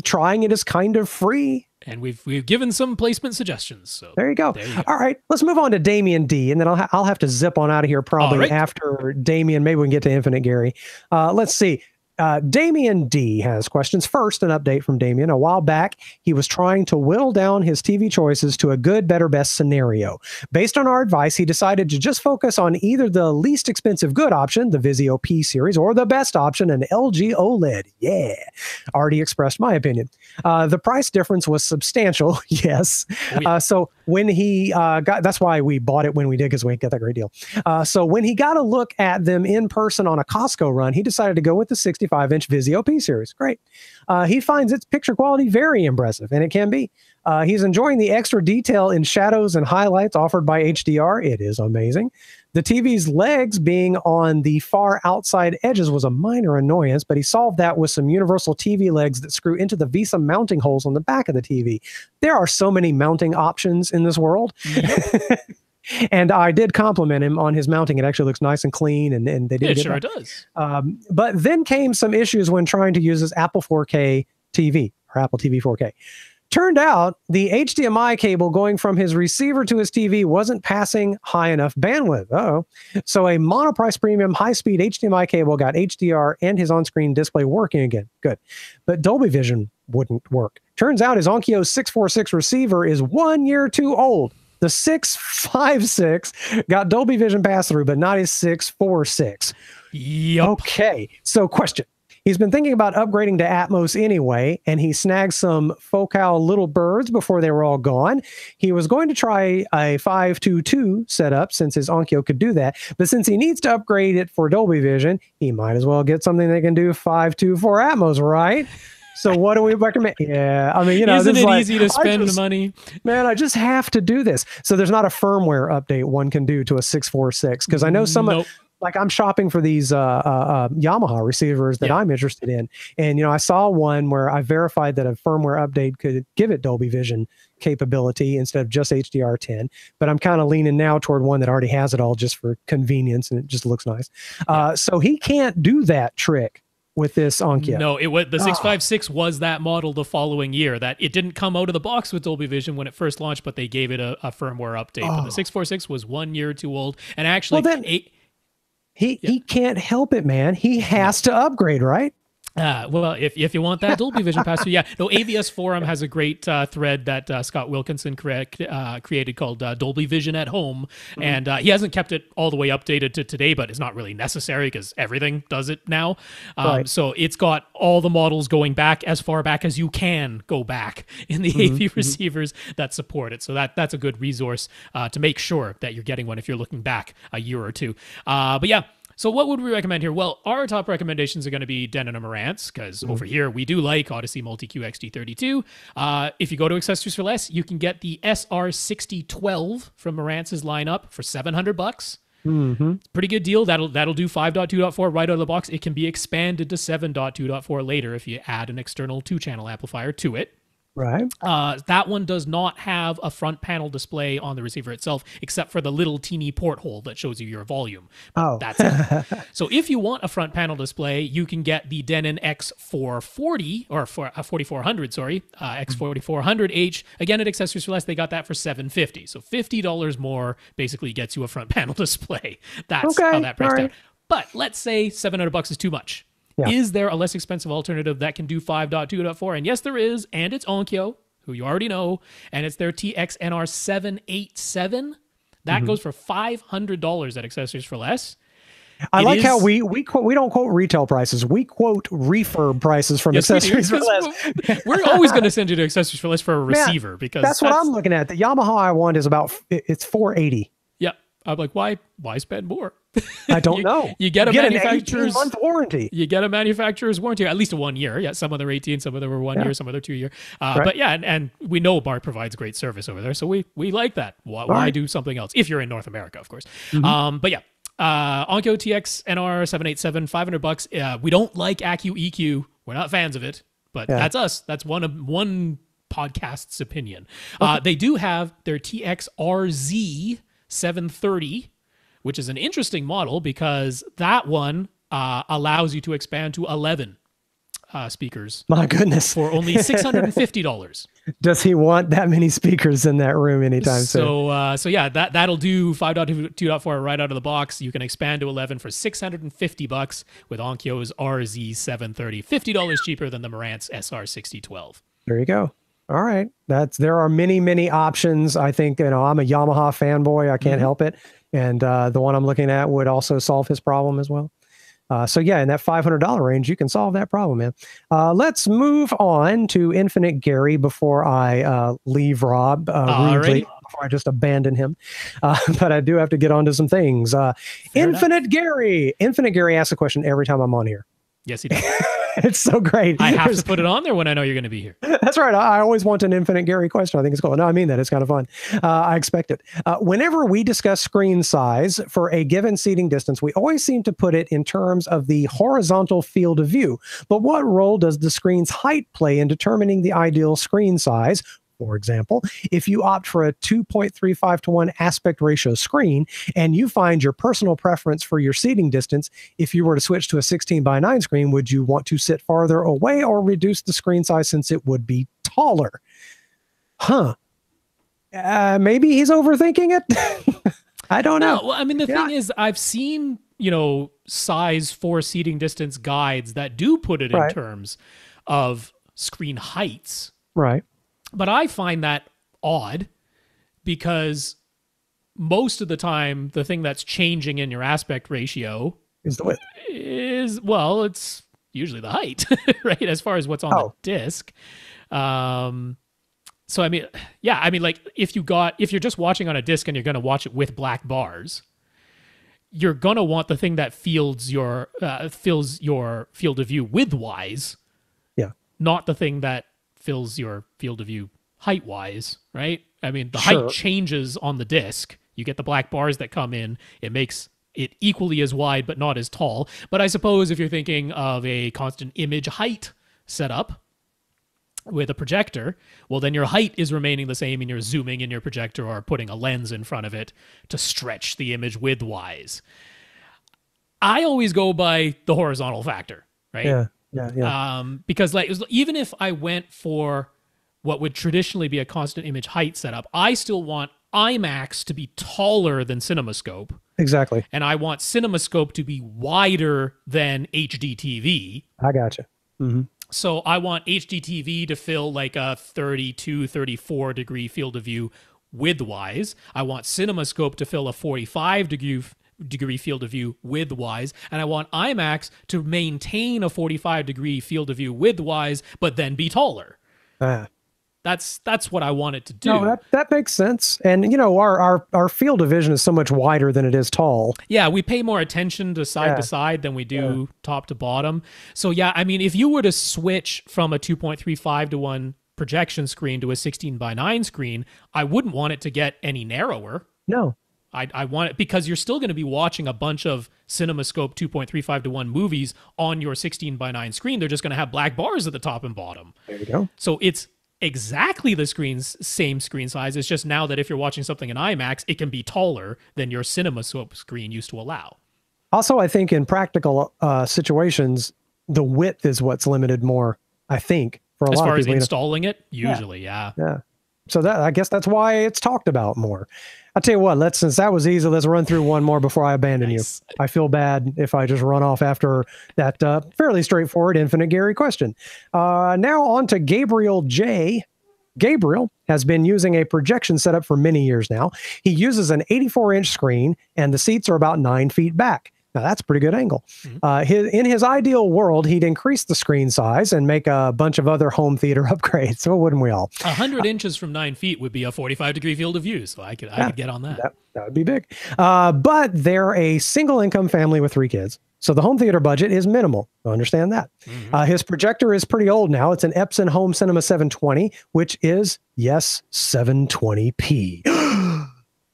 trying it is kind of free. And we've given some placement suggestions. So there you go. All right, let's move on to Damien D, and then I'll have to zip on out of here probably after Damien. Maybe we can get to Infinite Gary. Let's see. Damien D has questions. First, an update from Damien. A while back, he was trying to whittle down his TV choices to a good, better, best scenario. Based on our advice, he decided to just focus on either the least expensive good option, the Vizio P series, or the best option, an LG OLED. Yeah, already expressed my opinion. The price difference was substantial. Yes. Oh, yeah. So when he that's why we bought it when we did, because we got that great deal. So when he got a look at them in person on a Costco run, he decided to go with the 65-inch Vizio P series. Great. He finds its picture quality very impressive, and it can be. He's enjoying the extra detail in shadows and highlights offered by HDR. It is amazing. The TV's legs being on the far outside edges was a minor annoyance, but he solved that with some universal TV legs that screw into the VESA mounting holes on the back of the TV. There are so many mounting options in this world. Yep. And I did compliment him on his mounting. It actually looks nice and clean, and they did. It sure does. But then came some issues when trying to use his Apple 4K TV or Apple TV 4K. Turned out the HDMI cable going from his receiver to his TV wasn't passing high enough bandwidth. So a monoprice premium high-speed HDMI cable got HDR and his on-screen display working again. Good. But Dolby Vision wouldn't work. Turns out his Onkyo 646 receiver is 1 year too old. The 656 got Dolby Vision pass-through, but not his 646. Yep. Okay, so question. He's been thinking about upgrading to Atmos anyway, and he snagged some Focal little birds before they were all gone. He was going to try a 522 setup since his Onkyo could do that, but since he needs to upgrade it for Dolby Vision, he might as well get something that can do 524 Atmos, right? So what do we recommend? Yeah, I mean, isn't it easy to spend the money? Man, I just have to do this. So there's not a firmware update one can do to a 646, because I know some like I'm shopping for these Yamaha receivers that I'm interested in. And, I saw one where I verified that a firmware update could give it Dolby Vision capability instead of just HDR10. But I'm kind of leaning now toward one that already has it all just for convenience, and it just looks nice. So he can't do that trick with this Onkyo. No, the 656 was that model the following year. That it didn't come out of the box with Dolby Vision when it first launched, but they gave it a firmware update. But the 646 was 1 year too old. And actually... He can't help it, man. He has to upgrade, right? Well, if you want that Dolby Vision pass-through, No, AVS Forum has a great thread that Scott Wilkinson created called Dolby Vision at Home. Mm-hmm. And he hasn't kept it all the way updated to today, but it's not really necessary because everything does it now. Right. So it's got all the models going back as far back as you can go back in the AV receivers that support it. So that's a good resource to make sure that you're getting one if you're looking back a year or two. But yeah. So what would we recommend here? Well, our top recommendations are going to be Denon and Marantz, because over here we do like Odyssey Multi-Q XT32. If you go to Accessories for Less, you can get the SR6012 from Marantz's lineup for $700. Pretty good deal. That'll do 5.2.4 right out of the box. It can be expanded to 7.2.4 later if you add an external 2-channel amplifier to it. Right. That one does not have a front panel display on the receiver itself, except for the little teeny porthole that shows you your volume. That's it. So if you want a front panel display, you can get the Denon X440 or 4400, X4400H. Again, at Accessories for Less, they got that for $750. So $50 more basically gets you a front panel display. That's how that price down. But let's say $700 is too much. Yeah. Is there a less expensive alternative that can do 5.2.4? And yes, there is. And it's Onkyo, who you already know. And it's their TXNR787. That goes for $500 at Accessories for Less. I like how we don't quote retail prices. We quote refurb prices from Accessories for Less. We're always going to send you to Accessories for Less for a receiver, because that's what I'm looking at. The Yamaha I want is it's $480. Yeah. I'm like, why spend more? I don't know. You get manufacturer's 18-month warranty. You get a manufacturer's warranty, at least a 1 year. Yeah, some of them are 18, some of them are 1 year, some of them are 2 year. But yeah, and we know Mark provides great service over there, so we like that. Why do something else? If you're in North America, of course. But yeah, Onkyo TX NR787, $500. We don't like Acu-EQ. We're not fans of it, but that's us. That's one podcast's opinion. They do have their TX-RZ 730, which is an interesting model because that one allows you to expand to 11. speakers. My goodness. For only $650. Does he want that many speakers in that room anytime soon? So yeah, that'll do 5.2.4 right out of the box. You can expand to 11 for $650 with Onkyo's RZ730, $50 cheaper than the Marantz SR6012. There you go. All right. There are many, many options. I think, I'm a Yamaha fanboy. I can't help it. And the one I'm looking at would also solve his problem as well. So yeah, in that $500 range, you can solve that problem, man. Let's move on to Infinite Gary before I leave Rob, rudely, before I just abandon him. But I do have to get onto some things. Infinite Gary asks a question every time I'm on here. Yes, he does. It's so great. I have to put it on there when I know you're going to be here. That's right. I always want an Infinite Gary question. I think it's cool. No, I mean that. It's kind of fun. I expect it. Whenever we discuss screen size for a given seating distance, we always seem to put it in terms of the horizontal field of view. But what role does the screen's height play in determining the ideal screen size? For example, if you opt for a 2.35:1 aspect ratio screen and you find your personal preference for your seating distance, if you were to switch to a 16:9 screen, would you want to sit farther away or reduce the screen size since it would be taller? Maybe he's overthinking it. I don't know. Well, I mean, the thing is, I've seen, size for seating distance guides that do put it in terms of screen heights. Right. But I find that odd because most of the time, the thing that's changing in your aspect ratio is the width. It's usually the height, right? As far as what's on the disc. So I mean, like if you're just watching on a disc and you're going to watch it with black bars, you're going to want the thing that fills your field of view width-wise. Yeah. Not the thing that fills your field of view height-wise, right? I mean, the height changes on the disc. You get the black bars that come in. It makes it equally as wide, but not as tall. But I suppose if you're thinking of a constant image height setup with a projector, well, then your height is remaining the same and you're zooming in your projector or putting a lens in front of it to stretch the image width-wise. I always go by the horizontal factor, right? Yeah. Because like even if I went for what would traditionally be a constant image height setup, I still want IMAX to be taller than CinemaScope. Exactly. And I want CinemaScope to be wider than HDTV. I gotcha. Mm-hmm. So I want HDTV to fill like a 32, 34 degree field of view width-wise. I want CinemaScope to fill a 45 degree field of view width-wise, and I want IMAX to maintain a 45 degree field of view width-wise, but then be taller. That's what I want it to do. No, that makes sense. And our field of vision is so much wider than it is tall. Yeah, we pay more attention to side than we do top to bottom. So yeah, I mean, if you were to switch from a 2.35:1 projection screen to a 16:9 screen, I wouldn't want it to get any narrower. No. I want it because you're still going to be watching a bunch of CinemaScope 2.35:1 movies on your 16:9 screen. They're just going to have black bars at the top and bottom. There you go. So it's exactly the same screen size. It's just now that if you're watching something in IMAX, it can be taller than your CinemaScope screen used to allow. Also, I think in practical situations, the width is what's limited more, I think, for a lot of people. As far as installing it, usually, yeah. So I guess that's why it's talked about more. I'll tell you what, since that was easy, let's run through one more before I abandon you. I feel bad if I just run off after that fairly straightforward Infinite Gary question. Now on to Gabriel J. Gabriel has been using a projection setup for many years now. He uses an 84-inch screen, and the seats are about 9 feet back. Now, that's a pretty good angle. Mm-hmm. In his ideal world, he'd increase the screen size and make a bunch of other home theater upgrades. So wouldn't we all? 100 inches from 9 feet would be a 45-degree field of view. So I could get on that. That would be big. But they're a single-income family with 3 kids. So the home theater budget is minimal. I understand that. Mm-hmm. His projector is pretty old now. It's an Epson Home Cinema 720, which is, yes, 720p.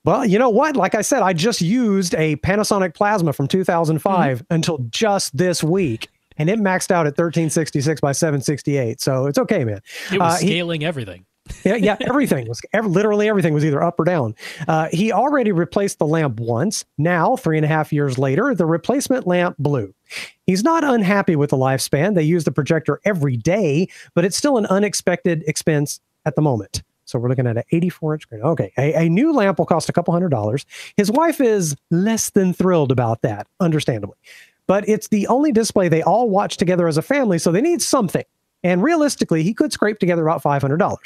Well, you know what? Like I said, I just used a Panasonic Plasma from 2005 until just this week, and it maxed out at 1366 by 768. So it's okay, man. It was scaling everything. Yeah, everything was literally everything was either up or down. He already replaced the lamp once. Now, 3.5 years later, the replacement lamp blew. He's not unhappy with the lifespan. They use the projector every day, but it's still an unexpected expense at the moment. So we're looking at an 84-inch screen. Okay, a new lamp will cost a couple $100. His wife is less than thrilled about that, understandably. But it's the only display they all watch together as a family, so they need something. And realistically, he could scrape together about $500.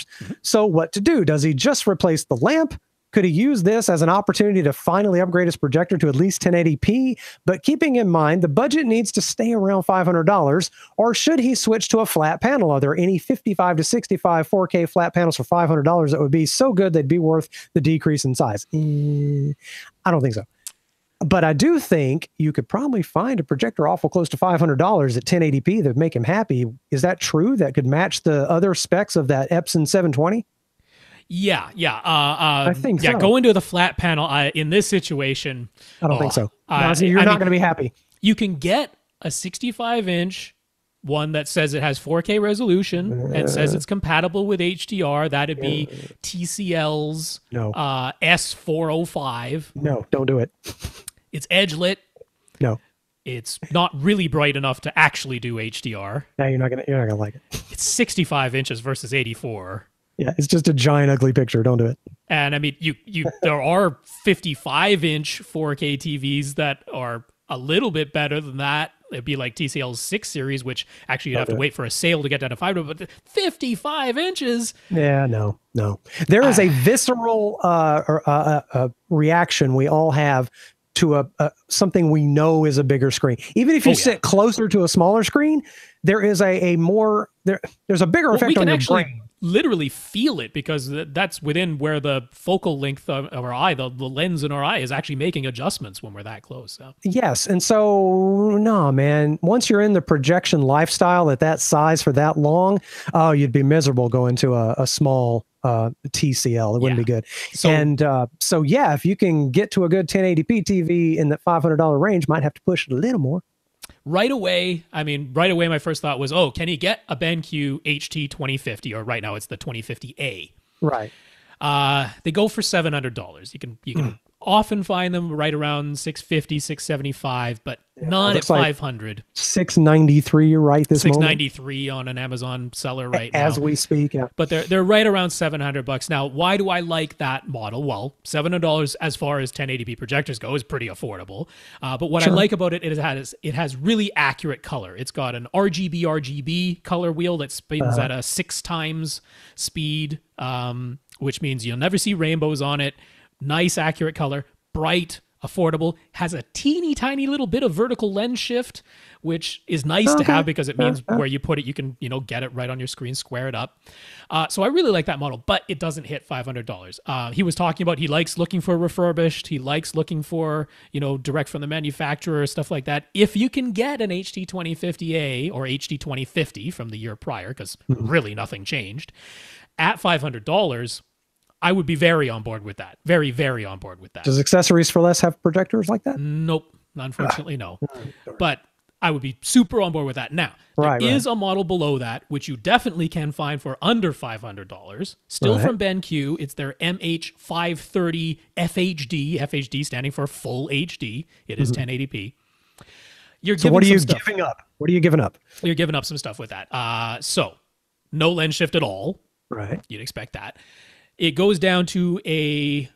So what to do? Does he just replace the lamp? Could he use this as an opportunity to finally upgrade his projector to at least 1080p? But keeping in mind, the budget needs to stay around $500, or should he switch to a flat panel? Are there any 55 to 65 4K flat panels for $500 that would be so good they'd be worth the decrease in size? I don't think so. But I do think you could probably find a projector awful close to $500 at 1080p that would make him happy. Is that true? That could match the other specs of that Epson 720? Yeah. I think so. Go into the flat panel in this situation. I don't think so. You're not going to be happy. You can get a 65-inch one that says it has 4K resolution and says it's compatible with HDR. That'd be TCL's S405. No, don't do it. It's edge lit. No. It's not really bright enough to actually do HDR. No, you're not gonna like it. It's 65 inches versus 84. Yeah, it's just a giant ugly picture. Don't do it. And I mean, there are 55-inch 4K TVs that are a little bit better than that. It'd be like TCL's 6 series, which actually you'd have to wait for a sale to get down to 5, but 55 inches. Yeah, no. There is a visceral reaction we all have to something we know is a bigger screen. Even if you sit closer to a smaller screen, there is there's a bigger effect on your brain. Literally feel it, because that's within where the focal length of our eye, the lens in our eye, is actually making adjustments when we're that close. So. Yes, and so no, man. Once you're in the projection lifestyle at that size for that long, you'd be miserable going to a small TCL. It wouldn't be good. So if you can get to a good 1080p TV in that $500 range, might have to push it a little more. Right away, my first thought was, can he get a BenQ HT 2050? Or right now it's the 2050A. Right. They go for $700. You can often find them right around $650, $675, but not at $500. $693 right this moment. $693 on an Amazon seller right now. As we speak, yeah. But they're right around $700. Now, why do I like that model? Well, $700 as far as 1080p projectors go is pretty affordable. But what I like about it has really accurate color. It's got an RGB color wheel that spins at a 6 times speed, which means you'll never see rainbows on it. Nice, accurate color, bright, affordable, has a teeny tiny little bit of vertical lens shift, which is nice to have because it means where you put it, you can, get it right on your screen, square it up. So I really like that model, but it doesn't hit $500. He was talking about he likes looking for refurbished. He likes looking for, direct from the manufacturer, stuff like that. If you can get an HT 2050A or HT 2050 from the year prior, because really nothing changed, at $500, I would be very on board with that. Very, very on board with that. Does Accessories for Less have projectors like that? Nope. Unfortunately, no. But I would be super on board with that. Now, there is a model below that, which you definitely can find for under $500. Still from BenQ. It's their MH530 FHD. FHD standing for Full HD. It is 1080p. So what are you giving up? What are you giving up? You're giving up some stuff with that. So, no lens shift at all. Right. You'd expect that. It goes down to a,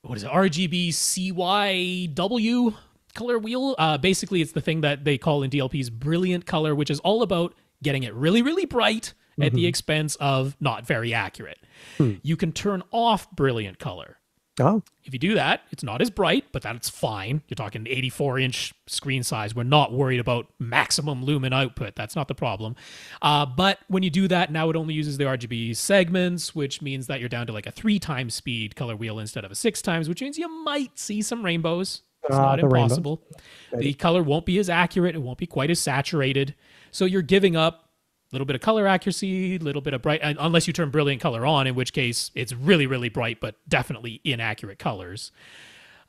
RGB CYW color wheel. Basically, it's the thing that they call in DLPs brilliant color, which is all about getting it really, really bright at the expense of not very accurate. You can turn off brilliant color. Oh. If you do that, it's not as bright, but that's fine. You're talking 84-inch screen size. We're not worried about maximum lumen output. That's not the problem. But when you do that, now it only uses the RGB segments, which means that you're down to like a 3 times speed color wheel instead of a 6 times, which means you might see some rainbows. It's not impossible. The color won't be as accurate. It won't be quite as saturated. So you're giving up a little bit of color accuracy, a little bit of bright, unless you turn brilliant color on, in which case it's really, really bright, but definitely inaccurate colors.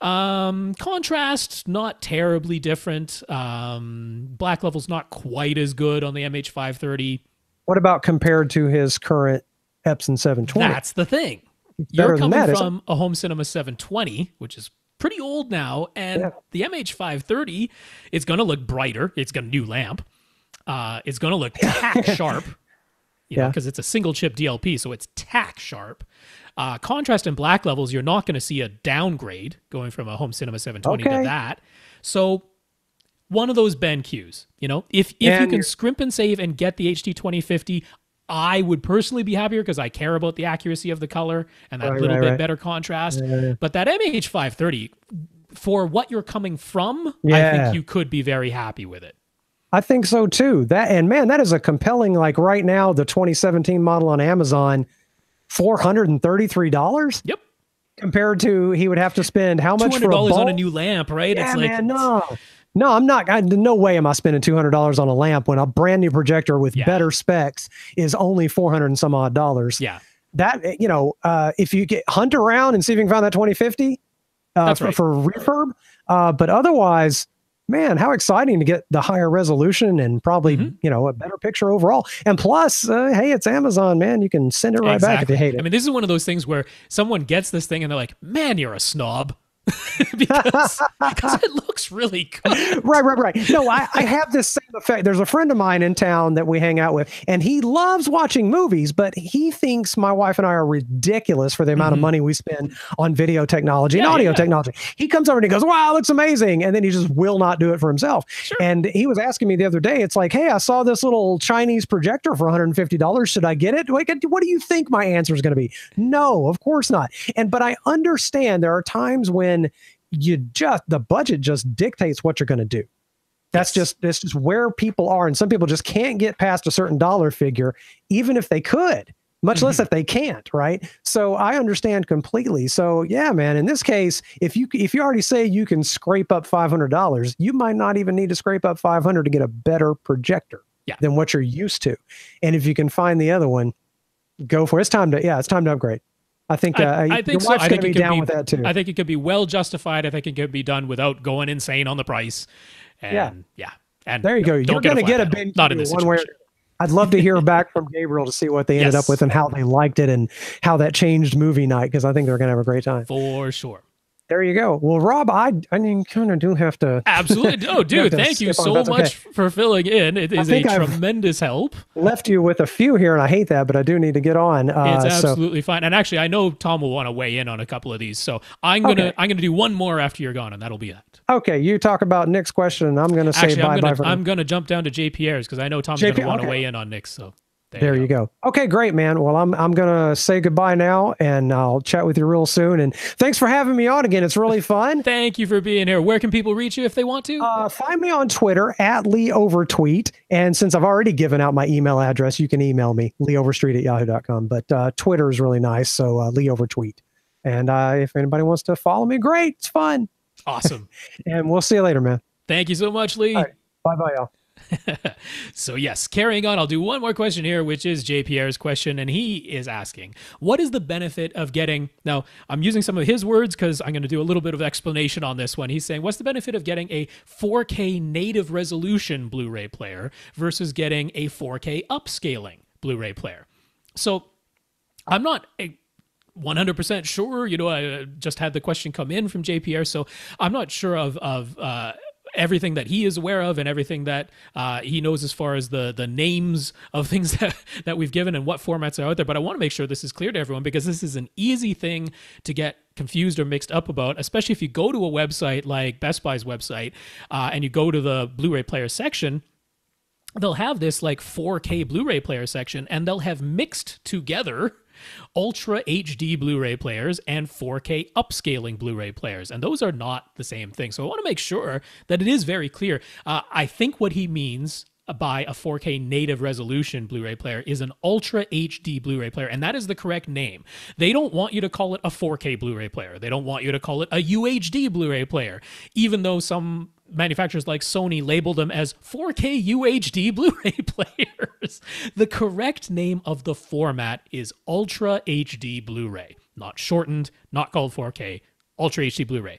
Contrast, not terribly different. Black level's not quite as good on the MH530. What about compared to his current Epson 720? That's the thing. You're coming from a Home Cinema 720, which is pretty old now, and the MH530 is going to look brighter. It's got a new lamp. It's going to look tack sharp, because it's a single chip DLP, so it's tack sharp. Contrast and black levels, you're not going to see a downgrade going from a home cinema 720 to that. So one of those BenQs, if you can scrimp and save and get the HD 2050, I would personally be happier because I care about the accuracy of the color and that little bit better contrast. But that MH530, for what you're coming from, I think you could be very happy with it. I think so too. That is a compelling, like right now, the 2017 model on Amazon, $433. Yep. Compared to he would have to spend how much for $200 on a new lamp, right? Yeah, it's like, man, no, I'm not. No way am I spending $200 on a lamp when a brand new projector with better specs is only $400 and some odd dollars. Yeah. That, if you hunt around and see if you can find that 2050 for refurb. But otherwise, man, how exciting to get the higher resolution and probably, a better picture overall. And plus, hey, it's Amazon, man. You can send it right back if you hate it. I mean, this is one of those things where someone gets this thing and they're like, man, you're a snob. because it looks really good. Right. No, I have this same effect. There's a friend of mine in town that we hang out with, and he loves watching movies, but he thinks my wife and I are ridiculous for the amount of money we spend on video technology and audio technology. He comes over and he goes, wow, it looks amazing. And then he just will not do it for himself. Sure. And he was asking me the other day, it's like, hey, I saw this little Chinese projector for $150. Should I get it? Like, what do you think my answer is going to be? No, of course not. But I understand there are times when the budget just dictates what you're going to do. That's just where people are. And some people just can't get past a certain dollar figure, even if they could, much less if they can't. Right. So I understand completely. So yeah, man, in this case, if you already say you can scrape up $500, you might not even need to scrape up $500 to get a better projector than what you're used to. And if you can find the other one, go for it. It's time to upgrade. I think your wife's going to be down with that too. I think it could be well justified. I think it could be done without going insane on the price. And and there you go. You're going to get a BenQ. Not in this situation. I'd love to hear back from Gabriel to see what they ended up with and how they liked it and how that changed movie night, because I think they're going to have a great time. For sure. There you go. Well, Rob, I mean, kind of do have to. Absolutely. Oh, dude, thank you so much for filling in. It is a tremendous help. Left you with a few here, and I hate that, but I do need to get on. It's absolutely fine. And actually, I know Tom will want to weigh in on a couple of these, so I'm gonna do one more after you're gone, and that'll be it. Okay, you talk about Nick's question, and I'm gonna say bye-bye for now. I'm gonna jump down to JPR's because I know Tom's gonna want to weigh in on Nick's. So. There you go. Okay, great, man. Well, I'm going to say goodbye now, and I'll chat with you real soon. And thanks for having me on again. It's really fun. Thank you for being here. Where can people reach you if they want to? Find me on Twitter @LeeOverTweet. And since I've already given out my email address, you can email me, leeoverstreet@yahoo.com. But Twitter is really nice, so LeeOverTweet. And if anybody wants to follow me, great. It's fun. Awesome. And we'll see you later, man. Thank you so much, Lee. All right. Bye-bye, y'all. So yes, carrying on, I'll do one more question here, which is JPR's question, and he is asking, what is the benefit of getting, now I'm using some of his words because I'm going to do a little bit of explanation on this one. He's saying, what's the benefit of getting a 4K native resolution Blu-ray player versus getting a 4K upscaling Blu-ray player? So I'm not 100% sure, I just had the question come in from JPR, so I'm not sure of everything that he is aware of and everything that he knows as far as the names of things that we've given and what formats are out there. But I want to make sure this is clear to everyone, because this is an easy thing to get confused or mixed up about, especially if you go to a website like Best Buy's website and you go to the Blu-ray player section. They'll have this like 4K Blu-ray player section, and they'll have mixed together Ultra HD Blu-ray players and 4K upscaling Blu-ray players, and those are not the same thing. So I want to make sure that it is very clear. I think what he means by a 4K native resolution Blu-ray player is an Ultra HD Blu-ray player, and that is the correct name. They don't want you to call it a 4K Blu-ray player. They don't want you to call it a UHD Blu-ray player, even though some manufacturers like Sony label them as 4K UHD Blu-ray players. The correct name of the format is Ultra HD Blu-ray, not shortened, not called 4K, Ultra HD Blu-ray.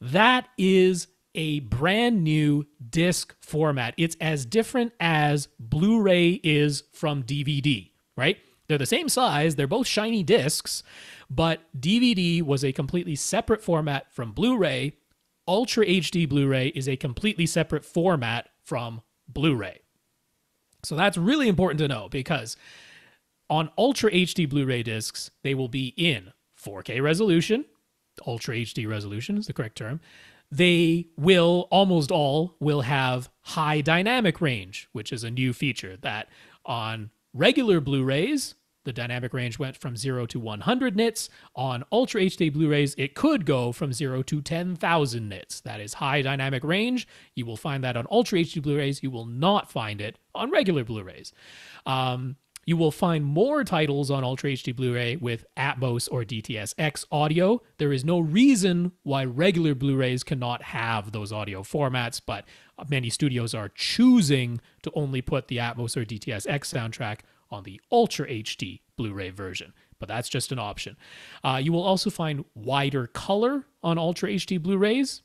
That is a brand new disc format. It's as different as Blu-ray is from DVD, right? They're the same size, they're both shiny discs, but DVD was a completely separate format from Blu-ray. Ultra HD Blu-ray is a completely separate format from Blu-ray. So that's really important to know, because on Ultra HD Blu-ray discs, they will be in 4K resolution. Ultra HD resolution is the correct term. They will, almost all, will have high dynamic range, which is a new feature that on regular Blu-rays, the dynamic range went from 0 to 100 nits. On Ultra HD Blu-rays, it could go from 0 to 10,000 nits. That is high dynamic range. You will find that on Ultra HD Blu-rays. You will not find it on regular Blu-rays. You will find more titles on Ultra HD Blu-ray with Atmos or DTS-X audio. There is no reason why regular Blu-rays cannot have those audio formats, but many studios are choosing to only put the Atmos or DTS-X soundtrack on the Ultra HD Blu-ray version, but that's just an option. You will also find wider color on Ultra HD Blu-rays.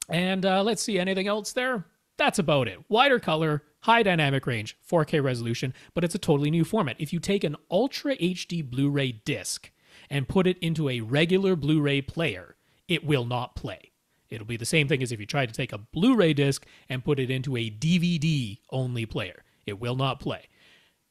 And let's see, anything else there? That's about it. Wider color, high dynamic range, 4K resolution, but it's a totally new format. If you take an Ultra HD Blu-ray disc and put it into a regular Blu-ray player, it will not play. It'll be the same thing as if you tried to take a Blu-ray disc and put it into a DVD-only player. It will not play.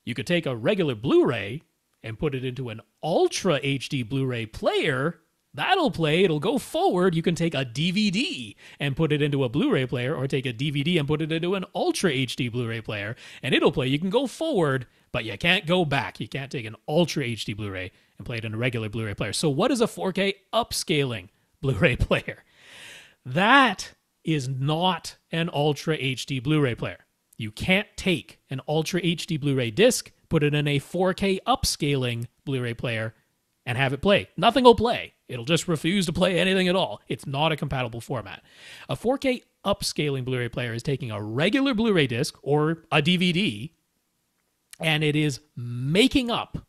You could take a regular Blu-ray and put it into an Ultra HD Blu-ray player. That'll play. It'll go forward. You can take a DVD and put it into a Blu-ray player, or take a DVD and put it into an Ultra HD Blu-ray player, and it'll play. You can go forward, but you can't go back. You can't take an Ultra HD Blu-ray and play it in a regular Blu-ray player. So what is a 4K upscaling Blu-ray player? That is not an Ultra HD Blu-ray player. You can't take an Ultra HD Blu-ray disc, put it in a 4K upscaling Blu-ray player, and have it play. Nothing will play. It'll just refuse to play anything at all. It's not a compatible format. A 4K upscaling Blu-ray player is taking a regular Blu-ray disc or a DVD, and it is making up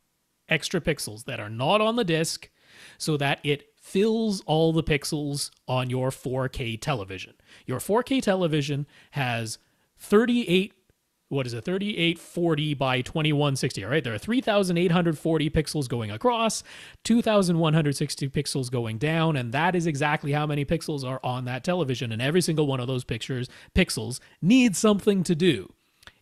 extra pixels that are not on the disc so that it fills all the pixels on your 4K television. Your 4K television has 3840 by 2160, all right? There are 3,840 pixels going across, 2,160 pixels going down, and that is exactly how many pixels are on that television, and every single one of those pixels needs something to do.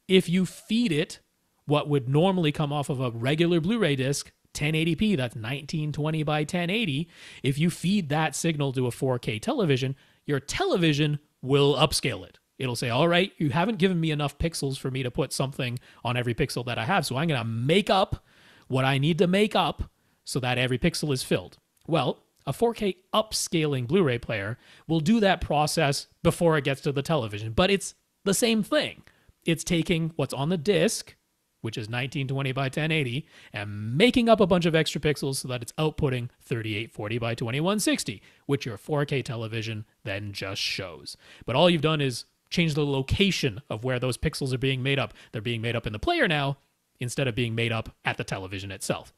If you feed it what would normally come off of a regular Blu-ray disc, 1080p, that's 1920 by 1080, if you feed that signal to a 4K television, your television will upscale it. It'll say, all right, you haven't given me enough pixels for me to put something on every pixel that I have, so I'm going to make up what I need to make up so that every pixel is filled. Well, a 4K upscaling Blu-ray player will do that process before it gets to the television, but it's the same thing. It's taking what's on the disc, which is 1920 by 1080, and making up a bunch of extra pixels so that it's outputting 3840 by 2160, which your 4K television then just shows. But all you've done is change the location of where those pixels are being made up. They're being made up in the player now instead of being made up at the television itself.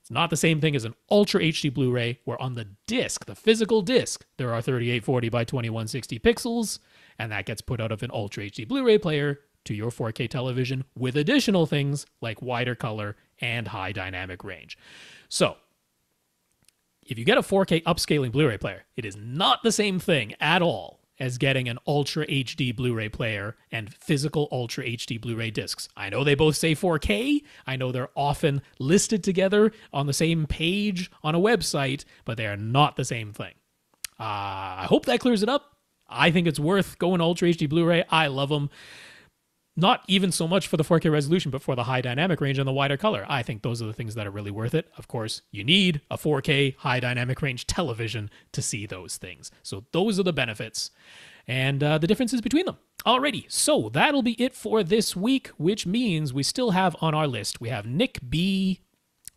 It's not the same thing as an Ultra HD Blu-ray where on the disc, the physical disc, there are 3840 by 2160 pixels, and that gets put out of an Ultra HD Blu-ray player to your 4K television with additional things like wider color and high dynamic range. So, if you get a 4K upscaling Blu-ray player, it is not the same thing at all as getting an Ultra HD Blu-ray player and physical Ultra HD Blu-ray discs. I know they both say 4K. I know they're often listed together on the same page on a website, but they are not the same thing. I hope that clears it up. I think it's worth going Ultra HD Blu-ray. I love them. Not even so much for the 4K resolution, but for the high dynamic range and the wider color. I think those are the things that are really worth it. Of course, you need a 4K high dynamic range television to see those things. So those are the benefits and the differences between them. Alrighty, so that'll be it for this week, which means we still have on our list, we have Nick B,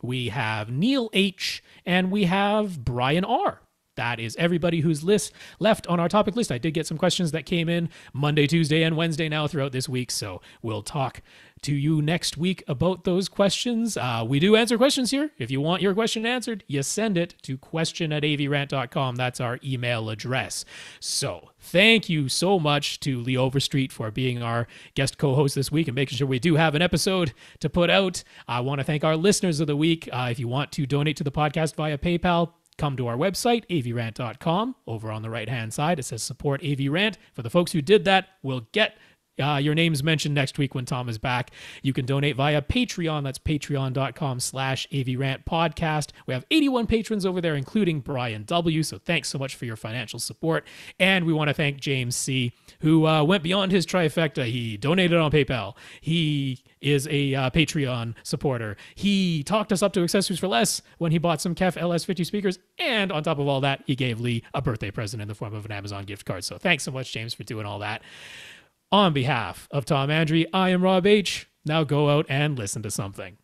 we have Neil H, and we have Brian R. that is everybody who's left on our topic list. I did get some questions that came in Monday, Tuesday, and Wednesday now throughout this week. So we'll talk to you next week about those questions. We do answer questions here. If you want your question answered, you send it to question@avrant.com. That's our email address. So thank you so much to Lee Overstreet for being our guest co-host this week and making sure we do have an episode to put out. I want to thank our listeners of the week. If you want to donate to the podcast via PayPal, come to our website, avrant.com. Over on the right-hand side, it says support AV Rant. For the folks who did that, we'll get your names mentioned next week when Tom is back. You can donate via Patreon. That's patreon.com/AVRant podcast. We have 81 patrons over there, including Brian W. So thanks so much for your financial support. And we want to thank James C., who went beyond his trifecta. He donated on PayPal. He is a Patreon supporter. He talked us up to Accessories for Less when he bought some KEF LS50 speakers. And on top of all that, he gave Lee a birthday present in the form of an Amazon gift card. So thanks so much, James, for doing all that. On behalf of Tom Andry, I am Rob H. Now go out and listen to something.